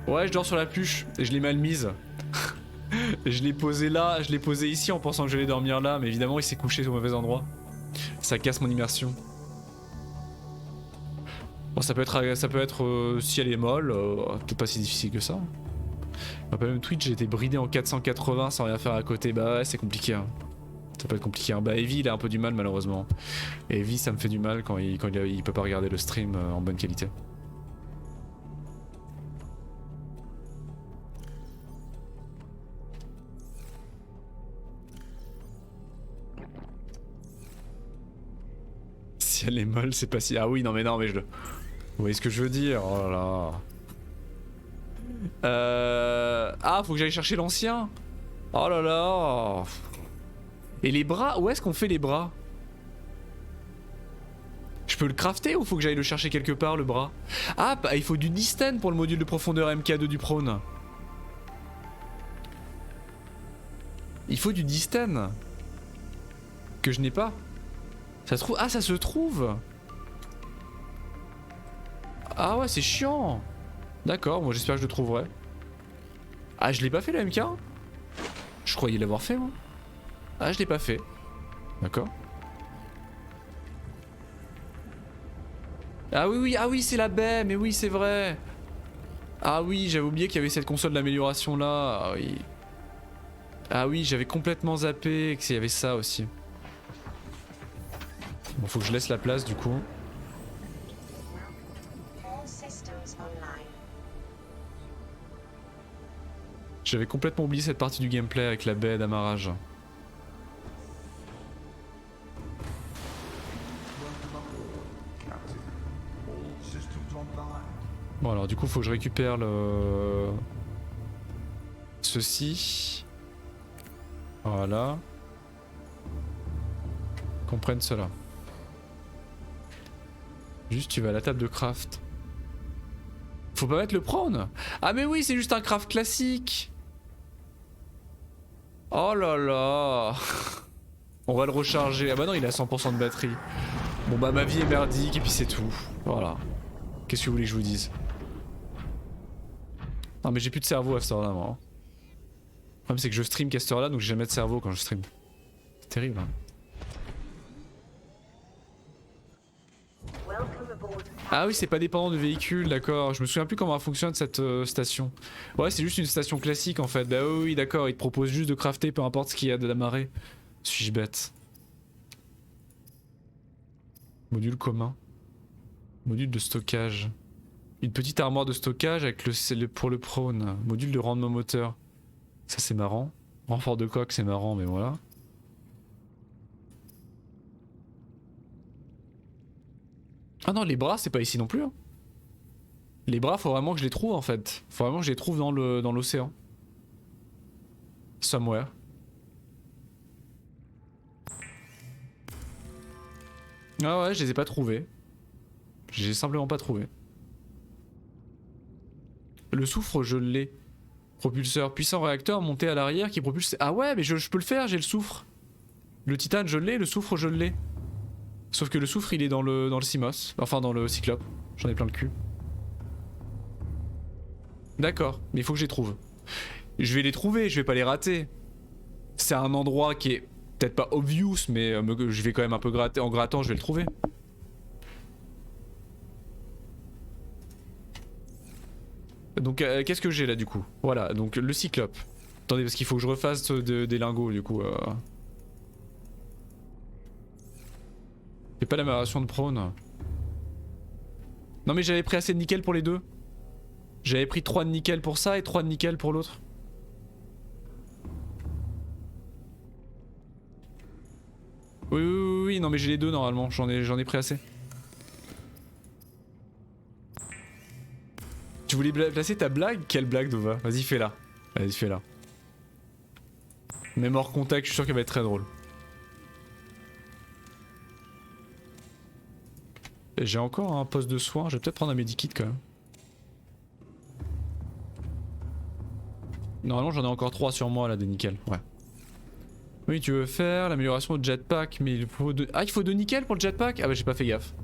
Ouais, je dors sur la pluche et je l'ai mal mise. Je l'ai posé là, je l'ai posé ici en pensant que j'allais dormir là, mais évidemment il s'est couché au mauvais endroit. Ça casse mon immersion. Bon, ça peut être si elle est molle, peut-être pas si difficile que ça. Je me rappelle même Twitch, j'ai été bridé en 480 sans rien faire à côté. Bah ouais, c'est compliqué. Hein. Ça peut être compliqué. Hein. Bah Evie, il a un peu du mal malheureusement. Et Evie, ça me fait du mal quand il peut pas regarder le stream en bonne qualité. Si elle est molle, c'est pas si... Ah oui, non mais je... Vous voyez ce que je veux dire? Oh là là. Ah, faut que j'aille chercher l'ancien. Oh là là. Et les bras, où est-ce qu'on fait les bras? Je peux le crafter ou faut que j'aille le chercher quelque part, le bras? Ah, bah, il faut du disten pour le module de profondeur MK2 du prône. Il faut du disten. Que je n'ai pas. Ça se trouve... Ah, ça se trouve. Ah ouais, c'est chiant. D'accord, moi j'espère que je le trouverai. Ah, je l'ai pas fait le MK? Je croyais l'avoir fait moi. Ah, je l'ai pas fait. D'accord. Ah oui, c'est la baie, mais oui, c'est vrai. Ah oui, j'avais oublié qu'il y avait cette console d'amélioration là. Ah oui. Ah oui, j'avais complètement zappé qu'il y avait ça aussi. Bon, faut que je laisse la place du coup. J'avais complètement oublié cette partie du gameplay avec la baie d'amarrage. Bon alors du coup faut que je récupère le... Ceci. Voilà. Qu'on prenne cela. Juste tu vas à la table de craft. Faut pas mettre le prône. Ah mais oui, c'est juste un craft classique. Oh là là. On va le recharger. Ah bah non, il a 100% de batterie. Bon bah ma vie est merdique et puis c'est tout. Voilà. Qu'est-ce que vous voulez que je vous dise? Non mais j'ai plus de cerveau à cette heure-là moi. Le problème c'est que je stream qu'à cette heure-là donc j'ai jamais de cerveau quand je stream. C'est terrible hein. Ah oui, c'est pas dépendant de véhicule, d'accord. Je me souviens plus comment fonctionne cette station. Ouais, c'est juste une station classique en fait. Bah oui, d'accord, il te propose juste de crafter peu importe ce qu'il y a de la marée. Suis-je bête? Module commun. Module de stockage. Une petite armoire de stockage avec pour le prône. Module de rendement moteur. Ça c'est marrant. Renfort de coque c'est marrant mais voilà. Ah non, les bras c'est pas ici non plus. Hein. Les bras faut vraiment que je les trouve en fait. Faut vraiment que je les trouve dans l'océan. Somewhere. Ah ouais, je les ai pas trouvés. J'ai simplement pas trouvé. Le soufre, je l'ai. Propulseur puissant réacteur monté à l'arrière qui propulse... Ah ouais, mais je peux le faire, j'ai le soufre. Le titane, je l'ai, le soufre, je l'ai. Sauf que le soufre, il est dans le CMOS. Enfin, dans le cyclope. J'en ai plein le cul. D'accord, mais il faut que je les trouve. Je vais les trouver, je vais pas les rater. C'est un endroit qui est peut-être pas obvious, mais je vais quand même un peu gratter. En grattant, je vais le trouver. Donc qu'est-ce que j'ai là du coup? Voilà, donc le cyclope. Attendez, parce qu'il faut que je refasse des lingots du coup. J'ai pas l'amélioration de prône. Non mais j'avais pris assez de nickel pour les deux. J'avais pris 3 de nickel pour ça et 3 de nickel pour l'autre. Oui, non mais j'ai les deux normalement, j'en ai pris assez. Tu voulais placer ta blague? Quelle blague Dova? Vas-y fais-la. Vas-y fais-la. Même hors contact, je suis sûr qu'elle va être très drôle. J'ai encore un poste de soin, je vais peut-être prendre un medikit quand même. Normalement j'en ai encore 3 sur moi là de nickel, ouais. Oui tu veux faire l'amélioration de jetpack mais il faut de... Ah il faut de nickel pour le jetpack? Ah bah j'ai pas fait gaffe.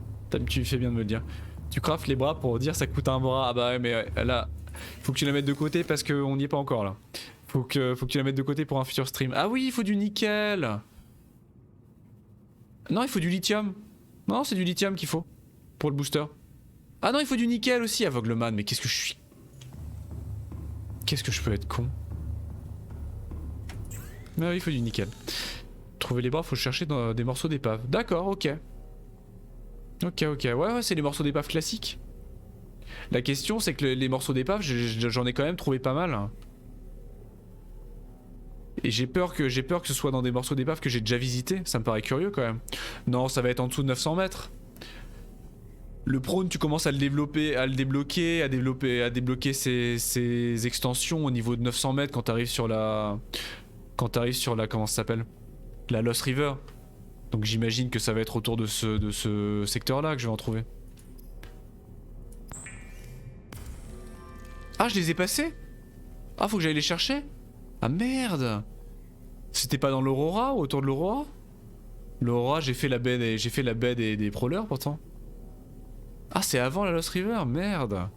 Tu fais bien de me le dire. Tu craftes les bras pour dire ça coûte un bras. Ah bah ouais mais là faut que tu la mettes de côté parce qu'on n'y est pas encore là. Faut que tu la mettes de côté pour un futur stream. Ah oui il faut du nickel. Non il faut du lithium. Non c'est du lithium qu'il faut. Pour le booster. Ah non il faut du nickel aussi aveugleman mais qu'est-ce que je suis. Qu'est-ce que je peux être con. Mais oui il faut du nickel. Trouver les bras faut chercher dans des morceaux d'épave. D'accord ok. Ok ouais c'est les morceaux d'épave classiques. La question c'est que les morceaux d'épave j'en ai quand même trouvé pas mal. Et j'ai peur que ce soit dans des morceaux d'épave que j'ai déjà visités. Ça me paraît curieux quand même. Non ça va être en dessous de 900 mètres. Le prône tu commences à le développer, à débloquer ses extensions au niveau de 900 mètres quand t'arrives sur la... comment ça s'appelle? La Lost River. Donc j'imagine que ça va être autour de ce secteur là que je vais en trouver. Ah je les ai passés? Ah faut que j'aille les chercher? Ah merde! C'était pas dans l'Aurora ou autour de l'Aurora? L'Aurora j'ai fait la baie des prowlers pourtant. Ah c'est avant la Lost River, merde.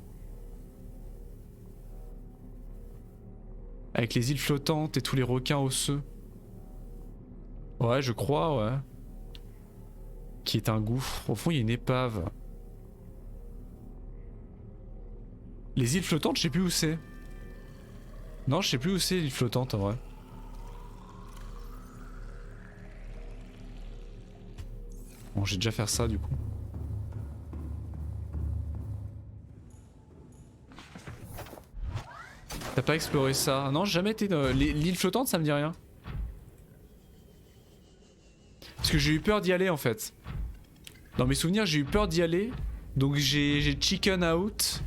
Avec les îles flottantes et tous les requins osseux. Ouais je crois ouais. Qui est un gouffre. Au fond il y a une épave. Les îles flottantes je sais plus où c'est. Non je sais plus où c'est l'île flottante en vrai. Bon j'ai déjà fait ça du coup. T'as pas exploré ça? Non, j'ai jamais été dans... L'île flottante, ça me dit rien. Parce que j'ai eu peur d'y aller en fait. Dans mes souvenirs, j'ai eu peur d'y aller. Donc j'ai chicken out.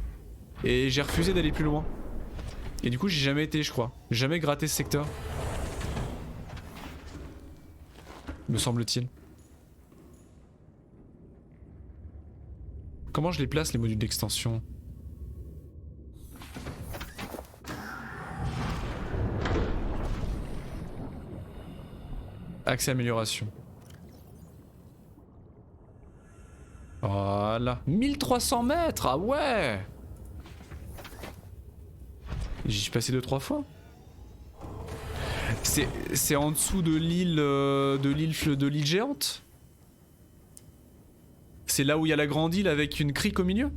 Et j'ai refusé d'aller plus loin. Et du coup, j'ai jamais été, je crois. J'ai jamais gratté ce secteur. Me semble-t-il. Comment je les place, les modules d'extension? Accès amélioration. Voilà. 1300 mètres, ah ouais. J'y suis passé 2-3 fois. C'est en dessous de l'île géante. C'est là où il y a la grande île avec une crique au milieu.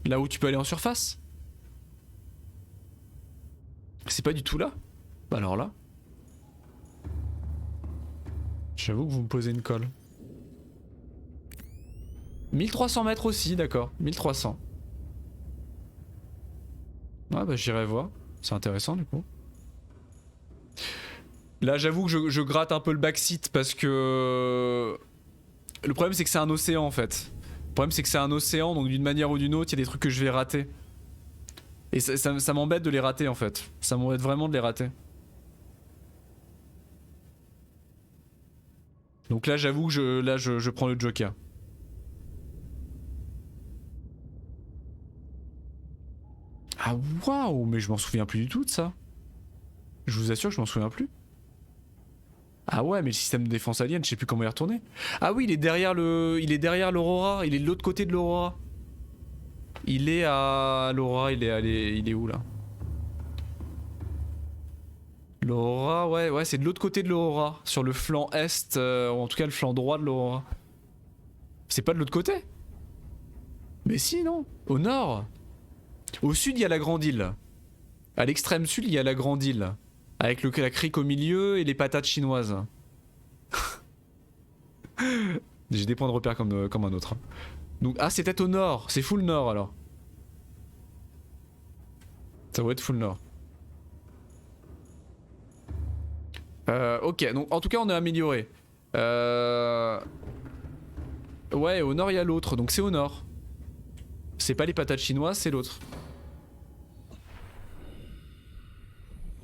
Là où tu peux aller en surface. C'est pas du tout là. Bah alors là. J'avoue que vous me posez une colle. 1300 mètres aussi, d'accord. 1300. Ouais bah j'irai voir. C'est intéressant du coup. Là j'avoue que je gratte un peu le backseat parce que... Le problème c'est que c'est un océan en fait. Le problème c'est que c'est un océan donc d'une manière ou d'une autre il y a des trucs que je vais rater. Et ça m'embête de les rater en fait. Ça m'embête vraiment de les rater. Donc là j'avoue que je prends le joker. Ah waouh, mais je m'en souviens plus du tout de ça. Je vous assure que je m'en souviens plus. Ah ouais mais le système de défense alien je sais plus comment y retourner. Ah oui il est derrière l'Aurora, il est de l'autre côté de l'Aurora. Il est à l'Aurora, il est où là? L'Aurora, ouais, c'est de l'autre côté de l'Aurora, sur le flanc est, ou en tout cas le flanc droit de l'Aurora. C'est pas de l'autre côté? Mais si, non? Au nord? Au sud, il y a la grande île. À l'extrême sud, il y a la grande île. Avec la crique au milieu et les patates chinoises. J'ai des points de repère comme un autre. Donc, ah, c'est peut-être au nord. C'est full nord alors. Ça doit être full nord. Ok, donc en tout cas on est amélioré. Ouais, au nord il y a l'autre, donc c'est au nord. C'est pas les patates chinoises, c'est l'autre.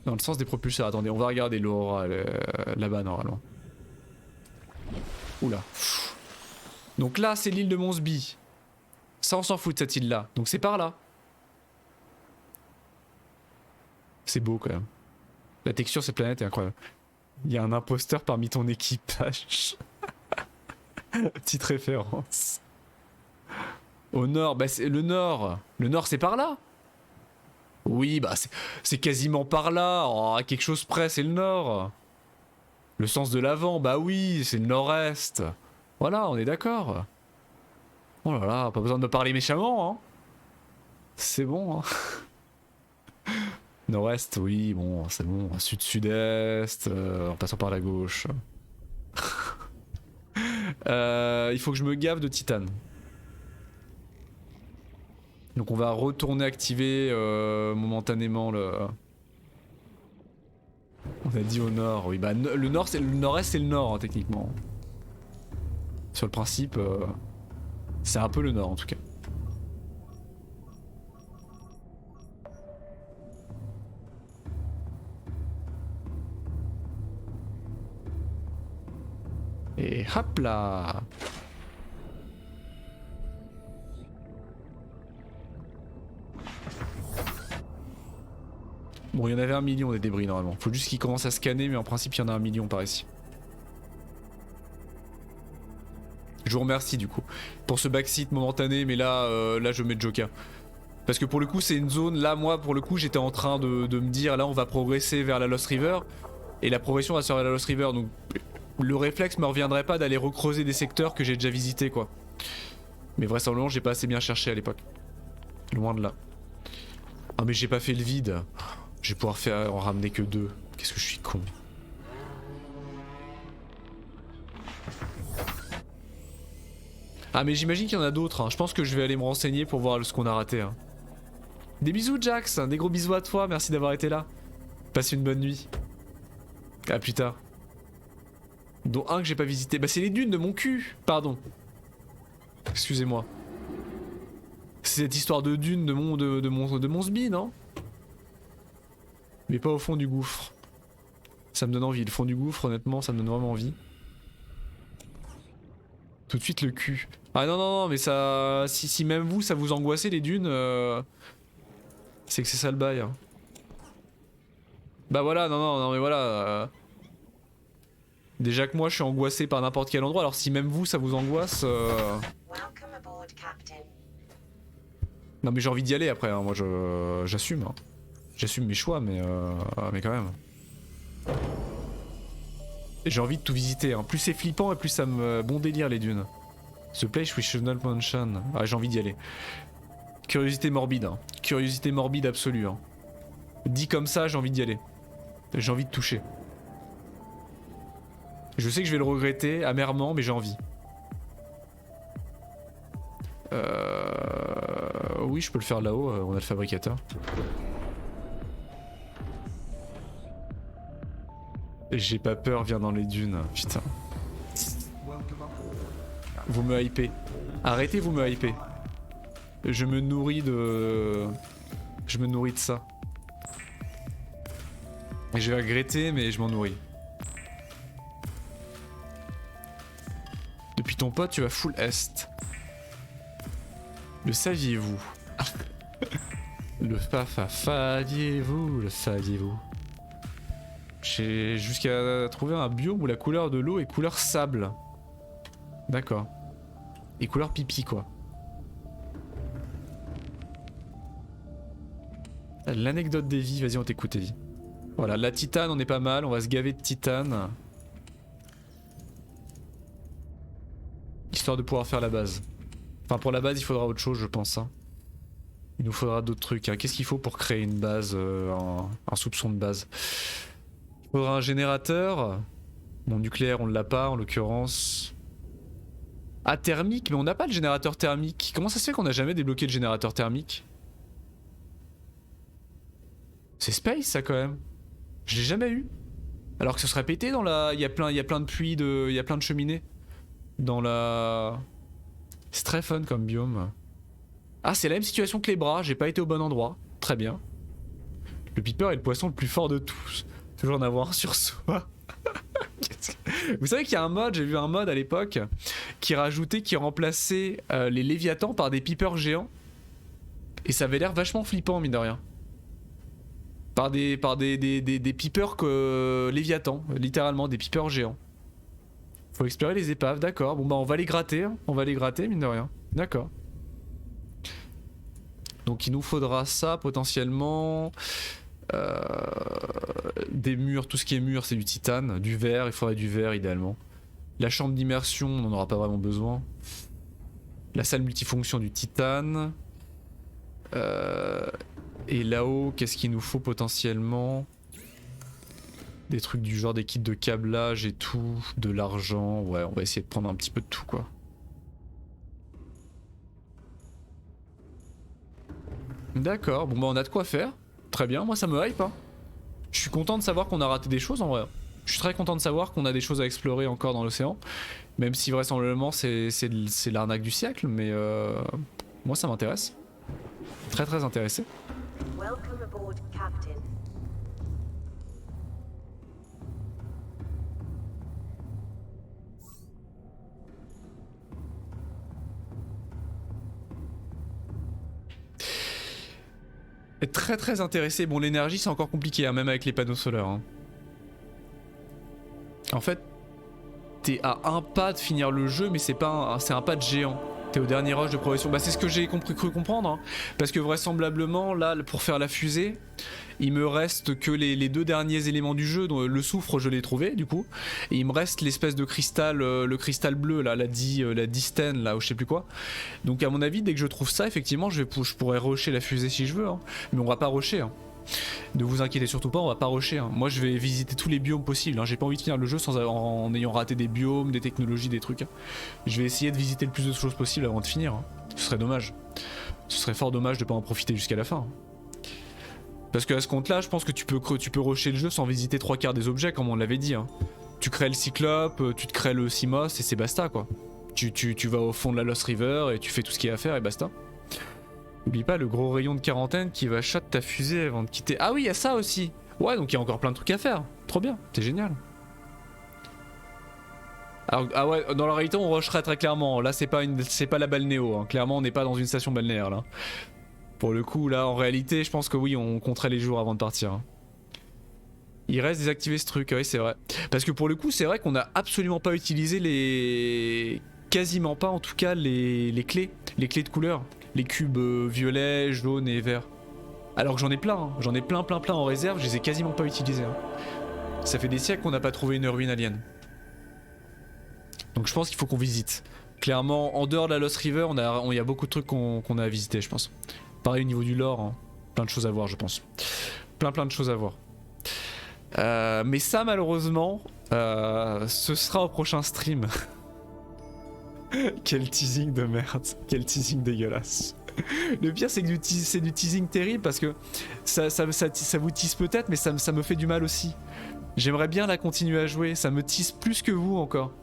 Dans le sens des propulseurs, attendez, on va regarder l'aura là-bas normalement. Oula. Donc là c'est l'île de Monsby. Ça on s'en fout de cette île là, donc c'est par là. C'est beau quand même. La texture de cette planète est incroyable. Il y a un imposteur parmi ton équipage. Petite référence. Au nord, bah c'est le nord. Le nord c'est par là. Oui, bah c'est quasiment par là. Oh, à quelque chose près, c'est le nord. Le sens de l'avant, bah oui, c'est le nord-est. Voilà, on est d'accord. Oh là là, pas besoin de me parler méchamment, hein. C'est bon, hein. Nord-est, oui, bon, c'est bon. Sud-sud-est, en passant par la gauche. Il faut que je me gave de titane. Donc on va retourner activer momentanément le... On a dit au nord, oui bah le nord c'est le nord-est, c'est le nord hein, techniquement. Sur le principe, c'est un peu le nord en tout cas. Et hop là. Bon, il y en avait 1 million des débris normalement. Faut juste qu'ils commencent à scanner, mais en principe, il y en a 1 million par ici. Je vous remercie du coup pour ce backseat momentané, mais là, là je mets Joka. Parce que pour le coup, c'est une zone. Là, moi, pour le coup, j'étais en train de me dire, là, on va progresser vers la Lost River. Et la progression va se faire vers la Lost River. Donc, le réflexe me reviendrait pas d'aller recreuser des secteurs que j'ai déjà visités, quoi. Mais vraisemblablement, j'ai pas assez bien cherché à l'époque. Loin de là. Ah, mais j'ai pas fait le vide. Je vais pouvoir en ramener que 2. Qu'est-ce que je suis con. Ah mais j'imagine qu'il y en a d'autres, hein. Je pense que je vais aller me renseigner pour voir ce qu'on a raté. Hein. Des bisous Jax, des gros bisous à toi, merci d'avoir été là. Passe une bonne nuit. À plus tard. Dont un que j'ai pas visité. Bah c'est les dunes de mon cul, pardon. Excusez-moi. C'est cette histoire de dunes de Monsby, non? Mais pas au fond du gouffre. Ça me donne envie, le fond du gouffre honnêtement ça me donne vraiment envie. Tout de suite le cul. Ah non non non mais ça... Si même vous ça vous angoissez les dunes, c'est que c'est ça le bail. Hein. Bah voilà, non non non mais voilà. Déjà que moi je suis angoissé par n'importe quel endroit, alors si même vous ça vous angoisse... Welcome aboard, Captain. Non mais j'ai envie d'y aller après, hein. Moi j'assume. Hein. J'assume mes choix mais quand même. J'ai envie de tout visiter, hein. Plus c'est flippant et plus ça me... Bon délire les dunes. The place with Channel Mansion. Ah j'ai envie d'y aller. Curiosité morbide, hein. Curiosité morbide absolue. Hein. Dit comme ça j'ai envie d'y aller. J'ai envie de toucher. Je sais que je vais le regretter amèrement mais j'ai envie. Oui je peux le faire là-haut, on a le fabricateur. J'ai pas peur, viens dans les dunes, putain. Vous me hypez. Arrêtez, vous me hypez. Je me nourris de... Je me nourris de ça. Et je vais regretter, mais je m'en nourris. Depuis ton pote, tu vas full est. Le saviez-vous? Le faviez-vous? Le saviez-vous? J'ai jusqu'à trouver un biome où la couleur de l'eau est couleur sable. D'accord. Et couleur pipi quoi. L'anecdote des vies, vas-y on t'écoute Evie. Voilà, la titane on est pas mal, on va se gaver de titane. Histoire de pouvoir faire la base. Enfin pour la base il faudra autre chose je pense. Hein. Il nous faudra d'autres trucs. Hein. Qu'est-ce qu'il faut pour créer une base, un soupçon de base? Il faudra un générateur. Bon, nucléaire, on ne l'a pas en l'occurrence. Ah, thermique, mais on n'a pas de générateur thermique. Comment ça se fait qu'on n'a jamais débloqué de générateur thermique? C'est space ça quand même. Je l'ai jamais eu. Alors que ce serait pété dans la... Il y a plein de puits, il y a plein de cheminées. Dans la... C'est très fun comme biome. Ah, c'est la même situation que les bras, j'ai pas été au bon endroit. Très bien. Le piper est le poisson le plus fort de tous. Toujours en avoir un sur soi. Vous savez qu'il y a un mode, j'ai vu un mode à l'époque, qui remplaçait les léviathans par des pipers géants. Et ça avait l'air vachement flippant, mine de rien. Par des pipers léviathans, littéralement, des pipers géants. Faut explorer les épaves, d'accord. Bon bah on va les gratter, hein. On va les gratter, mine de rien. D'accord. Donc il nous faudra ça potentiellement. Des murs, tout ce qui est mur c'est du titane, du verre, il faudrait du verre idéalement. La chambre d'immersion, on n'en aura pas vraiment besoin. La salle multifonction du titane. Et là-haut, qu'est-ce qu'il nous faut potentiellement? Des trucs du genre des kits de câblage et tout, de l'argent, ouais on va essayer de prendre un petit peu de tout quoi. D'accord, bon bah on a de quoi faire. Très bien, moi ça me hype hein. Je suis content de savoir qu'on a raté des choses en vrai. Je suis très content de savoir qu'on a des choses à explorer encore dans l'océan. Même si vraisemblablement c'est l'arnaque du siècle, mais moi ça m'intéresse. Très très intéressé. Welcome aboard, Captain. Très très intéressé. Bon l'énergie c'est encore compliqué hein, même avec les panneaux solaires. Hein. En fait, t'es à un pas de finir le jeu mais c'est pas c'est un pas de géant. T'es au dernier rush de progression. Bah c'est ce que j'ai cru comprendre. Hein. Parce que vraisemblablement là pour faire la fusée, il me reste que les deux derniers éléments du jeu. Donc, le soufre je l'ai trouvé du coup. Et il me reste l'espèce de cristal, le cristal bleu là, la distène là ou je sais plus quoi. Donc à mon avis dès que je trouve ça effectivement je pourrais rusher la fusée si je veux. Hein. Mais on va pas rusher. Hein. Ne vous inquiétez surtout pas, on va pas rusher. Hein. Moi je vais visiter tous les biomes possibles. Hein. J'ai pas envie de finir le jeu en ayant raté des biomes, des technologies, des trucs. Hein. Je vais essayer de visiter le plus de choses possible avant de finir. Hein. Ce serait dommage. Ce serait fort dommage de pas en profiter jusqu'à la fin. Hein. Parce qu'à ce compte-là, je pense que tu peux rusher le jeu sans visiter 3/4 des objets, comme on l'avait dit. Hein. Tu crées le Cyclope, tu te crées le Simos et c'est basta quoi. Tu vas au fond de la Lost River et tu fais tout ce qu'il y a à faire et basta. N'oublie pas le gros rayon de quarantaine qui va shot ta fusée avant de quitter. Ah oui, il y a ça aussi. Ouais, donc il y a encore plein de trucs à faire. Trop bien, c'est génial. Alors, ah ouais, dans la réalité, on rusherait très clairement. Là, c'est pas la balnéo. Hein. Clairement, on n'est pas dans une station balnéaire là. Pour le coup, là, en réalité, je pense que oui, on compterait les jours avant de partir. Hein. Il reste désactiver ce truc, oui, c'est vrai. Parce que pour le coup, c'est vrai qu'on a absolument pas utilisé les. Quasiment pas, en tout cas, les clés. Les clés de couleur. Les cubes violets, jaunes et verts. Alors que j'en ai plein, hein. J'en ai plein en réserve, je les ai quasiment pas utilisés. Hein. Ça fait des siècles qu'on n'a pas trouvé une ruine alien. Donc je pense qu'il faut qu'on visite. Clairement, en dehors de la Lost River, il y a beaucoup de trucs qu'on a à visiter, je pense. Pareil au niveau du lore, hein. Plein de choses à voir, je pense. Plein de choses à voir. Mais ça, malheureusement, ce sera au prochain stream. Quel teasing de merde, quel teasing dégueulasse. Le pire c'est que c'est du teasing terrible parce que ça vous tease peut-être mais ça me fait du mal aussi. J'aimerais bien la continuer à jouer, ça me tease plus que vous encore.